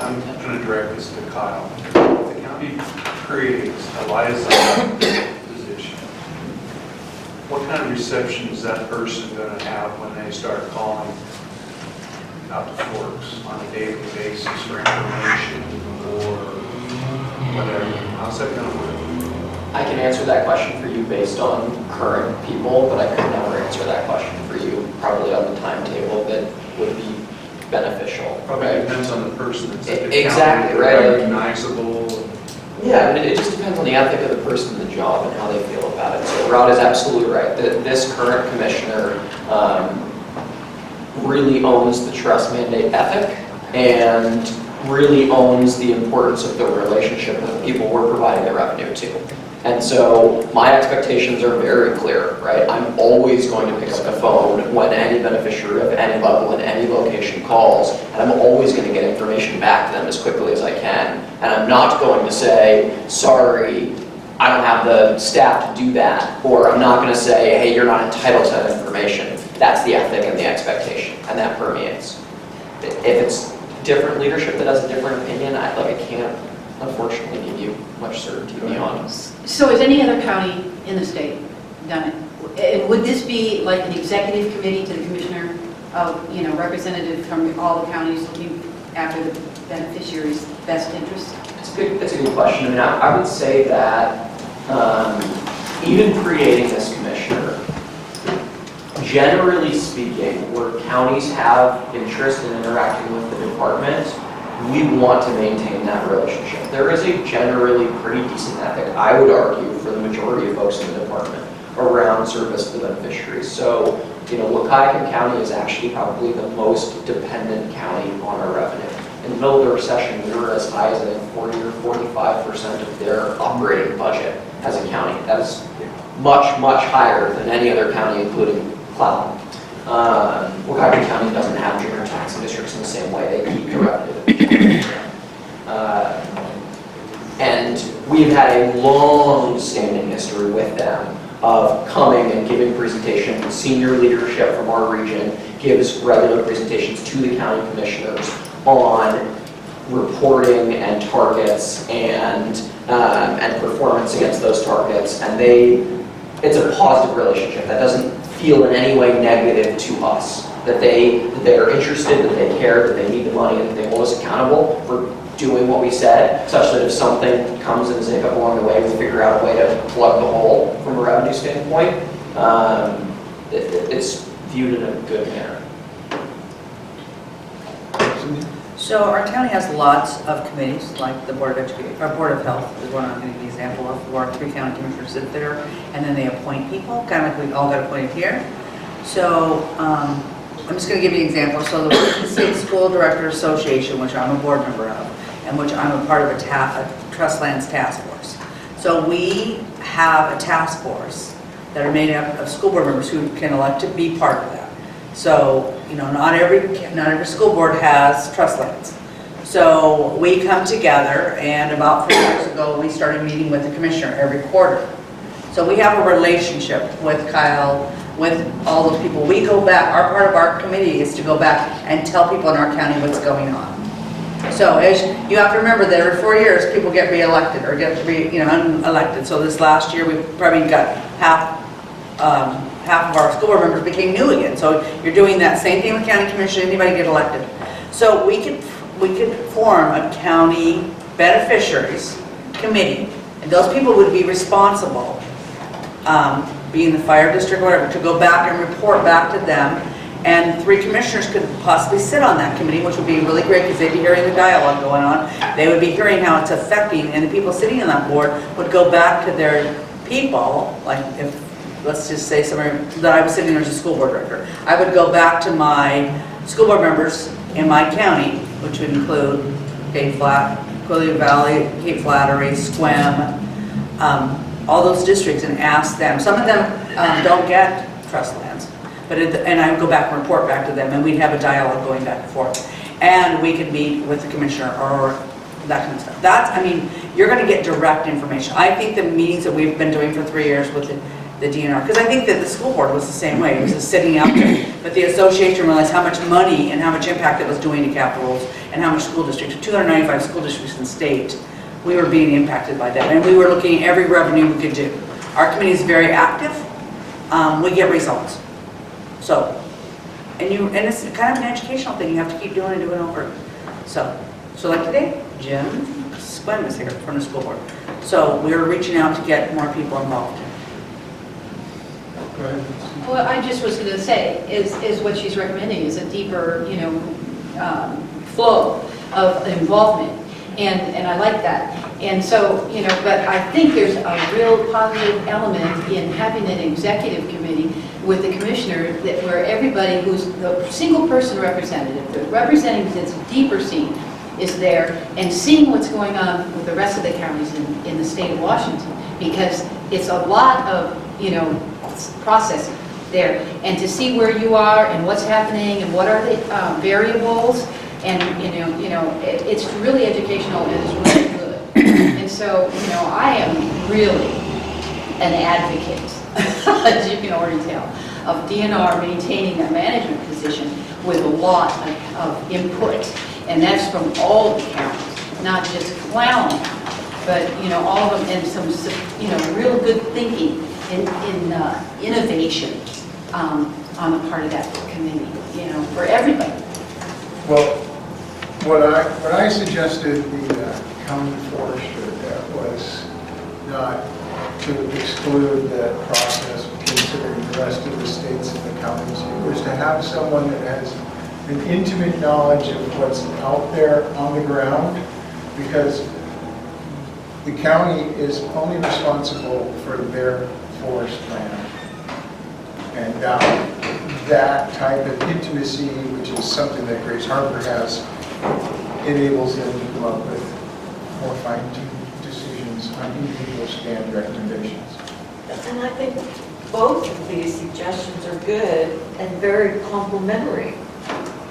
I'm going to direct this to Kyle. If the county creates a liaison position, what kind of reception is that person going to have when they start calling out to Forks on a daily basis for information or whatever? How's that going to work? I can answer that question for you based on current people, but I could never answer that question for you probably on the timetable that would be beneficial. Probably right? depends on the person. It's like the Exactly, county, right? Recognizable. Yeah, I mean, it just depends on the ethic of the person in the job and how they feel about it. So Rod is absolutely right. This current commissioner really owns the trust mandate ethic and really owns the importance of the relationship with the people we're providing the revenue to. And so my expectations are very clear, right? I'm always going to pick up the phone when any beneficiary of any level in any location calls, and I'm always going to get information back to them as quickly as I can. And I'm not going to say, sorry, I don't have the staff to do that, or I'm not going to say, hey, you're not entitled to that information. That's the ethic and the expectation, and that permeates. If it's different leadership that has a different opinion, I can't, unfortunately, give you much certainty beyond. So has any other county in the state done it? And would this be like an executive committee to the commissioner of, representative from all the counties looking after the beneficiary's best interests? That's a good question. I mean, I would say that even creating this commissioner, generally speaking, where counties have interest in interacting with the department, we want to maintain that relationship. There is a generally pretty decent ethic, I would argue, for the majority of folks in the department around service to the beneficiaries. So, Waukegan County is actually probably the most dependent county on our revenue. In the middle of the recession, we were as high as, I think, 40 or 45% of their operating budget as a county. That is much, much higher than any other county, including Clallam. Waukegan County doesn't have junior taxing districts in the same way. They keep the revenue. And we've had a long-standing history with them of coming and giving presentations. Senior leadership from our region gives regular presentations to the county commissioners on reporting and targets and performance against those targets. And it's a positive relationship that doesn't feel in any way negative to us. That they're interested, that they care, that they need the money, and that they hold us accountable for doing what we said, such that if something comes and is a hiccup along the way, we figure out a way to plug the hole from a revenue standpoint. It's viewed in a good manner. So our county has lots of committees, like the Board of Education, or Board of Health is one I'm going to give an example of, where 3 county commissioners sit there, and then they appoint people, kind of like we all got appointed here. So I'm just going to give you an example. So the Washington State School Director Association, which I'm a board member of, and which I'm a part of a Trust Lands Task Force. So we have a task force that are made up of school board members who can elect to be part of that. So, not every school board has trust lands. So we come together, and about 3 years ago, we started meeting with the commissioner every quarter. So we have a relationship with Kyle, with all those people. We go back, part of our committee is to go back and tell people in our county what's going on. So as you have to remember that every 4 years, people get reelected or get unelected. So this last year, we probably got half of our school board members became new again. So you're doing that same thing with county commission, anybody get elected. So we could form a county beneficiaries committee, and those people would be responsible, being the fire district or whatever, to go back and report back to them. And 3 commissioners could possibly sit on that committee, which would be really great because they'd be hearing the dialogue going on. They would be hearing how it's affecting, and the people sitting on that board would go back to their people, like if, let's just say somewhere that I was sitting there as a school board director. I would go back to my school board members in my county, which would include Cape Flat, Quilly Valley, Cape Flattery, Sequim, all those districts, and ask them. Some of them don't get trust lands, and I would go back and report back to them, and we'd have a dialogue going back and forth. And we could meet with the commissioner or that kind of stuff. You're going to get direct information. I think the meetings that we've been doing for 3 years with the DNR, because I think that the school board was the same way. It was just sitting out there. But the association realized how much money and how much impact it was doing to capitals and how much school districts, 295 school districts in the state, we were being impacted by that. And we were looking at every revenue we could do. Our committee is very active. We get results. So, and it's kind of an educational thing. You have to keep doing it over. So like today, Jim Squim is here from the school board. So we were reaching out to get more people involved. Well, I just was going to say, is what she's recommending is a deeper, flow of involvement, and I like that. And so, you know, but I think there's a real positive element in having an executive committee with the commissioner that where everybody who's the single person representative, the representative that's deeper seen, is there and seeing what's going on with the rest of the counties in the state of Washington, because it's a lot of, you know, processing there, and to see where you are and what's happening and what are the variables, and you know, it's really educational and it's really good. And so, you know, I am really an advocate, as you can already tell, of DNR maintaining a management position with a lot of input. And that's from all the counties, not just Clallam, but, you know, all of them, and some, you know, real good thinking in innovation on the part of that committee, you know, for everybody. Well, what I suggested the county forester that was not to exclude that process, considering the rest of the states and the counties. It was to have someone that has an intimate knowledge of what's out there on the ground, because the county is only responsible for their forest land. And that type of intimacy, which is something that Grace Harbor has, enables them to come up with more fine-tuned decisions on individual stand recommendations. And I think both of these suggestions are good and very complementary.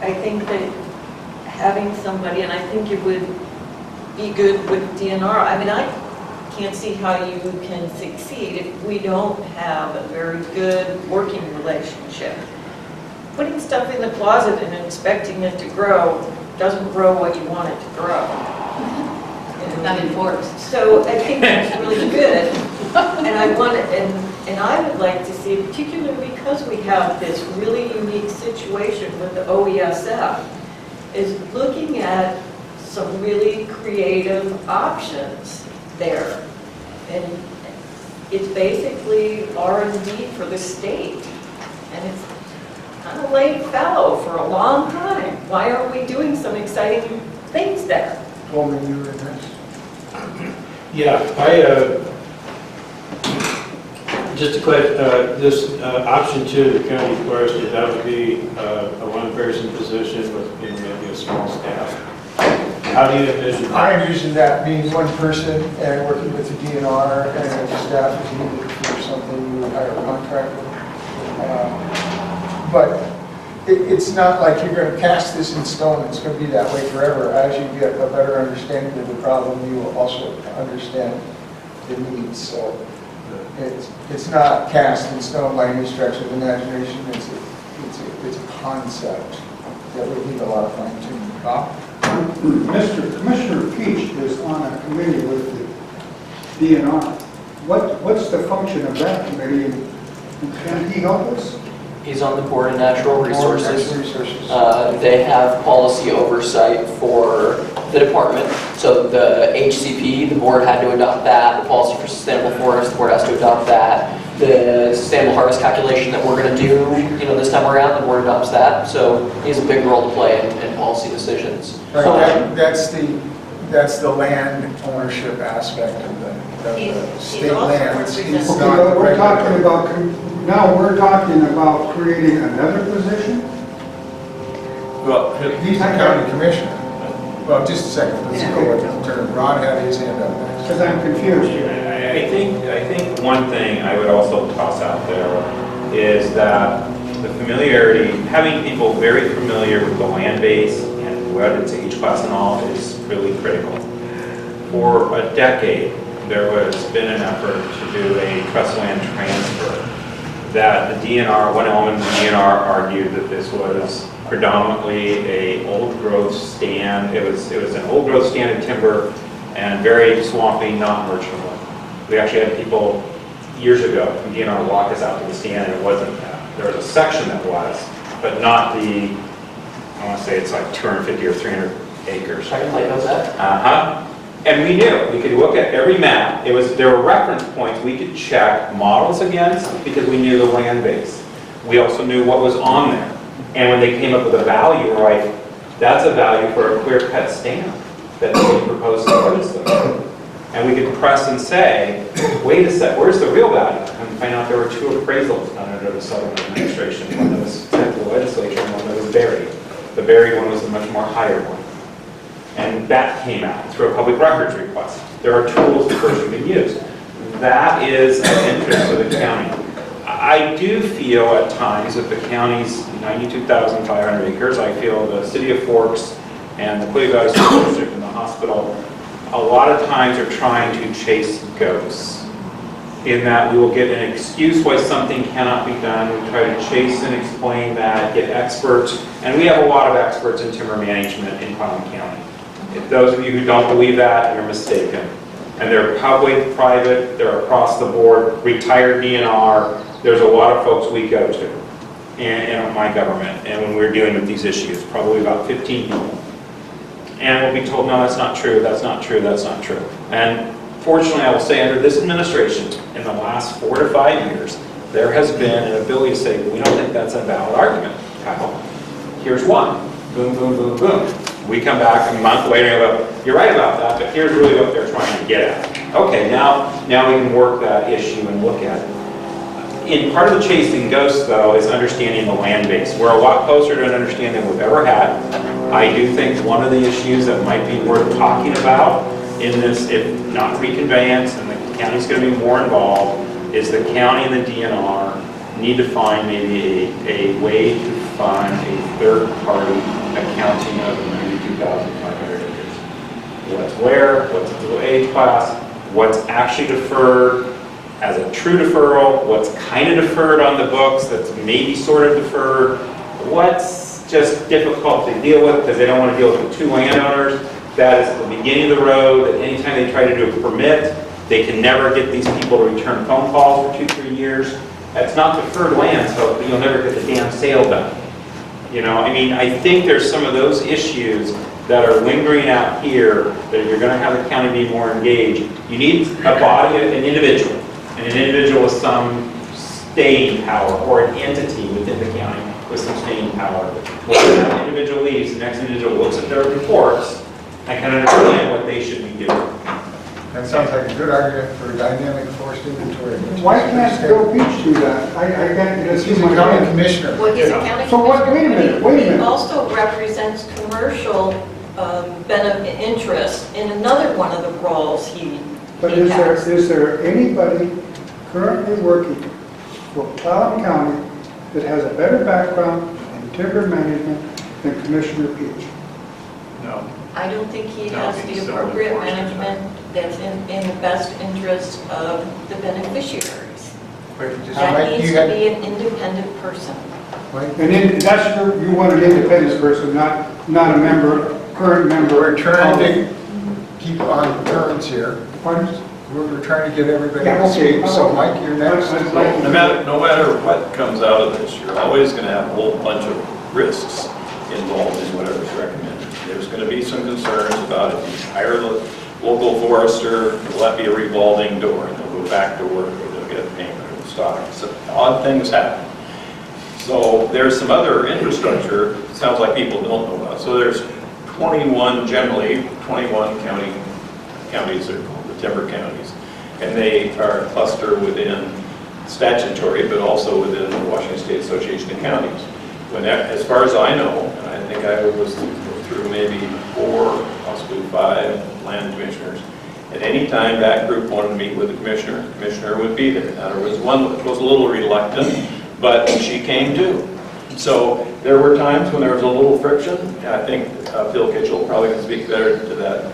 I think that having somebody, and I think it would be good with DNR. I mean, I can't see how you can succeed if we don't have a very good working relationship. Putting stuff in the closet and expecting it to grow doesn't grow what you want it to grow. Not enforced. So I think that's really good. And I want it, and I would like to see, particularly because we have this really unique situation with the OESF, is looking at some really creative options there. And it's basically R&D for the state. And it's kind of laid fallow for a long time. Why aren't we doing some exciting things there? Coleman, you were next. Yeah, just a question, this option 2, the county forester, that would be a one-person position with maybe a small staff. How do you envision that? I envision that being one person and working with the DNR, and if staff is needed for something, you would hire a contractor. But it's not like you're going to cast this in stone. It's going to be that way forever. As you get a better understanding of the problem, you will also understand the needs. So it's not cast in stone by any stretch of the imagination. It's a concept that would need a lot of fine-tuning. Bob? Commissioner Peach is on a committee with the DNR. What's the function of that committee, and can he help us? He's on the Board of Natural Resources. They have policy oversight for the department. So the HCP, the board had to adopt that. The policy for sustainable forest, the board has to adopt that. The sustainable harvest calculation that we're going to do, this time around, the board adopts that. So he has a big role to play in policy decisions. Right, that's the land ownership aspect of the state lands. We're talking about, now we're talking about creating another position? Well, he's the county commissioner. Well, just a second, let's go with the turn. Ron had his hand up next. Because I'm confused. I think one thing I would also toss out there is that the familiarity, having people very familiar with the land base and what it's H class and all is really critical. For a decade, there has been an effort to do a trust land transfer that the DNR, one element of the DNR argued that this was predominantly a old growth stand. It was an old growth stand in timber and very swampy, not merchantable. We actually had people years ago from DNR walk us out to the stand, and it wasn't that. There was a section that was, but not the, I want to say it's like 250 or 300 acres. I can play those that. And we knew, we could look at every map. There were reference points we could check models against because we knew the land base. We also knew what was on there. And when they came up with a value, we're like, that's a value for a clear cut stand that we proposed to put us there. And we could press and say, wait a sec, where's the real value? And find out there were 2 appraisals done under the Southern administration. One that was sent to the legislature and one that was buried. The buried one was a much more higher one. And that came out through a public records request. There are tools the person can use. That is of interest to the county. I do feel at times that the county's 92,500 acres, I feel the city of Forks and the Quail Valley School District and the hospital, a lot of times are trying to chase ghosts. In that we will get an excuse why something cannot be done. We try to chase and explain that, get experts, and we have a lot of experts in timber management in Clallam County. If those of you who don't believe that, you're mistaken. And they're public, private, they're across the board, retired DNR. There's a lot of folks we go to in my government, and when we're dealing with these issues, probably about 15 people. And we'll be told, no, that's not true, that's not true, that's not true. And fortunately, I will say under this administration, in the last 4 to 5 years, there has been an ability to say, we don't think that's a valid argument, Kyle. Here's one. Boom, boom, boom, boom. We come back a month later and go, you're right about that, but here's really what they're trying to get at. Okay, now we can work that issue and look at it. In part of the chasing ghosts, though, is understanding the land base. We're a lot closer to an understanding than we've ever had. I do think one of the issues that might be worth talking about in this, if not reconveyance, and the county's going to be more involved, is the county and the DNR need to find maybe a way to fund a third-party accounting of the 92,500 acres. What's where, what's the age class, what's actually deferred as a true deferral, what's kind of deferred on the books that's maybe sort of deferred, what's just difficult to deal with because they don't want to deal with the 2 landowners. That is at the beginning of the road, that anytime they try to do a permit, they can never get these people to return phone calls for 2-3 years. That's not deferred land, so you'll never get the damn sale done. You know, I mean, I think there's some of those issues that are lingering out here that if you're going to have the county be more engaged, you need a body, an individual, and an individual with some staying power, or an entity within the county with some staying power. When that individual leaves, the next individual looks at their reports and can understand what they should be doing. That sounds like a good argument for dynamic forest inventory. Why can't Bill Beach do that? I can't, because He's a county commissioner. Well, he's a county So what, wait a commissioner, minute, but wait a he minute. also represents commercial benefit interest in another one of the roles he But has. is there anybody currently working for Clallam County that has a better background in timber management than Commissioner Peach? No. I don't think he No, has he's the still appropriate enforcement. management that's in the best interest of the beneficiaries. That needs to be an independent person. And then that's you want an independent person, not a member, current member. We're trying to keep on terms here. Pardon? We're trying to get everybody Yeah, to okay. speak. So Mike, you're next. No matter what comes out of this, you're always going to have a whole bunch of risks involved in whatever's recommended. There's going to be some concerns about if you hire the local forester, will that be a revolving door, and they'll go back to work, or they'll get a payment or the stock. So odd things happen. So there's some other infrastructure, it sounds like people don't know about. So there's 21 counties are called the timber counties. And they are a cluster within statutory, but also within the Washington State Association of Counties. As far as I know, and I think I was through maybe 4, possibly 5 land commissioners, at any time that group wanted to meet with the commissioner would be there. Now, there was one that was a little reluctant, but she came too. So there were times when there was a little friction. I think Phil Kitchell probably can speak better to that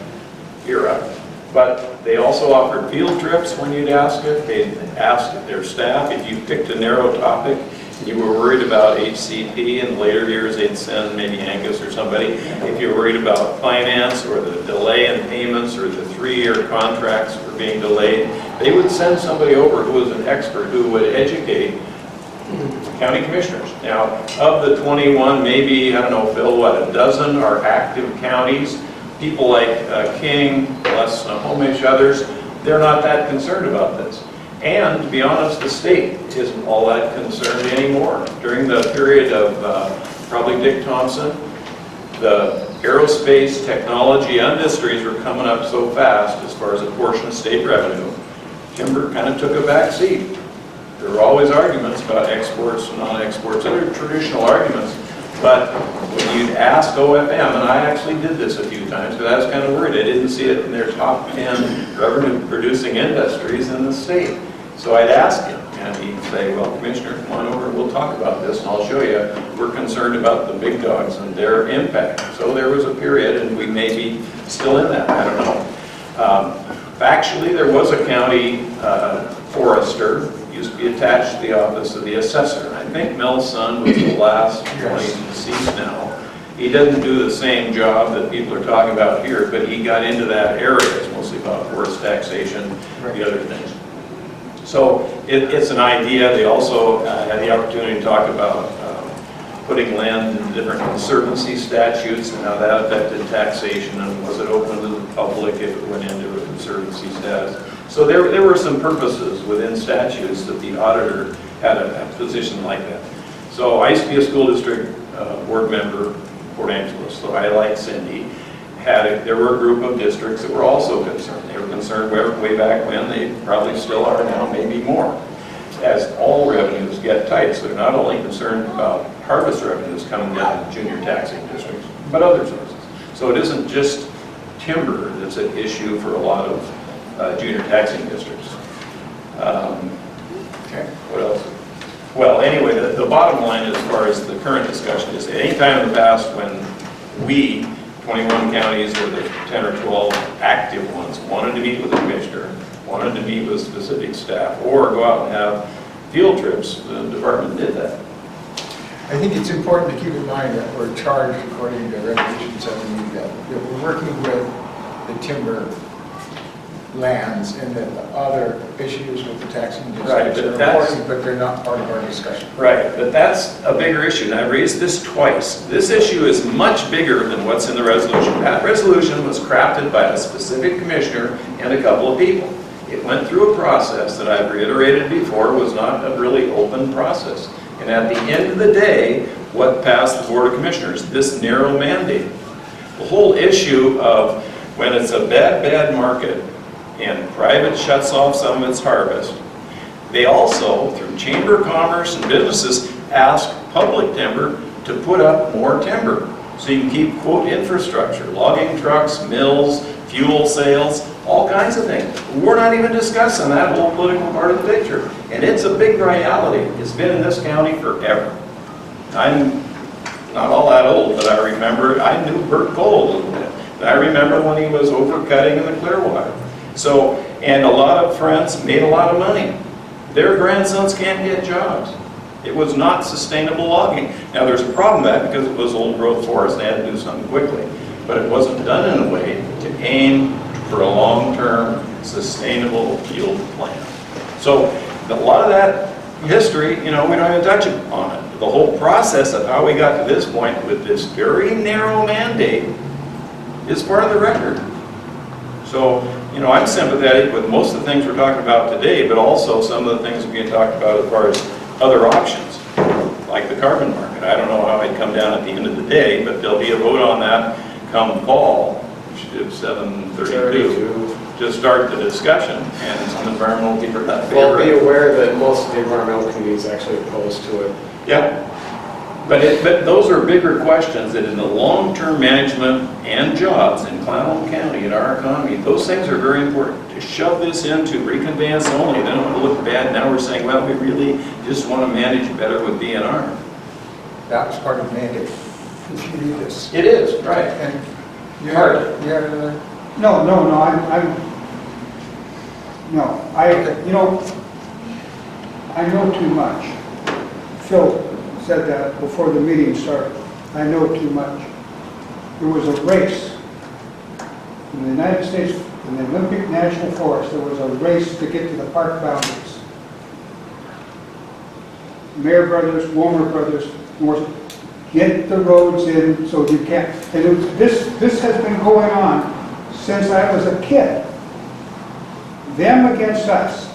era. But they also offered field trips when you'd ask it. They'd ask their staff if you picked a narrow topic and you were worried about HCP. In later years, they'd send maybe Angus or somebody. If you were worried about finance or the delay in payments or the 3-year contracts were being delayed, they would send somebody over who was an expert who would educate county commissioners. Now, of the 21, maybe, I don't know, Phil, what, a dozen are active counties. People like King, plus Snohomish, others, they're not that concerned about this. And to be honest, the state isn't all that concerned anymore. During the period of probably Dick Thompson, the aerospace, technology, industries were coming up so fast as far as a portion of state revenue, timber kind of took a back seat. There were always arguments about exports and non-exports, other traditional arguments, but when you'd ask OFM, and I actually did this a few times, because I was kind of worried, I didn't see it in their top 10 revenue-producing industries in the state. So I'd ask him, and he'd say, well, Commissioner, come on over and we'll talk about this, and I'll show you. We're concerned about the big dogs and their impact. So there was a period, and we may be still in that, I don't know. Factually, there was a county forester, used to be attached to the office of the assessor. I think Mel's son was the last one, he's deceased now. He doesn't do the same job that people are talking about here, but he got into that area. It's mostly about forest taxation, the other things. So it's an idea. They also had the opportunity to talk about putting land in different conservancy statutes and how that affected taxation, and was it open to the public if it went into a conservancy status. So there were some purposes within statutes that the auditor had a position like that. So I used to be a school district board member in Port Angeles, so I, like Cindy, there were a group of districts that were also concerned. They were concerned way back when, they probably still are now, maybe more, as all revenues get tight. So they're not only concerned about harvest revenues coming down in junior taxing districts, but other sources. So it isn't just timber that's an issue for a lot of junior taxing districts. Okay, what else? Well, anyway, the bottom line as far as the current discussion is, at any time in the past when we, 21 counties or the 10 or 12 active ones, wanted to meet with the commissioner, wanted to meet with specific staff, or go out and have field trips, the department did that. I think it's important to keep in mind that we're charged according to Resolution 70 that we're working with the timber lands and that the other issues with the taxing districts are important, but they're not part of our discussion. Right, but that's a bigger issue, and I raised this twice. This issue is much bigger than what's in the resolution. That resolution was crafted by a specific commissioner and a couple of people. It went through a process that I've reiterated before was not a really open process. And at the end of the day, what passed the Board of Commissioners? This narrow mandate. The whole issue of when it's a bad market and private shuts off some of its harvest, they also, through Chamber of Commerce and businesses, ask public timber to put up more timber. So you can keep, quote, infrastructure, logging trucks, mills, fuel sales, all kinds of things. We're not even discussing that whole political part of the picture. And it's a big reality. It's been in this county forever. I'm not all that old, but I remember, I knew Bert Cole a little bit. And I remember when he was overcutting in the Clearwater. So, and a lot of friends made a lot of money. Their grandsons can't get jobs. It was not sustainable logging. Now there's a problem with that because it was old growth forest, they had to do something quickly. But it wasn't done in a way to aim for a long-term sustainable yield plan. So a lot of that history, you know, we don't even touch on it. The whole process of how we got to this point with this very narrow mandate is part of the record. So, you know, I'm sympathetic with most of the things we're talking about today, but also some of the things being talked about as far as other options, like the carbon market. I don't know how I'd come down at the end of the day, but there'll be a vote on that come fall, which is 7:32, to start the discussion, and some environmental people are not favor. Well, be aware that most of the environmental committee is actually opposed to it. Yeah. But those are bigger questions that in the long-term management and jobs in Clallam County, in our economy, those things are very important. To shove this into reconveyance only, then it would look bad. Now we're saying, well, we really just want to manage better with DNR. That was part of the mandate. If you read this. It is, right. And you had another? No, you know, I know too much. Phil said that before the meeting started. I know too much. There was a race in the United States, in the Olympic National Forest, there was a race to get to the park boundaries. Mayer Brothers, Womer Brothers, get the roads in so you can't. And it was, this has been going on since I was a kid. Them against us.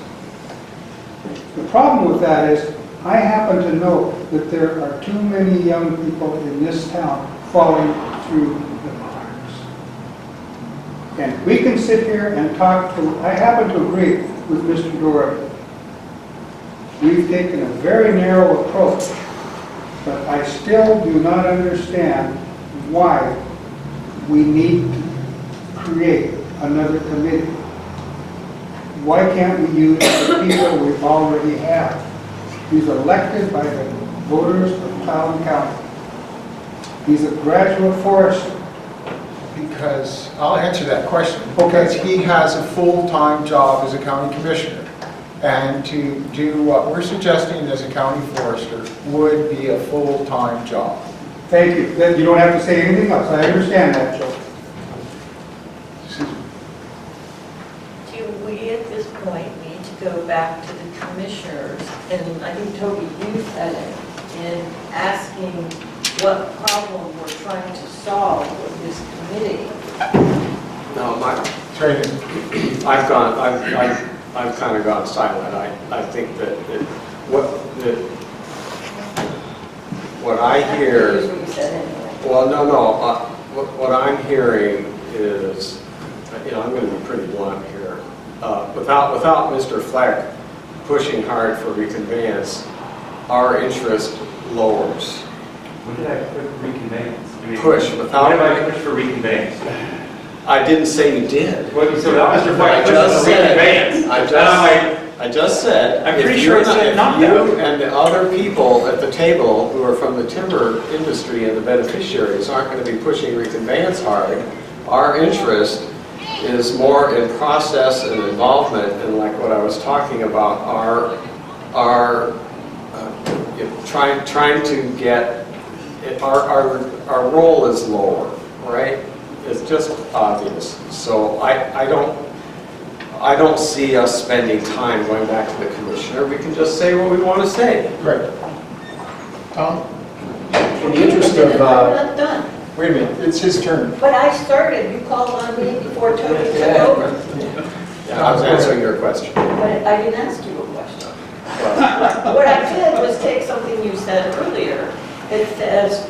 The problem with that is I happen to know that there are too many young people in this town falling through the And we can sit here and talk to, I happen to agree with Mr. Doran. We've taken a very narrow approach, but I still do not understand why we need to create another committee. Why can't we use the people we already have? He's elected by the voters of Clallam County. He's a graduate forester. Because, I'll answer that question, because he has a full-time job as a county commissioner. And to do what we're suggesting as a county forester would be a full-time job. Thank you. Then you don't have to say anything else. I understand that, Joe. Do we at this point need to go back to the commissioners, and I think Toby, you said it, in asking what problem we're trying to solve with this committee? No, I've kind of gone silent. I think that what I hear, That's what you said anyway. well, no, what I'm hearing is, I'm going to be pretty blunt here. Without Mr. Fleck pushing hard for reconveyance, our interest lowers. When did I put reconveyance? Push without. When did I push for reconveyance? I didn't say you did. Well, so that Mr. Fleck pushed for reconveyance. I just said. I'm pretty sure I said not that. You and the other people at the table who are from the timber industry and the beneficiaries aren't going to be pushing reconveyance hard. Our interest is more in process and involvement, and like what I was talking about, trying to get our role is lower, right? It's just obvious. So I don't see us spending time going back to the commissioner. We can just say what we want to say. Right. Tom? In the interest of, We're not done. Wait a minute, it's his turn. But I started, you called on me before Toby took over. Yeah, I was answering your question. But I didn't ask you a question. What I did was take something you said earlier. It says,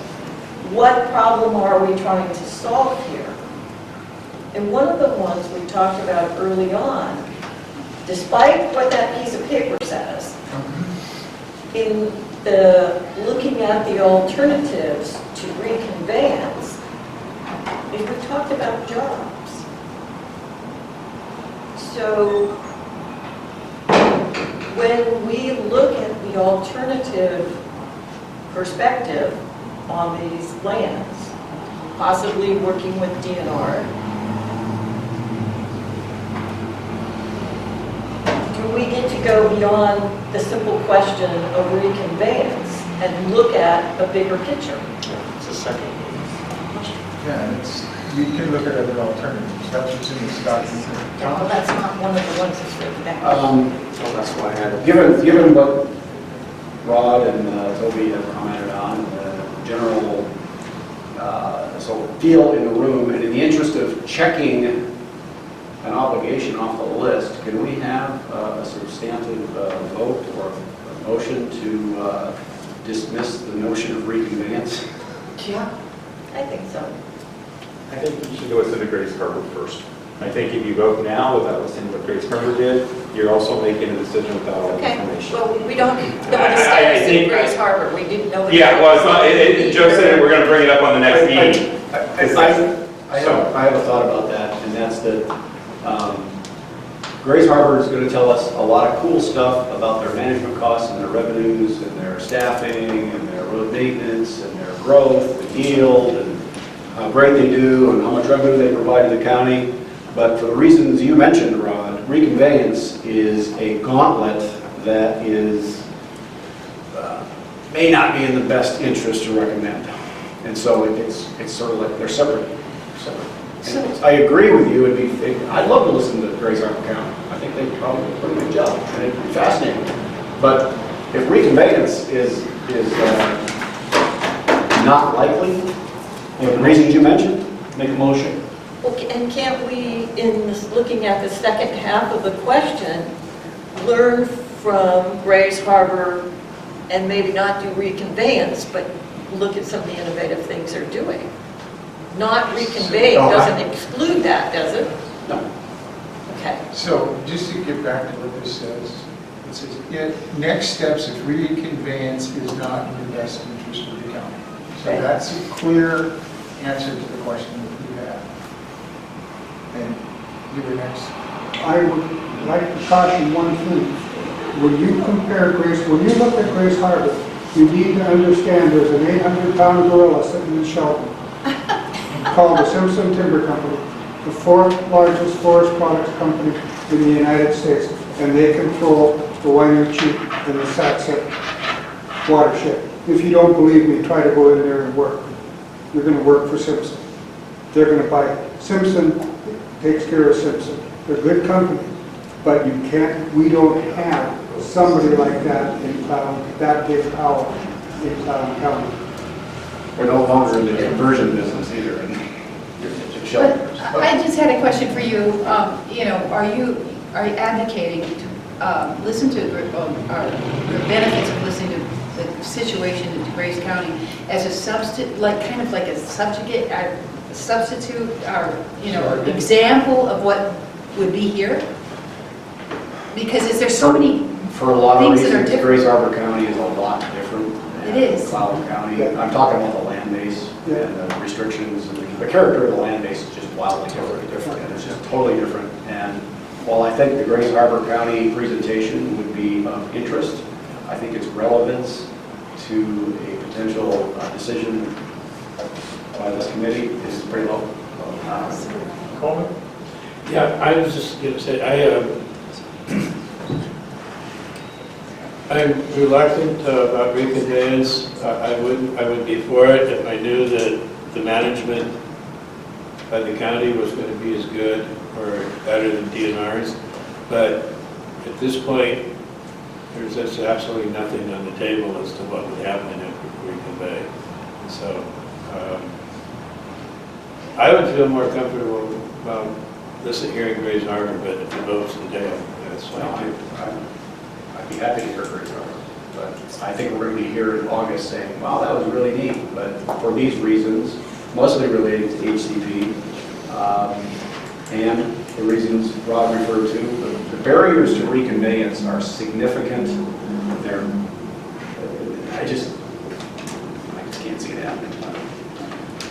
what problem are we trying to solve here? And one of the ones we talked about early on, despite what that piece of paper says, in the looking at the alternatives to reconveyance, is we talked about jobs. So when we look at the alternative perspective on these lands, possibly working with DNR, do we get to go beyond the simple question of reconveyance and look at a bigger picture? It's a second. Yeah, you can look at other alternatives. That's what's in this document. Well, that's not one of the ones that's written down. So that's why I had. given what Rod and Toby have commented on, the general feel in the room, and in the interest of checking an obligation off the list, can we have a substantive vote or a motion to dismiss the notion of reconveyance? Yeah, I think so. I think you should listen to Grace Harbor first. I think if you vote now without listening to what Grace Harbor did, you're also making a decision without all the Okay, information. well, we don't know the status of Grace Harbor. We didn't know. Yeah, well, it's not, Joe said we're going to bring it up on the next meeting. I have a thought about that, and that's that Grace Harbor is going to tell us a lot of cool stuff about their management costs and their revenues and their staffing and their road maintenance and their growth and yield and how great they do and how much revenue they provide to the county. But for the reasons you mentioned, Rod, reconveyance is a gauntlet that is may not be in the best interest to recommend. And so it's sort of like they're separate. And I agree with you. I'd love to listen to Grace Harbor County. I think they probably do a pretty good job, and it'd be fascinating. But if reconveyance is not likely, for the reasons you mentioned, make a motion. Well, and can't we, in this, looking at the second half of the question, learn from Grace Harbor and maybe not do reconveyance, but look at some of the innovative things they're doing? not reconveyed doesn't exclude that, does it? No. Okay. So just to get back to what this says, it says, next steps if reconveyance is not in the best interest of the county. So Okay. that's a clear answer to the question that you have. And you were next. I would like to caution one thing. When you compare Grace, when you look at Grace Harbor, you need to understand there's an 800-pound gorilla sitting in Shelton called the Simpson Timber Company, the fourth largest forest products company in the United States, and they control the Wainuchi and the Satsat watershed. If you don't believe me, try to go in there and work. You're going to work for Simpson. They're going to buy it. Simpson takes care of Simpson. They're a good company, but you can't, we don't have somebody like that in Clallam, that big power in Clallam County. We're no longer in the conversion business either, and But shelters. I just had a question for you. Are you advocating to listen to the benefits of listening to the situation in Grace County as a substitute, kind of like a substitute, or example of what would be here? Because is there so many For a lot of things that are reasons, different? Grace Harbor County is a lot different It than is. Clallam County. I'm talking about the land base and the restrictions, and the character of the land base is just wildly different, and it's just totally different. And while I think the Grace Harbor County presentation would be of interest, I think its relevance to a potential decision by this committee is pretty low. Coleman? Yeah, I was just going to say, I'm reluctant about reconveyance. I would be for it if I knew that the management by the county was going to be as good or better than DNR's. But at this point, there's just absolutely nothing on the table as to what would happen if we reconvey. So I would feel more comfortable about listening hearing Grace Harbor, but if the vote's today, that's fine. I'd be happy to hear Grace Harbor, but I think we're going to be here in August saying, wow, that was really neat. But for these reasons, mostly related to HCP, and the reasons Rob referred to, the barriers to reconveyance are significant. I just can't see it happening.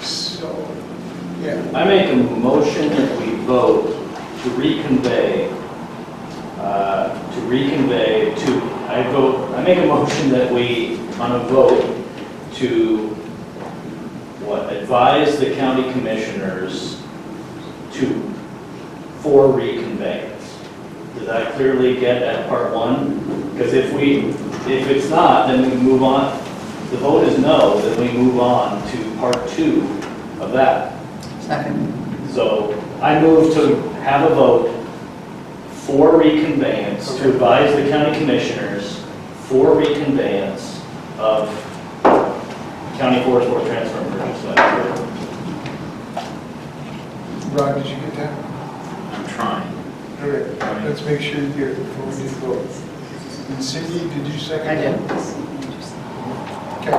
So, yeah. I make a motion that we vote to reconvey, I make a motion that we, on a vote, to, advise the county commissioners for reconveyance. Did I clearly get at part one? Because if it's not, then we move on. The vote is no, then we move on to part two of that. Second. So I move to have a vote for reconveyance, to advise the county commissioners for reconveyance of county forest board transfer and purchase land. Ron, did you get that? I'm trying. Okay, let's make sure you get it before we do the vote. And Cindy, did you second? I did. Okay.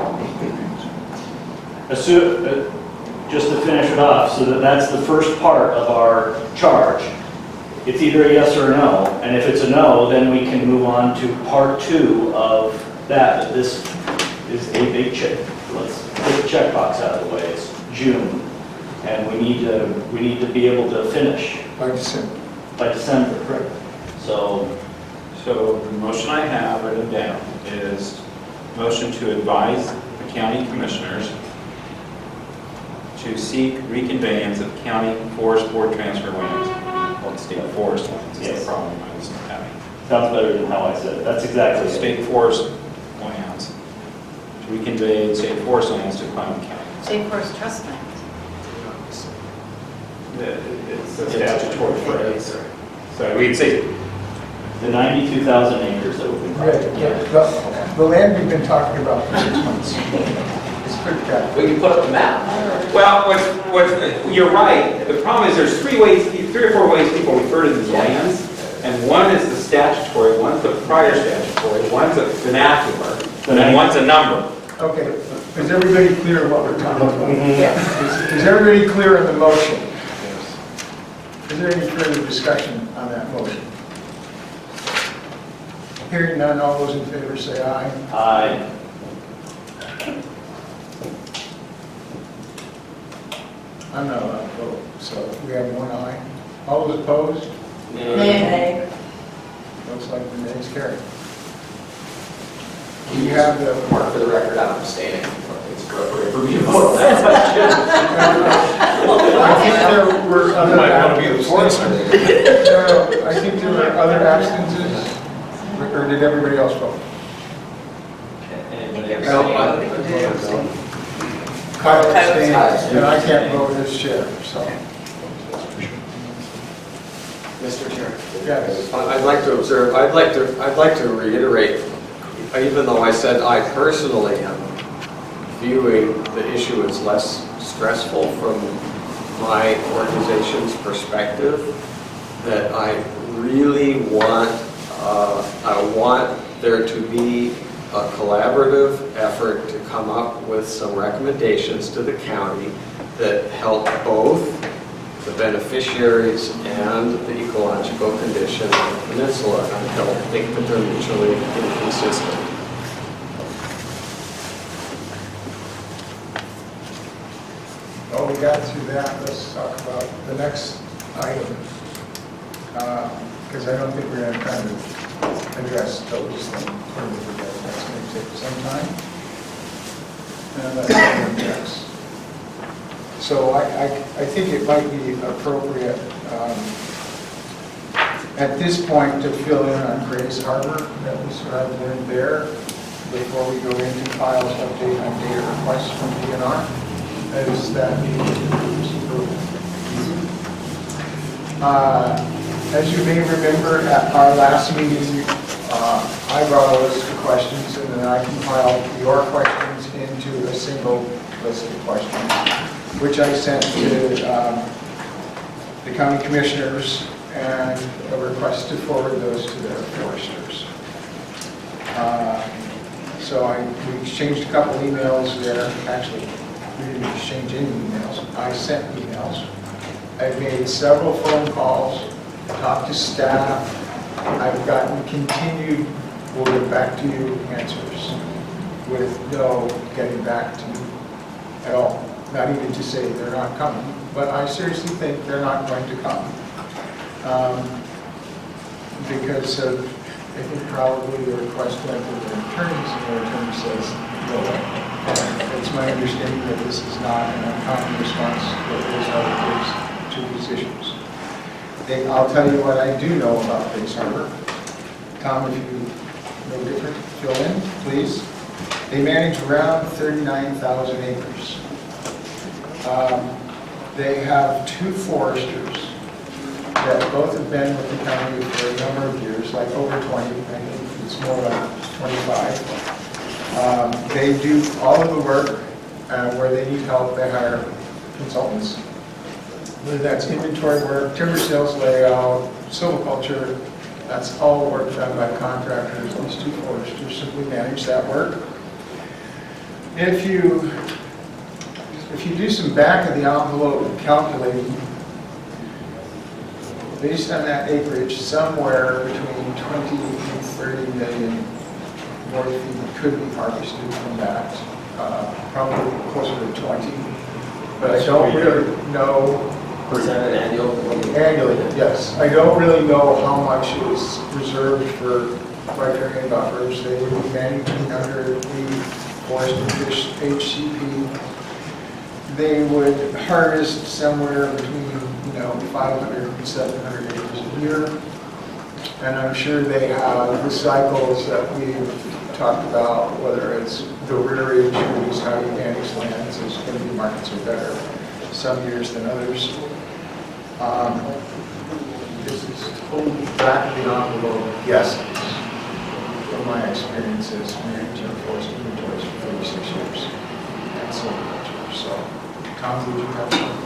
Just to finish it off, so that's the first part of our charge. It's either a yes or a no, and if it's a no, then we can move on to part two of that. This is a big check. Let's put the checkbox out of the way. It's June, and we need to be able to finish by December. By December, correct? So the motion I have written down is motion to advise the county commissioners to seek reconveyance of county forest board transfer lands. Well, it's state forest lands, is the problem I was having. Sounds better than how I said it. That's exactly State forest lands, to reconvey state forest lands to Clallam County. State Forest Trust Land. It's a statutory phrase. So we'd say the 92,000 acres that we've been Right, the land we've been talking about for 6 months. It's pretty bad. We can put up the map. Well, you're right. The problem is there's three or four ways people refer to these lands, and one is the statutory, one's the prior statutory, one's a vernacular, and one's a number. Okay, is everybody clear what we're talking about? Yes. Is everybody clear on the motion? Is there any further discussion on that motion? Hearing none, all those in favor say aye. Aye. I'm not allowed to vote, so we have one aye. All those opposed? Nay. Looks like the nays carry. You have the... Mark for the record, I'm abstaining. It's appropriate for me to vote on that question. I think there were other... Might want to be the fourth. I think there were other absences, or did everybody else vote? Anybody No, Kyle abstains, and I can't vote as chair, so... Mr. Chair. Yes. I'd like to observe, I'd like to reiterate, even though I said I personally am viewing the issue as less stressful from my organization's perspective, that I really want, I want there to be a collaborative effort to come up with some recommendations to the county that help both the beneficiaries and the ecological condition of the peninsula. I don't think that they're mutually inconsistent. Well, we got through that. Let's talk about the next item. Because I don't think we're going to kind of address those things. That's going to take some time. And that's going to address. So I think it might be appropriate at this point to fill in on Grace Harbor, at least what I've learned there, before we go into Kyle's update on data requests from DNR. That is that as you may remember, at our last meeting, I brought a list of questions, and then I compiled your questions into a single list of questions, which I sent to the county commissioners, and a request to forward those to their foresters. So we exchanged a couple emails there. Actually, we didn't exchange any emails. I sent emails. I've made several phone calls, talked to staff. I've gotten continued, we'll get back to you answers with no getting back to me at all. Not even to say they're not coming, but I seriously think they're not going to come. Because of, I think probably the request went to their attorneys, and their attorney says, no way. And it's my understanding that this is not an uncommon response that Grace Harbor gives to these issues. I'll tell you what I do know about Grace Harbor. Tom, if you know different, fill in, please. They manage around 39,000 acres. They have two foresters that both have been with the county for a number of years, like over 20, I think it's more like 25. They do all of the work where they need help. They hire consultants, whether that's inventory work, timber sales layout, silviculture. That's all work done by contractors. These two foresters simply manage that work. If you do some back of the envelope calculating, based on that acreage, somewhere between 20 and 30 million more feet could be harvested from that. Probably closer to 20. But I don't really know. Percent annual? Annually, yes. I don't really know how much is reserved for riparian buffers. They would be managing under the Forest and Fish HCP. They would harvest somewhere between 500 and 700 acres a year. And I'm sure they have the cycles that we've talked about, whether it's the rearage trees, how you manage lands. There's going to be markets are better some years than others. This is totally back of the envelope guesses from my experiences managing forest inventories for 36 years. That's silviculture. So, Tom, would you have something?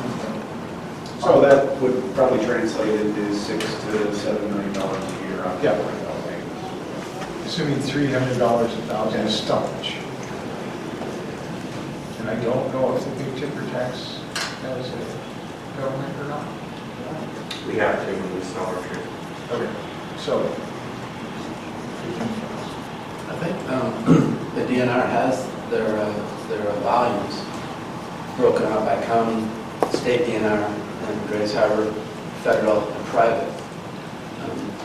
So that would probably translate into $6 to $7 million a year on 40,000 acres. Assuming $300 a thousand is stumpage. I don't know if the big timber tax has a government or not. We have to when we sell our trees. Okay, so. I think the DNR has their volumes broken out by county, state DNR, and Grace Harbor, federal and private.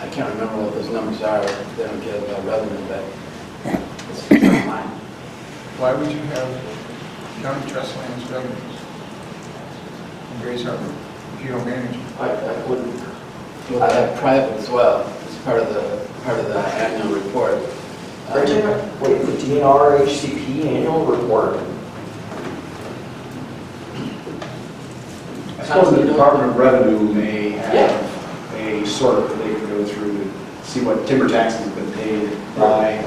I can't remember what those numbers are. They don't give revenue, but it's online. Why would you have county trust lands revenues in Grace Harbor if you don't manage it? I wouldn't. Well, I have private as well. It's part of the annual report. Wait, the DNR HCP annual report? I suppose the Department of Revenue may have a sort that they can go through to see what timber taxes have been paid by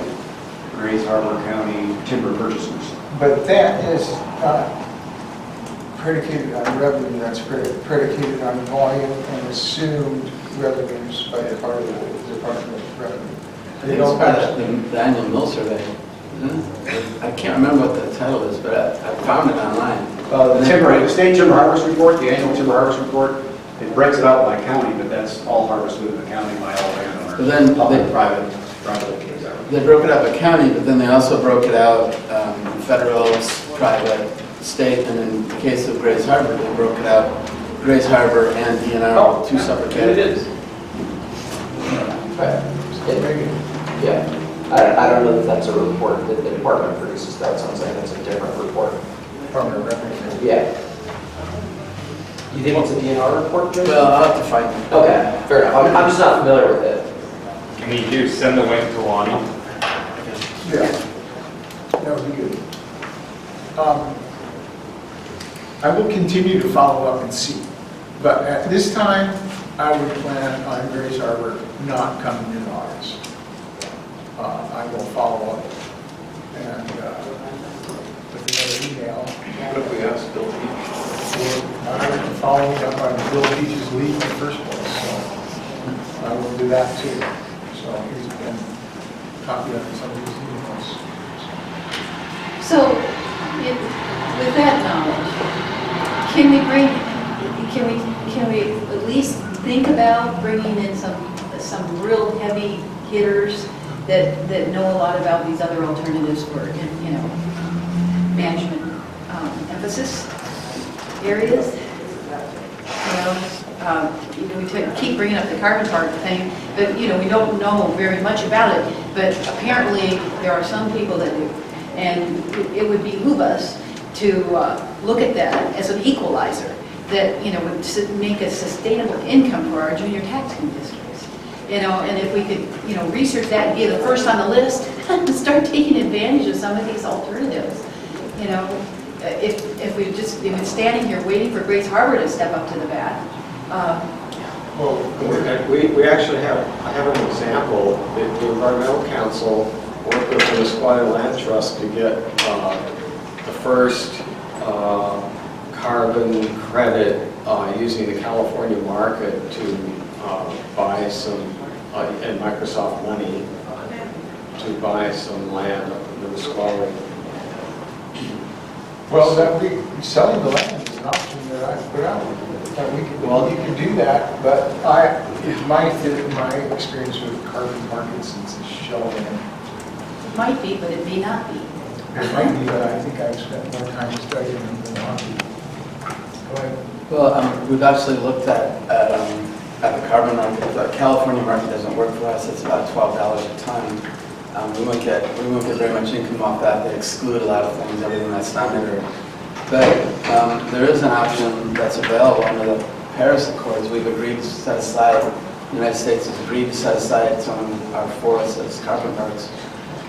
Grace Harbor County timber purchasers. But that is not predicated on revenue, that's predicated on volume and assumed revenues by the Department of Revenue. I think it's part of the annual mill survey, isn't it? I can't remember what the title is, but I found it online. The state timber harvest report, the annual timber harvest report, it breaks it out by county, but that's all harvested within the county by all landowners. But then Public, private. They broke it out by county, but then they also broke it out federal, private, state, and in the case of Grace Harbor, they broke it out Grace Harbor and DNR, two separate categories. Yeah, I don't know if that's a report that the department produces. That sounds like that's a different report. Department of Revenue. Yeah. You think it's a DNR report, Jim? Well, I'll have to find it. Okay, fair enough. I'm just not familiar with it. Can you send the link to Lonnie? Yeah, that would be good. I will continue to follow up and see, but at this time, I would plan on Grace Harbor not coming in August. I will follow up and with another email. What if we ask Bill Beach? I'm following up on Bill Beach's lead in the first place, so I will do that too. So he's been copy of some of these emails. So, with that knowledge, can we at least think about bringing in some real heavy hitters that know a lot about these other alternatives for, management emphasis areas? We keep bringing up the carbon target thing, but we don't know very much about it. But apparently, there are some people that do, and it would behoove us to look at that as an equalizer that would make a sustainable income for our junior taxing districts. And if we could research that and be the first on the list and start taking advantage of some of these alternatives. If we've been standing here waiting for Grace Harbor to step up to the bat. Well, we actually have an example. The Environmental Council worked with the Nisqually Land Trust to get the first carbon credit using the California market to buy some, and Microsoft money, to buy some land up in the Nisqually. Well, selling the land is an option that I put out. You can do that, but my experience with carbon markets is shelling. It might be, but it may not be. It might be, but I think I've spent more time studying them than I do. Go ahead. Well, we've actually looked at the carbon market. The California market doesn't work for us. It's about $12 a ton. We won't get very much income off that. They exclude a lot of things, everything that's not emitter. But there is an option that's available under the Paris Accords. We've agreed to set aside, the United States has agreed to set aside some of our forests as carbon parks.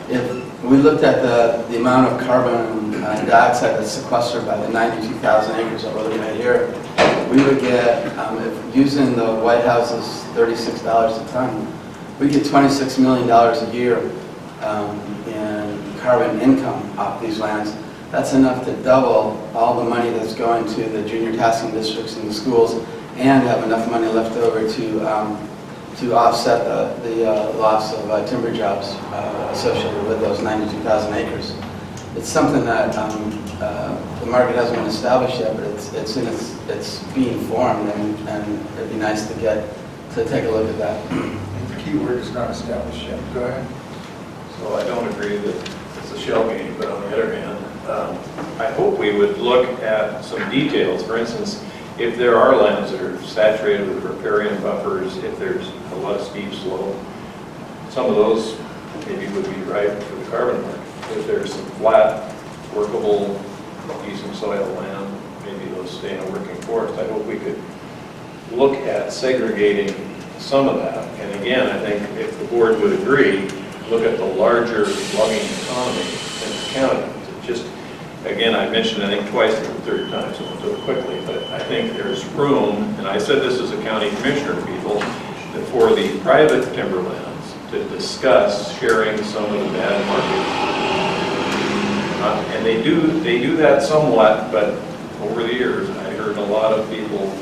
If we looked at the amount of carbon dioxide that's sequestered by the 92,000 acres that we're looking at here, we would get, if using the White House's $36 a ton, we get $26 million a year in carbon income off these lands. That's enough to double all the money that's going to the junior tasking districts and the schools, and have enough money left over to offset the loss of timber jobs associated with those 92,000 acres. it's something that the market hasn't been established yet, but it's being formed, and it'd be nice to take a look at that. The key word is not established yet. Go ahead. So I don't agree that it's a shell game, but on the other hand, I hope we would look at some details. For instance, if there are lands that are saturated with riparian buffers, if there's a lot of steep slope, some of those maybe would be right for the carbon market. If there's some flat, workable, decent soil land, maybe those stay in a working forest. I hope we could look at segregating some of that. And again, I think if the board would agree, look at the larger logging economy in the county. Just, again, I mentioned, I think twice or the third time, so we'll do it quickly, but I think there's room, and I said this as a county commissioner, people, that for the private timberlands to discuss sharing some of the bad market. And they do that somewhat, but over the years, I heard a lot of people,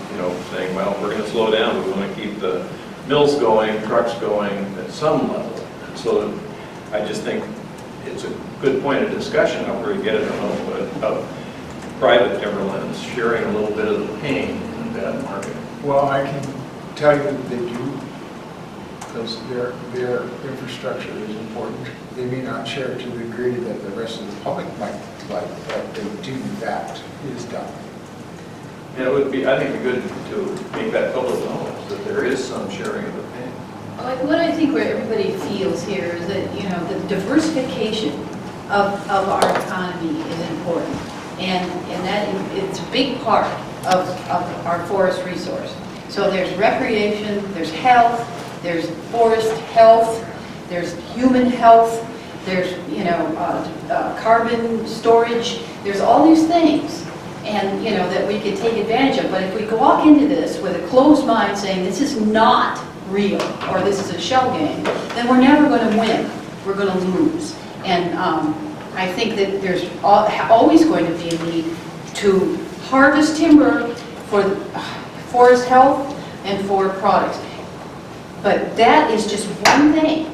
saying, well, we're going to slow down, we want to keep the mills going, trucks going at some level. So I just think it's a good point of discussion, however you get it or not, but of private timberlands sharing a little bit of the pain in that market. Well, I can tell you that they do, because their infrastructure is important. They may not share it to the degree that the rest of the public might like, but they do, that is done. And it would be, I think, good to make that public knowledge that there is some sharing of the pain. Like what I think where everybody feels here is that, the diversification of our economy is important. And that it's a big part of our forest resource. So there's recreation, there's health, there's forest health, there's human health, there's, carbon storage, there's all these things. And, that we could take advantage of. But if we walk into this with a closed mind saying this is not real, or this is a shell game, then we're never going to win. We're going to lose. And I think that there's always going to be a need to harvest timber for forest health and for products. But that is just one thing.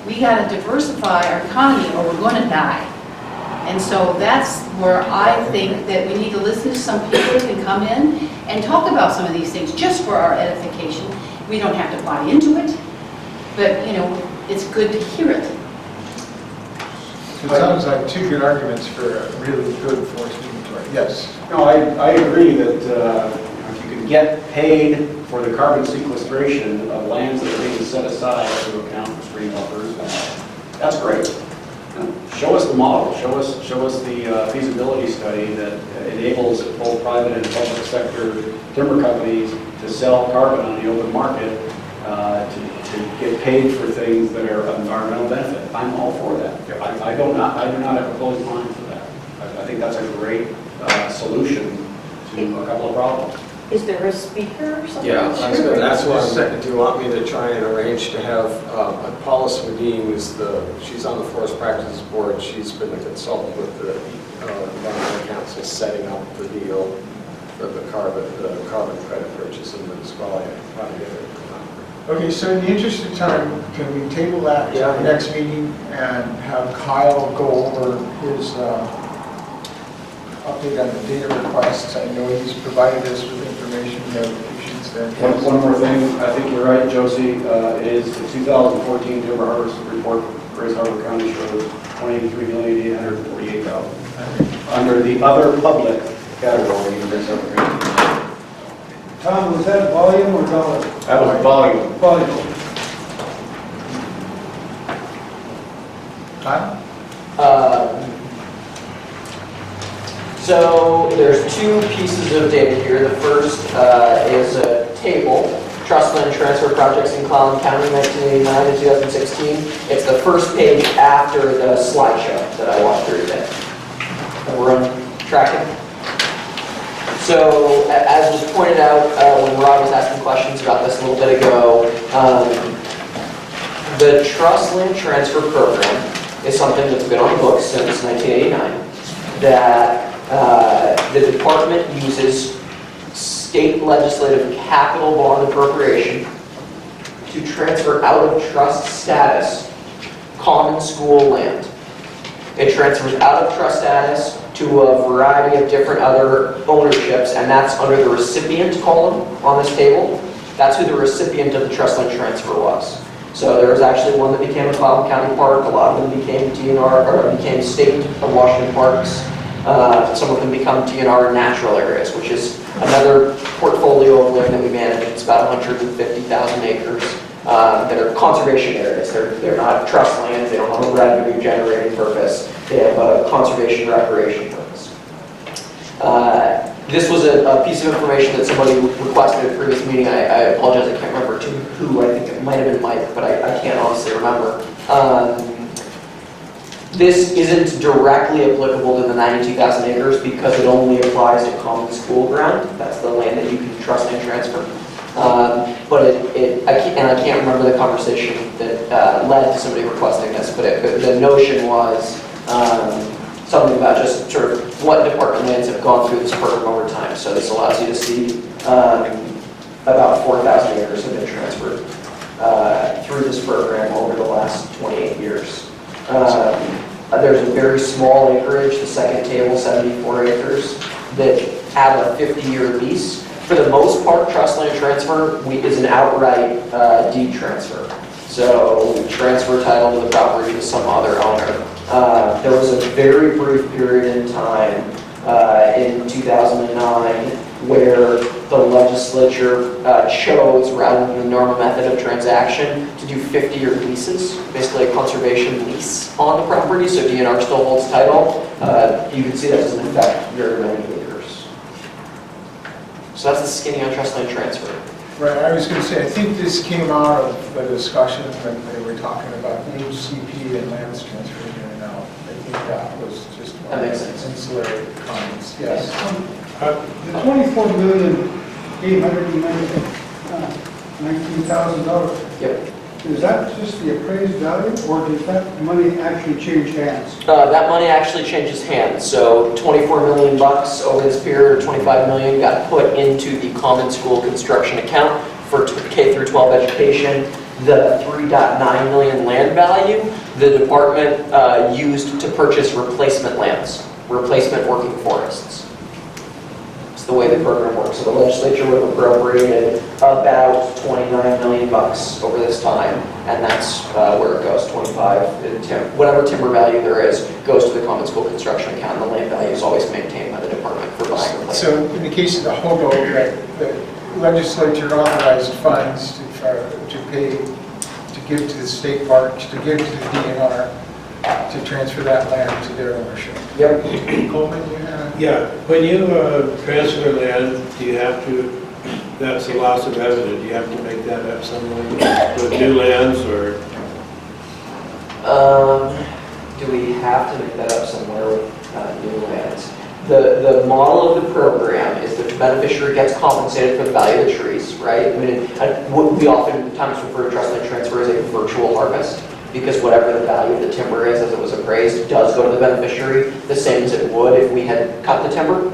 We got to diversify our economy or we're going to die. And so that's where I think that we need to listen to some people who can come in and talk about some of these things just for our edification. We don't have to buy into it, but it's good to hear it. It sounds like two good arguments for a really good forest inventory. Yes? No, I agree that if you can get paid for the carbon sequestration of lands that are being set aside to account for stream buffers, that's great. Show us the model, show us the feasibility study that enables both private and public sector timber companies to sell carbon on the open market to get paid for things that are of environmental benefit. I'm all for that. I do not have a closed mind for that. I think that's a great solution to a couple of problems. Is there a speaker or something? Yeah, that's what I'm saying. Do you want me to try and arrange to have Paula Swedin, she's on the Forest Practices Board. She's been a consultant with the Environmental Council setting up the deal for the carbon credit purchase in the Squally. Okay, so in the interest of time, can we table that to the next meeting and have Kyle go over his update on the data requests? I know he's provided us with information, notifications there. One more thing, I think you're right, Josie, is the 2014 timber harvest report for Grace Harbor County shows $23,848,000 under the other public category in Grace Harbor County. Tom, was that volume or dollar? That was volume. Volume. Kyle? So there's two pieces of data here. The first is a table, Trust Land Transfer Projects in Clallam County, 1989 to 2016. It's the first page after the slideshow that I walked through today. Everyone tracking? So as was pointed out when Rob was asking questions about this a little bit ago, the Trust Land Transfer Program is something that's been on the books since 1989 that the department uses state legislative capital bond appropriation to transfer out of trust status common school land. It transfers out of trust status to a variety of different other ownerships, and that's under the recipient column on this table. That's who the recipient of the trust land transfer was. So there was actually one that became a Clallam County park, a lot of them became DNR, or became state of Washington parks. Some of them become DNR natural areas, which is another portfolio of land that we manage. It's about 150,000 acres that are conservation areas. They're not trust lands, they don't have a revenue generating purpose. They have a conservation recreation purpose. This was a piece of information that somebody requested at a previous meeting. I apologize, I can't remember to who. I think it might have been Mike, but I can't honestly remember. This isn't directly applicable to the 92,000 acres because it only applies to common school ground. That's the land that you can trust and transfer. But I can't remember the conversation that led to somebody requesting this, but the notion was something about just sort of what department lands have gone through this program over time. So this allows you to see about 4,000 acres have been transferred through this program over the last 28 years. There's a very small acreage, the second table, 74 acres, that have a 50-year lease. For the most part, trust land transfer is an outright deed transfer. So we transfer title to the property to some other owner. There was a very brief period in time in 2009 where the legislature chose, rather than the normal method of transaction, to do 50-year leases, basically a conservation lease on the property, so DNR still holds title. You can see that doesn't affect very many acres. So that's the skinny on trust land transfer. Right, I was going to say, I think this came out of the discussion when they were talking about HCP and lands transferring in and out. I think that was just one of the ancillary comments. Yes. The $24,819,000. Yep. Is that just the appraised value, or does that money actually change hands? That money actually changes hands. So 24 million bucks over this period, or 25 million, got put into the common school construction account for K through 12 education. The 3.9 million land value, the department used to purchase replacement lands, replacement working forests. It's the way the program works. So the legislature would have appropriated about 29 million bucks over this time, and that's where it goes. 25, whatever timber value there is, goes to the common school construction account, and the land value is always maintained by the department for buying replacement. So in the case of the Hobo, the legislature authorized funds to pay, to give to the state parks, to give to the DNR, to transfer that land to their ownership. Yep. Coleman, Yeah, when you transfer land, do you have to, that's a loss of revenue, do you have to make that up somewhere with new lands, or? Do we have to make that up somewhere with new lands? The model of the program is that the beneficiary gets compensated for the value of the trees, right? I mean, what we oftentimes refer to trust land transfer as a virtual harvest, because whatever the value of the timber is as it was appraised does go to the beneficiary, the same as it would if we had cut the timber.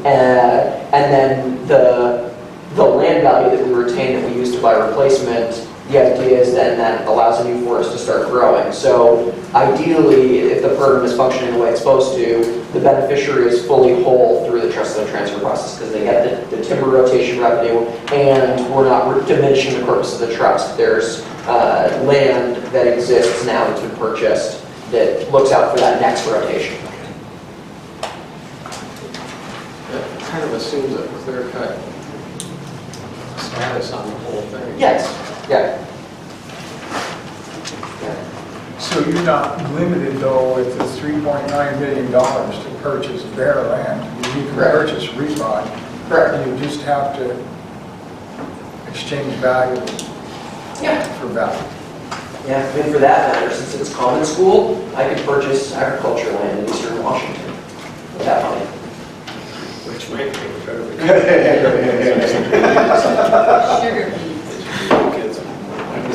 And then the land value that we retain that we use to buy replacement, the idea is then that allows a new forest to start growing. So ideally, if the program is functioning the way it's supposed to, the beneficiary is fully whole through the trust land transfer process because they get the timber rotation revenue, and we're not diminishing the purpose of the trust. There's land that exists now that's been purchased that looks out for that next rotation. That kind of assumes a clear-cut status on the whole thing. Yes. Yeah. So you're not limited though with the $3.9 million to purchase bare land. You can purchase rebond. Correct. You just have to exchange value for value. Yeah, and for that matter, since it's common school, I could purchase agriculture land in eastern Washington with that money. Which might be incredibly Sugar.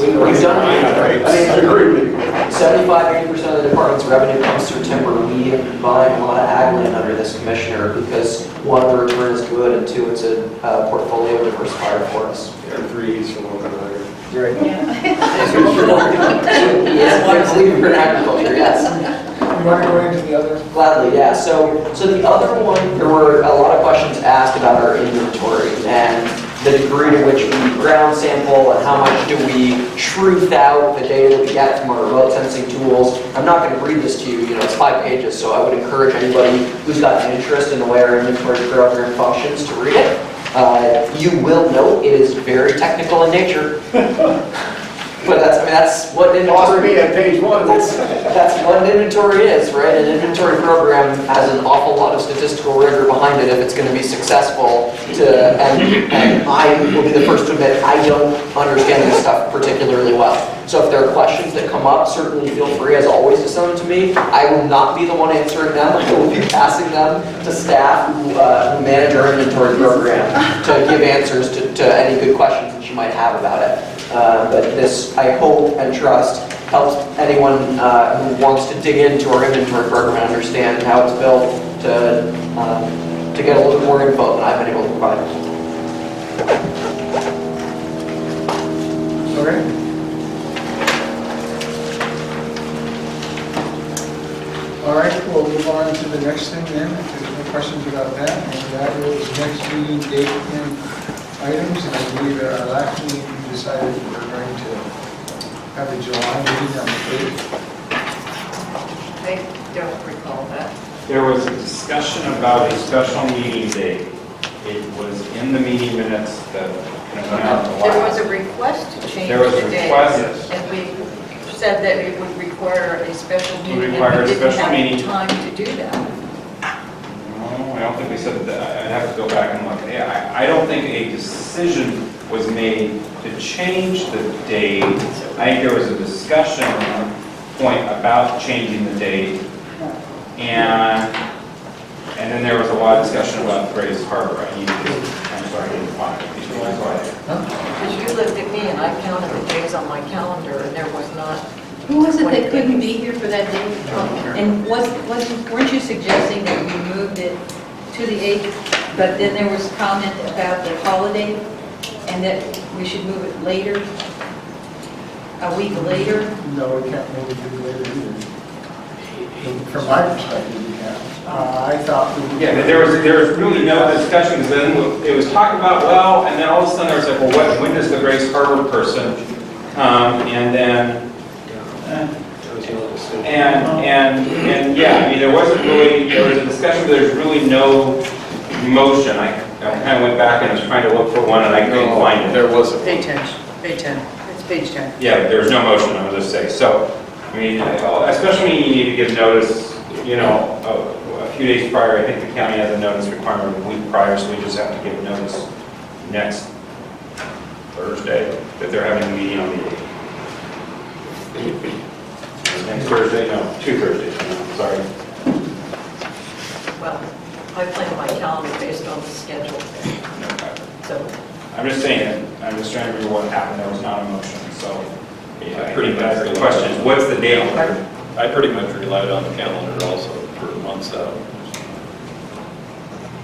We've done it. I mean, 75–80% of the department's revenue comes through timber. We buy a lot of ag land under this commissioner because one, the return is good, and two, it's a portfolio diversifier for us. There are 3 E's from one another. Right. Yes, believe in agriculture, yes. You want to go into the other? Gladly, yeah. So the other one, there were a lot of questions asked about our inventory and the degree to which we ground sample and how much do we truth out the data that we get from our remote sensing tools. I'm not going to read this to you, it's 5 pages, so I would encourage anybody who's got an interest in the way our inventory program functions to read it. You will note it is very technical in nature. But that's what inventory at page 1. That's what an inventory is, right? An inventory program has an awful lot of statistical rigor behind it if it's going to be successful. And I will be the first to admit I don't understand this stuff particularly well. So if there are questions that come up, certainly feel free, as always, to send them to me. I will not be the one answering them. I will be passing them to staff who manage our inventory program to give answers to any good questions that you might have about it. But this, I hope and trust, helps anyone who wants to dig into our inventory program and understand how it's built to get a little bit more info than I've been able to provide. Okay. All right, we'll move on to the next thing then, if there's no questions about that. And that is next meeting date and items. And I believe at our last meeting, we decided we were going to have a July meeting on the 8th. I don't recall that. There was a discussion about a special meeting date. It was in the meeting minutes that went out to There was a request to change There was a the date. request. And we said that it would require a special It meeting. would require a special And we meeting. didn't have time to do that. No, I don't think we said that. I'd have to go back and look. Yeah, I don't think a decision was made to change the date. I think there was a discussion point about changing the date. And then there was a lot of discussion about Grace Harbor. I'm sorry, I didn't find it. Because you looked at me and I counted the days on my calendar and there was not. Who was it that couldn't be here for that day? And weren't you suggesting that we moved it to the 8th, but then there was comment about the holiday and that we should move it later, a week later? No, we can't move it later either. From my perspective, we can't. I thought we... Yeah, there was really no discussion, because then it was talked about, well, and then all of a sudden there was like, well, when does the Grace Harbor person come? And then, and yeah, I mean, there wasn't really, there was a discussion, but there's really no motion. I kind of went back and was trying to look for one, and I couldn't find it. There wasn't. Page 10, it's page 10. Yeah, but there was no motion, I would just say. So, I mean, especially when you need to give notice, a few days prior. I think the county has a notice requirement a week prior, so we just have to give notice next Thursday that they're having a meeting on the 8th. Next Thursday? No, 2 Thursdays. No, sorry. Well, I plan my calendar based on the schedule. So I'm just saying, I'm just trying to remember what happened. There was not a motion, so yeah, Pretty much. the question is, what's the date? I pretty much relied on the calendar also for months out.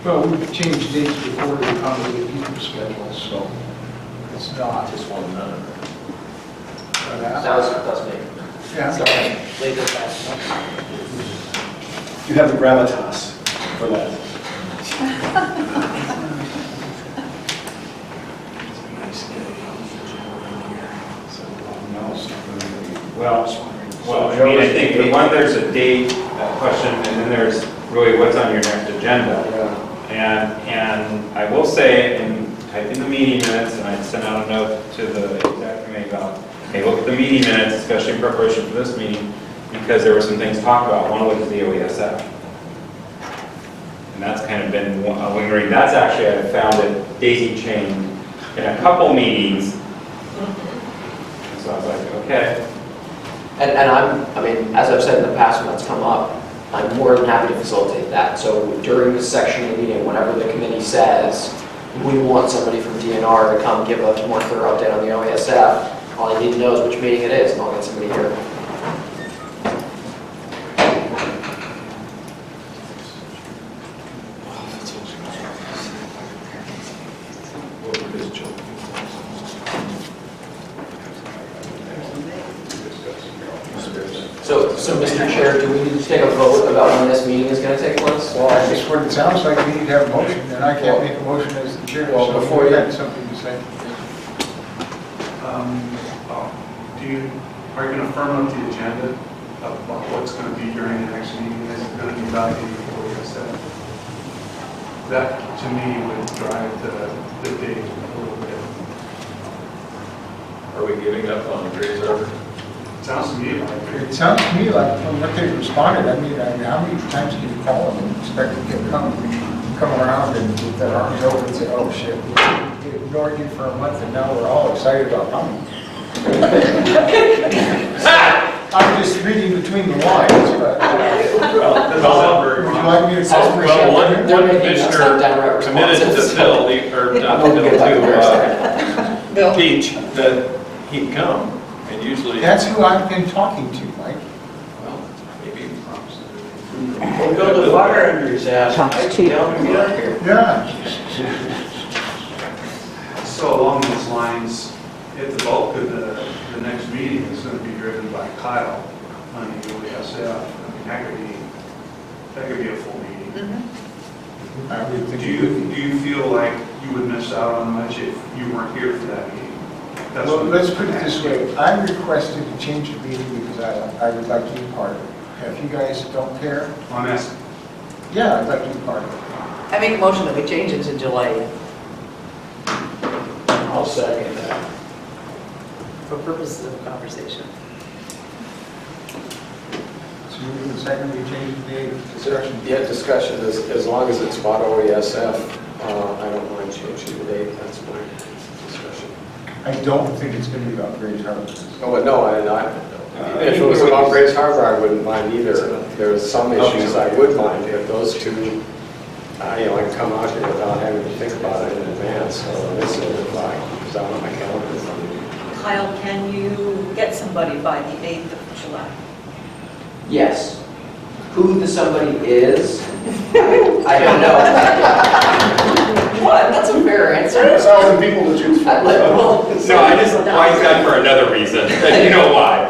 Well, we've changed dates before to accommodate people's schedules, so it's not just one minute. That was me. Yeah. Sorry. Leave this back. You have the gravitas for that. Well, I mean, I think there's a date question, and then there's really what's on your next agenda. And I will say, and type in the meeting minutes, and I sent out a note to the exec committee about, hey, look at the meeting minutes, especially in preparation for this meeting, because there were some things talked about. One was the OESF. And that's kind of been lingering. That's actually, I found it daisy chained in a couple meetings. And so I was like, okay. And I mean, as I've said in the past when that's come up, I'm more than happy to facilitate that. So during this section of the meeting, whenever the committee says, we want somebody from DNR to come give a more thorough update on the OESF, all I need to know is which meeting it is, and I'll get somebody here. So, Mr. Chair, do we need to take a vote about when this meeting is going to take place? Well, I just what it sounds like we need to have a motion, and I can't make a motion as the chair, Well, so before you you- had something to say. Are you going to firm up the agenda of what's going to be during the next meeting? Is it going to be about the That, to me, would drive the date a little bit. Are we giving up on Grace Harbor? Sounds to me like It sounds to me like from what they've responded, I mean, how many times can you call them and expect them to come around and with their arms open and say, oh shit, we ignored you for a month and now we're all excited about coming. I'm just reading between the lines, but. Would you like me to call for Well, one commissioner commissioner committed to Phil, or not to Phil, to Peach, that he'd come, and usually. That's who I've been talking to, Mike. Well, maybe he promised. We'll build a fire under his ass. Talks cheap. Tell him to get up here. Yeah. So along those lines, if the bulk of the next meeting is going to be driven by Kyle on the OESF, I mean, that could be a full meeting. I would think Do you feel like you would miss out on much if you weren't here for that meeting? That's Well, what let's I'm put it this asking. way. I requested to change the meeting because I would like to be part of it. If you guys don't care, I'm asking. yeah, I'd like to be part of it. I make a motion that we change it to July 8th I'll second that. for purposes of conversation. So moving in second, we change the discussion. Yeah, discussion, as long as it's about OESF, I don't mind changing the date, that's my discussion. I don't think it's going to be about Grace Harbor. Oh, no, if it was about Grace Harbor, I wouldn't mind either. There's some issues I would mind, but those two, I can come out here without having to think about it in advance, so this will apply, because I'm on my calendar. Kyle, can you get somebody by the 8th of July? Yes. Who the somebody is, I don't know. What? That's a fair answer. There's 1,000 people to choose from. No, I just like that for another reason. You know why?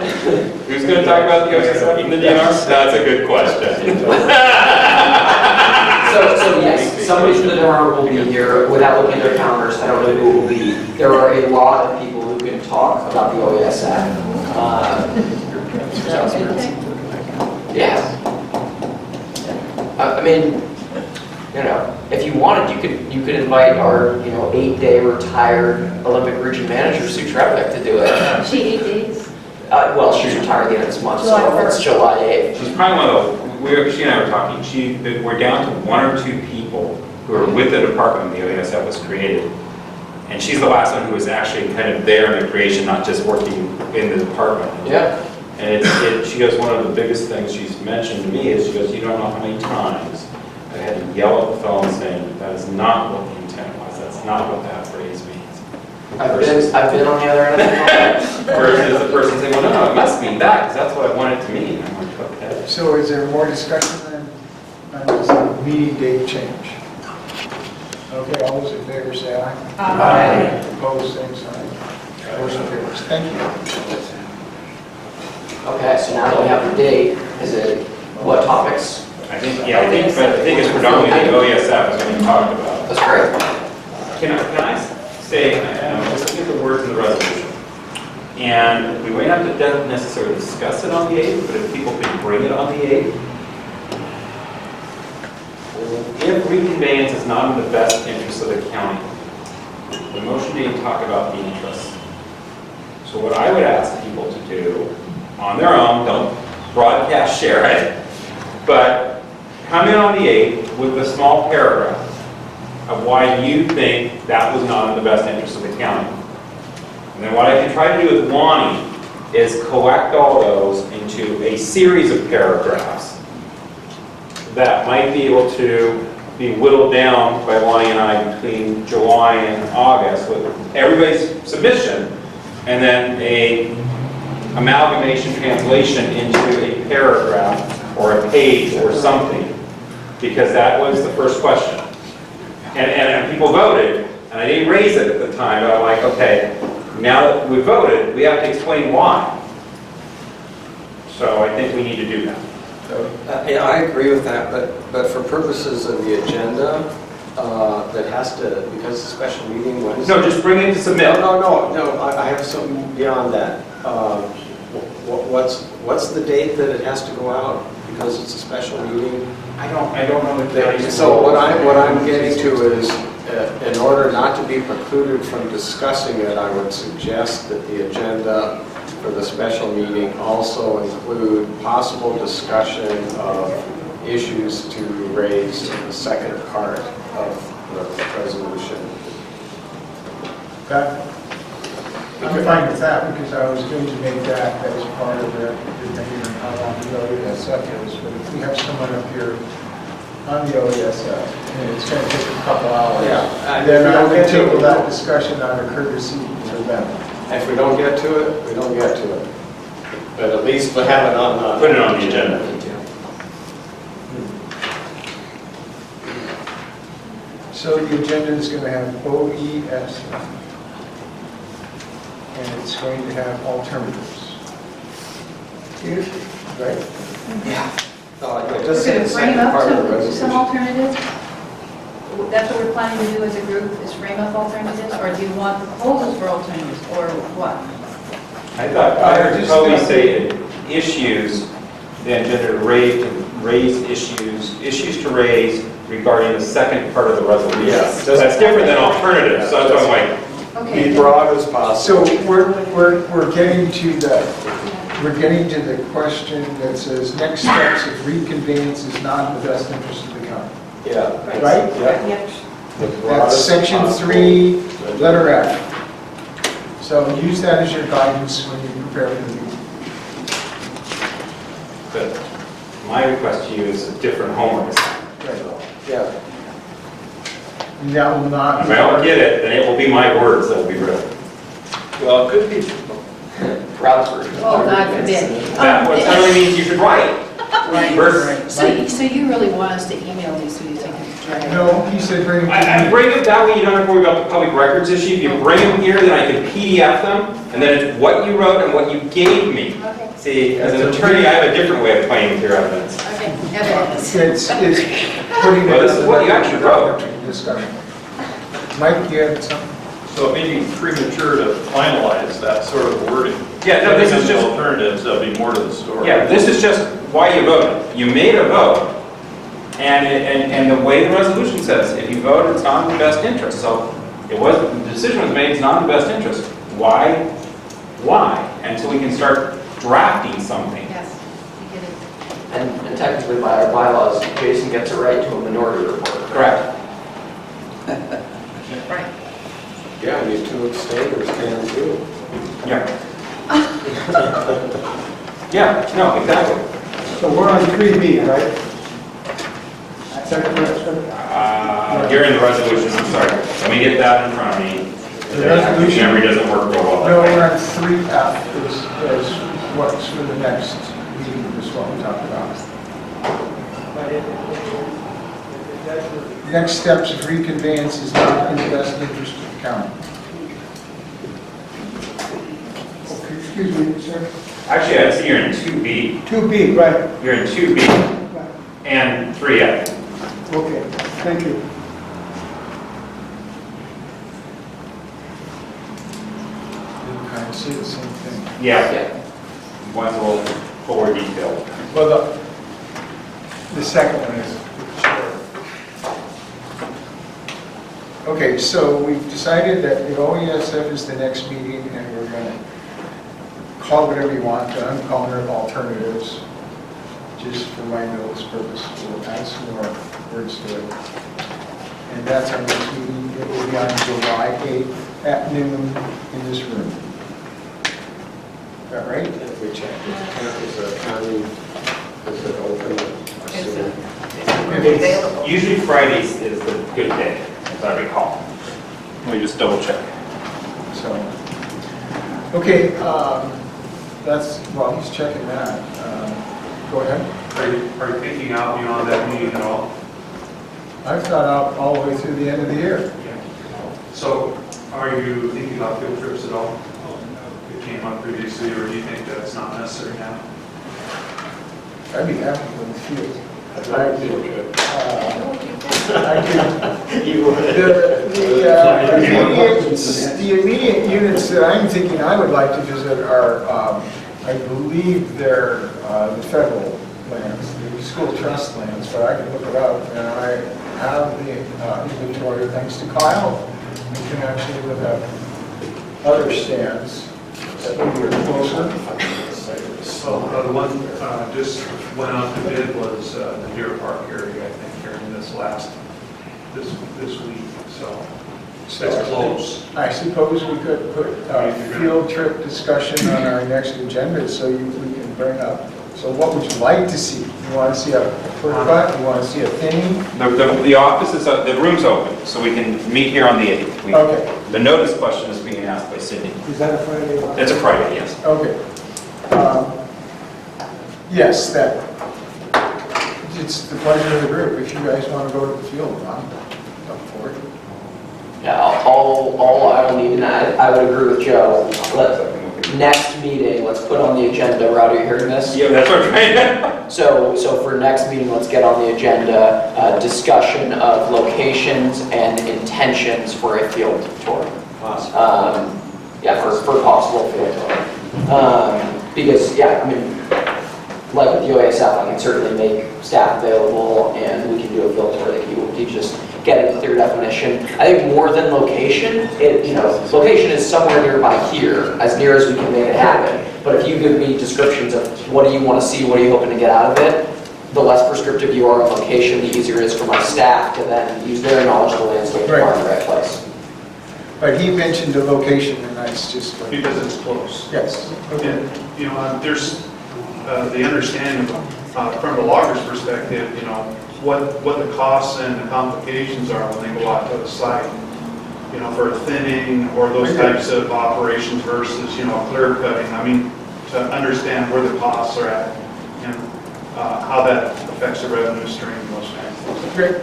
Who's going to talk about the OSF in the DNR? That's a good question. So yes, somebody from the DNR will be here. Without looking at their calendars, I don't know who it will be. There are a lot of people who can talk about the OESF. Yeah. I mean, if you wanted, you could invite our 8-day retired Olympic region manager Sue Trebek to do it. She 8 days? Well, she's retired at the end of this month, so if it's July 8th. She's probably one of the, she and I were talking, we're down to 1 or 2 people who are with the department when the OESF was created. And she's the last one who was actually kind of there in the creation, not just working in the department. Yeah. And she goes, one of the biggest things she's mentioned to me is, she goes, you don't know how many times I had to yell at the phone saying, that is not what the intent was, that's not what that phrase means. I've been on the other end of the phone. Versus the person saying, well, no, it must mean that, because that's what I want it to mean. I'm like, okay. So is there more discussion on this meeting date change? Okay, all those in favor say aye. Aye. Opposed, same sign. Motion carries. Thank you. Okay, so now that we have the date, is it what topics? I think it's predominantly the OESF is what you talked about. That's great. Can I say, I'm just looking at the words in the resolution, and we may not have to necessarily discuss it on the 8th, but if people could bring it on the 8th. If reconveyance is not in the best interest of the county, the motion didn't talk about the interest. So what I would ask people to do, on their own, don't broadcast share it, but come in on the 8th with a small paragraph of why you think that was not in the best interest of the county. And then what I can try to do with Lonnie is collect all those into a series of paragraphs that might be able to be whittled down by Lonnie and I between July and August with everybody's submission, and then a amalgamation translation into a paragraph or a page or something, because that was the first question. And people voted, and I didn't raise it at the time, but I'm like, okay, now that we voted, we have to explain why. So I think we need to do that. Yeah, I agree with that, but for purposes of the agenda, that has to, because it's a special meeting Wednesday. No, just bring it to submit. No, I have something beyond that. What's the date that it has to go out? Because it's a special meeting? I don't know the date. So what I'm getting to is, in order not to be precluded from discussing it, I would suggest that the agenda for the special meeting also include possible discussion of issues to raise in the second part of the resolution. I'm fine with that, because I was going to make that as part of the debate on how long the OESF is, but if we have someone up here on the OESF, and it's going to take a couple hours, then I would table that discussion out of courtesy for them. If we don't get to it, we don't get to it. But at least we have it on the... Put it on the agenda. So the agenda is going to have OESF, and it's going to have alternatives. Right? Yeah. We're going to frame up some alternatives? That's what we're planning to do as a group, is frame up alternatives? Or do you want proposals for alternatives, or what? I thought I would probably say issues, the agenda to raise issues to raise regarding the second part of the resolution. Yes. That's different than alternatives, so that's why I'm like, be broad as possible. So we're getting to the question that says next steps if reconveyance is not in the best interest of the county. Yeah. Right? Yeah. That's section 3, letter F. So use that as your guidance when you prepare for the meeting. but my request to you is a different homework assignment. Yeah. And that will not. If I don't get it, then it will be my words that will be written. Well, it could be. Oh, God forbid. That really means you should write. Right. So you really want us to email these, so you think it's right? No, he said bring them. I bring them that way, you don't have to worry about the public records issue. If you bring them here, then I can PDF them, and then it's what you wrote and what you gave me. Okay. See, as an attorney, I have a different way of playing with your evidence. Okay, evidence. It's putting Well, this is what you actually wrote. Discussion. Mike, you had something? So it may be premature to finalize that sort of wording. Yeah, no, this is just alternatives, there'll be more to the story. Yeah, this is just why you voted. You made a vote, and the way the resolution says, if you vote, it's not in the best interest. So the decision was made, it's not in the best interest. Why? And so we can start drafting something. Yes, we get it. And technically by our bylaws, Jason gets a right to a minority report. Correct. Right. Yeah, and you two abstainers can too. Yeah. Yeah, no, exactly. So we're on 3B, right? Is that correct, sir? You're in the resolution, I'm sorry. Let me get that in front of me. The resolution- Memory doesn't work real well. No, we're on 3F is what's for the next meeting, is what we talked about. Next steps if reconveyance is not in the best interest of the county. Okay, excuse me, sir. Actually, I see you're in 2B. 2B, right. You're in 2B and 3F. Okay, thank you. You kind of see the same thing. Yeah. One's a little forward detailed. Well, the second one is short. Okay, so we've decided that the OESF is the next meeting, and we're going to call it whatever you want, but I'm calling it alternatives, just for my notes purpose. We'll add some more words to it. And that's our next meeting. It will be on July 8th at noon in this room. Is that right? If we check, is the county, is it open? Usually Fridays is the good day, as I recall. Let me just double check. So, okay, that's, well, he's checking that. Go ahead. Are you thinking out beyond that meeting at all? I've thought out all the way through the end of the year. So are you thinking about field trips at all? It came up previously, or do you think that's not necessary now? I'd be happy with the field. I'd like to do a trip. The immediate units that I'm thinking I would like to visit are, I believe they're the federal lands, the school trust lands, but I can look it up, and I have the inventory thanks to Kyle. We can actually look at other stands that maybe are closer. So the one just went out to bid was the Deer Park area, I think, during this week, so it's close. I suppose we could put a field trip discussion on our next agenda so we can bring up. So what would you like to see? You want to see a cut? You want to see a thinning? The office is, the room's open, so we can meet here on the 8th. Okay. The notice question is being asked by Sydney. Is that a Friday? It's a Friday, yes. Okay. Yes, it's the pleasure of the group. If you guys want to go to the field, I'm up for it. Yeah, all I will need, and I would agree with Joe. Next meeting, let's put on the agenda. Rowdy, are you hearing this? Yeah, that's what I'm trying. So for next meeting, let's get on the agenda discussion of locations and intentions for a field tour. Yeah, for possible field tour. Because yeah, I mean, like with the OASF, I can certainly make staff available, and we can do a field tour that you just get a clear definition. I think more than location, location is somewhere nearby here, as near as we can make it happen. But if you give me descriptions of what do you want to see, what are you hoping to get out of it, the less prescriptive you are on location, the easier it is for my staff to then use their knowledge of the landscape to find the right place. But he mentioned the location, and that's just... Because it's close. Yes. And, there's the understanding from the logger's perspective, what the costs and the complications are when they go out to the site, for thinning or those types of operations versus, clear cutting. I mean, to understand where the costs are at and how that affects the revenue stream and those kinds of things. Great.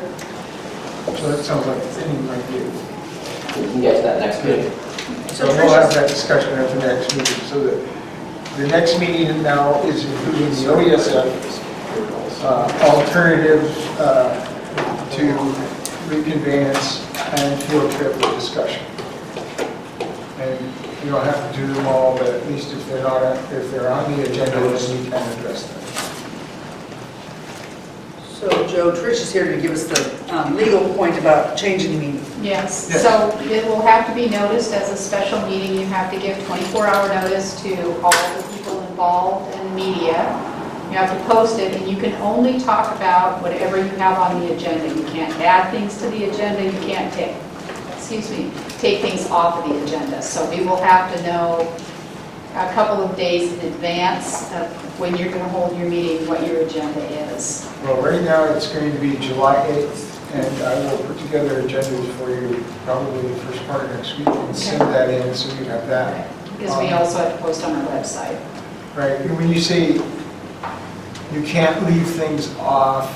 So that sounds like thinning might be... We can get to that next meeting. So we'll have that discussion at the next meeting. So the next meeting now is including the OESF alternative to reconveyance and field trip discussion. And you don't have to do them all, but at least if they're on the agenda, then we can address them. So Joe, Trish is here to give us the legal point about changing the meeting. Yes, so it will have to be noticed as a special meeting. You have to give 24-hour notice to all the people involved and the media. You have to post it, and you can only talk about whatever you have on the agenda. You can't add things to the agenda. You can't take things off of the agenda. So we will have to know a couple of days in advance of when you're going to hold your meeting, what your agenda is. Well, right now it's going to be July 8th, and I will put together agendas for you probably the first part of next week and send that in so you have that. Because we also have to post on our website. Right, and when you say you can't leave things off,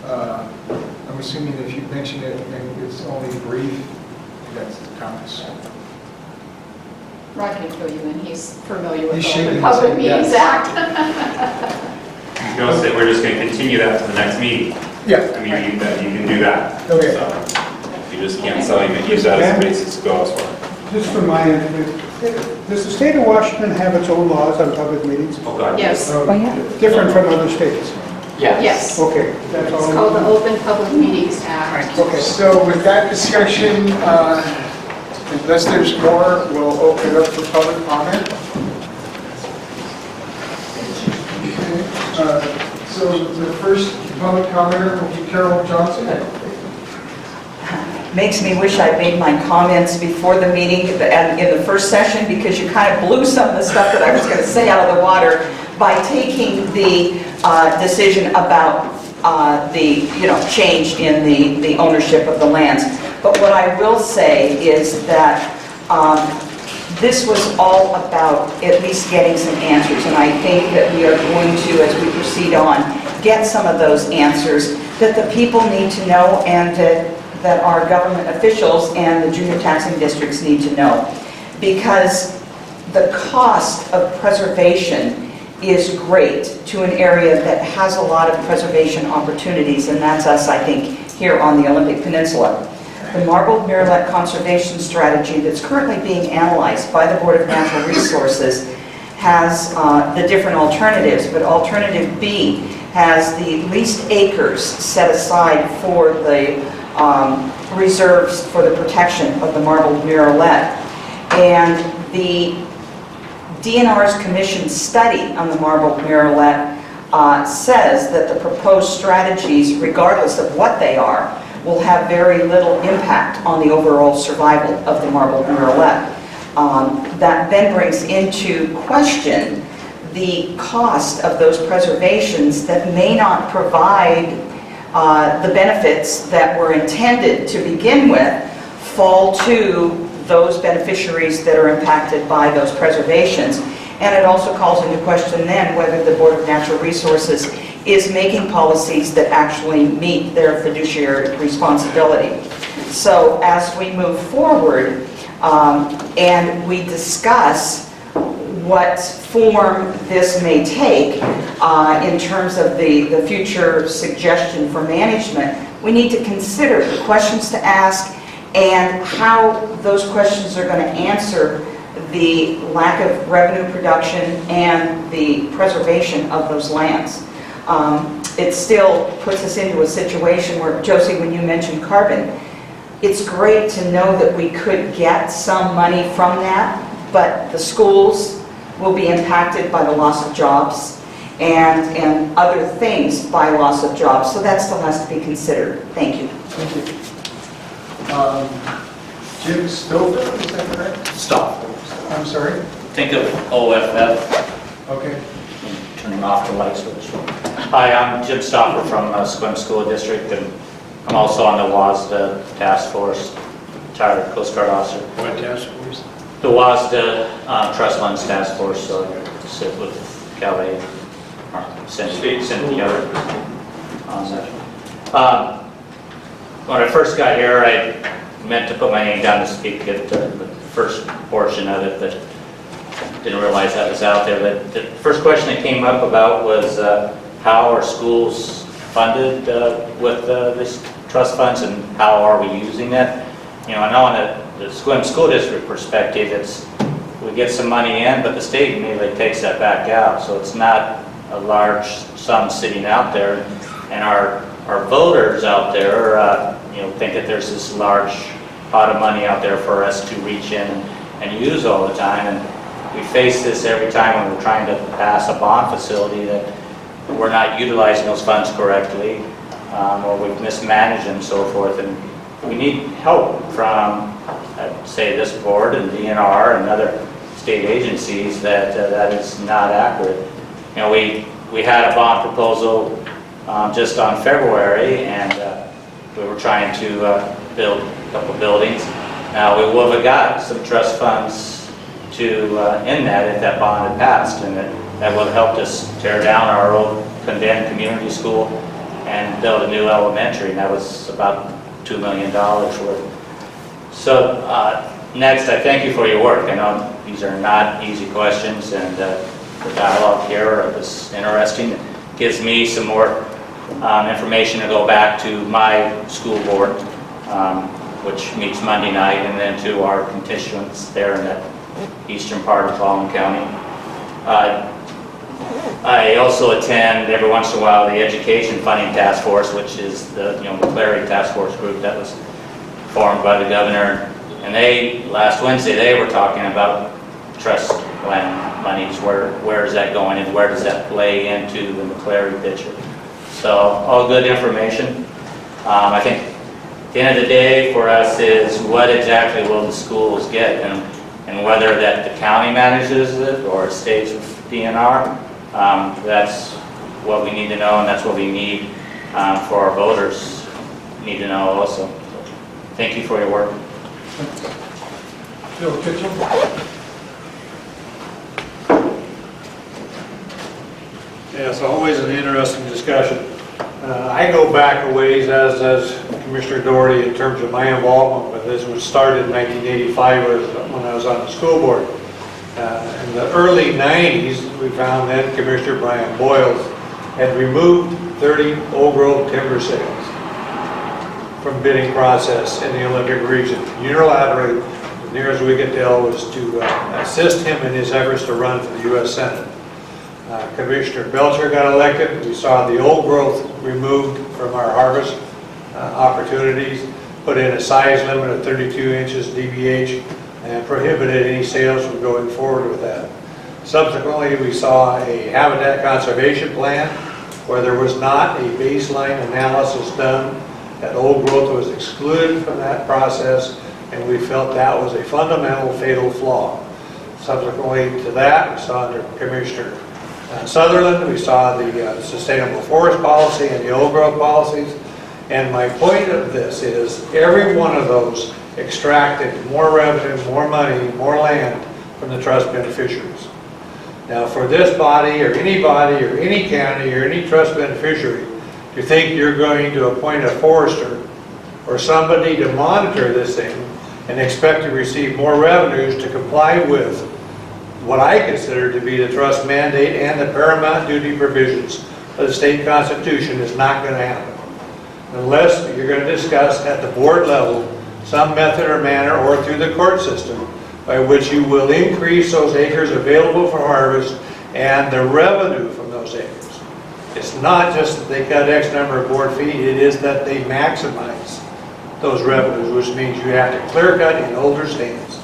I'm assuming if you mention it and it's only brief, that's the comments. Rod can fill you in, he's familiar with He's the Open shaking Public his head, Meetings yes. Act. You know, say we're just going to continue that to the next meeting. Yeah. I mean, you can do that. Okay. So, you just can't sell you, use that as a basis to go elsewhere. Just from my end, does the state of Washington have its own laws on public meetings? Oh, God. Yes. Different from other states? Yes. Okay, that's all. It's called the Open Public Meetings Act. Okay, so with that discussion, unless there's more, we'll open it up for public comment. So the first public commenter will be Carol Johnson. Makes me wish I'd made my comments before the meeting and in the first session, because you kind of blew some of the stuff that I was going to say out of the water by taking the decision about the change in the ownership of the lands. But what I will say is that this was all about at least getting some answers, and I think that we are going to, as we proceed on, get some of those answers that the people need to know and that our government officials and the junior taxing districts need to know. Because the cost of preservation is great to an area that has a lot of preservation opportunities, and that's us, I think, here on the Olympic Peninsula. The marbled murrelet conservation strategy that's currently being analyzed by the Board of Natural Resources has the different alternatives, but alternative B has the least acres set aside for the reserves for the protection of the marbled murrelet. And the DNR's commission study on the marbled murrelet says that the proposed strategies, regardless of what they are, will have very little impact on the overall survival of the marbled murrelet. That then brings into question the cost of those preservations that may not provide the benefits that were intended to begin with fall to those beneficiaries that are impacted by those preservations. And it also calls into question then whether the Board of Natural Resources is making policies that actually meet their fiduciary responsibility. So as we move forward and we discuss what form this may take in terms of the future suggestion for management, we need to consider the questions to ask and how those questions are going to answer the lack of revenue production and the preservation of those lands. It still puts us into a situation where, Josie, when you mentioned carbon, it's great to know that we could get some money from that, but the schools will be impacted by the loss of jobs and other things by loss of jobs. So that still has to be considered. Thank you. Thank you. Jim Stover, is that correct? Stop. I'm sorry? Think of OFF. Okay. Turning off the light switch. Hi, I'm Jim Stopper from Sequim School District, and I'm also on the WASDA Task Force, retired Coast Guard officer. What task force? The WASDA Trust Funds Task Force, so I sit with Calais, or send together on that. When I first got here, I meant to put my name down to speak at the first portion of it, but didn't realize that was out there. But the first question that came up about was how are schools funded with these trust funds, and how are we using that? You know, I know on the Sequim School District perspective, we get some money in, but the state immediately takes that back out, so it's not a large sum sitting out there, and our voters out there, think that there's this large pot of money out there for us to reach in and use all the time, and we face this every time when we're trying to pass a bond facility that we're not utilizing those funds correctly, or we've mismanaged them and so forth, and we need help from, say, this board and DNR and other state agencies that that is not accurate. You know, we had a bond proposal just on February, and we were trying to build a couple buildings. Now, we would have got some trust funds to in that if that bond had passed, and that would have helped us tear down our old condemned community school and build a new elementary, and that was about $2 million worth. So next, I thank you for your work. I know these are not easy questions, and the dialogue here was interesting. It gives me some more information to go back to my school board, which meets Monday night, and then to our constituents there in the eastern part of Clallam County. I also attend every once in a while the Education Funding Task Force, which is the McClary Task Force group that was formed by the governor. And last Wednesday, they were talking about trust land monies. Where is that going, and where does that play into the McClary picture? So all good information. I think at the end of the day for us is what exactly will the schools get, and whether that the county manages it or it stays with DNR. That's what we need to know, and that's what we need for our voters need to know also. So, thank you for your work. Bill Kitchell. Yeah, it's always an interesting discussion. I go back a ways, as does Commissioner Doherty, in terms of my involvement with this. It was started in 1985 when I was on the school board. In the early 90s, we found then Commissioner Brian Boyles had removed 30 old-growth timber sales from bidding process in the Olympic region. Unilaterally, as near as we could tell, was to assist him in his efforts to run for the U.S. Senate. Commissioner Belcher got elected. We saw the old growth removed from our harvest opportunities, put in a size limit of 32 inches DBH, and prohibited any sales from going forward with that. Subsequently, we saw a habitat conservation plan where there was not a baseline analysis done, that old growth was excluded from that process, and we felt that was a fundamental fatal flaw. Subsequently to that, we saw under Commissioner Sutherland, we saw the sustainable forest policy and the old growth policies. And my point of this is every one of those extracted more revenue, more money, more land from the trust beneficiaries. Now for this body or any county or any trust beneficiary to think you're going to appoint a forester or somebody to monitor this thing and expect to receive more revenues to comply with what I consider to be the trust mandate and the paramount duty provisions of the state constitution is not going to happen. Unless you're going to discuss at the board level some method or manner or through the court system by which you will increase those acres available for harvest and the revenue from those acres. It's not just that they cut X number of board feet, it is that they maximize those revenues, which means you have to clear cut in older stands.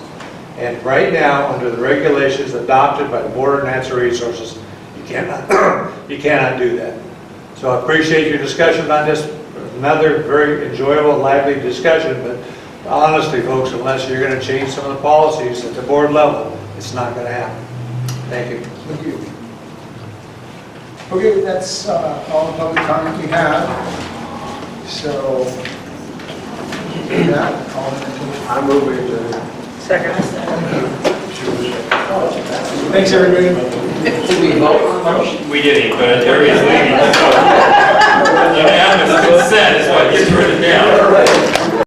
And right now, under the regulations adopted by the Board of Natural Resources, you cannot do that. So I appreciate your discussion on this. Another very enjoyable, lively discussion, but honestly, folks, unless you're going to change some of the policies at the board level, it's not going to happen. Thank you. Thank you. Okay, that's all the public comment we have. So, with that, I move it. Second. Thanks, everybody. Did we vote on the motion? We didn't, but there is leading. Unanimous consent is what gets written down.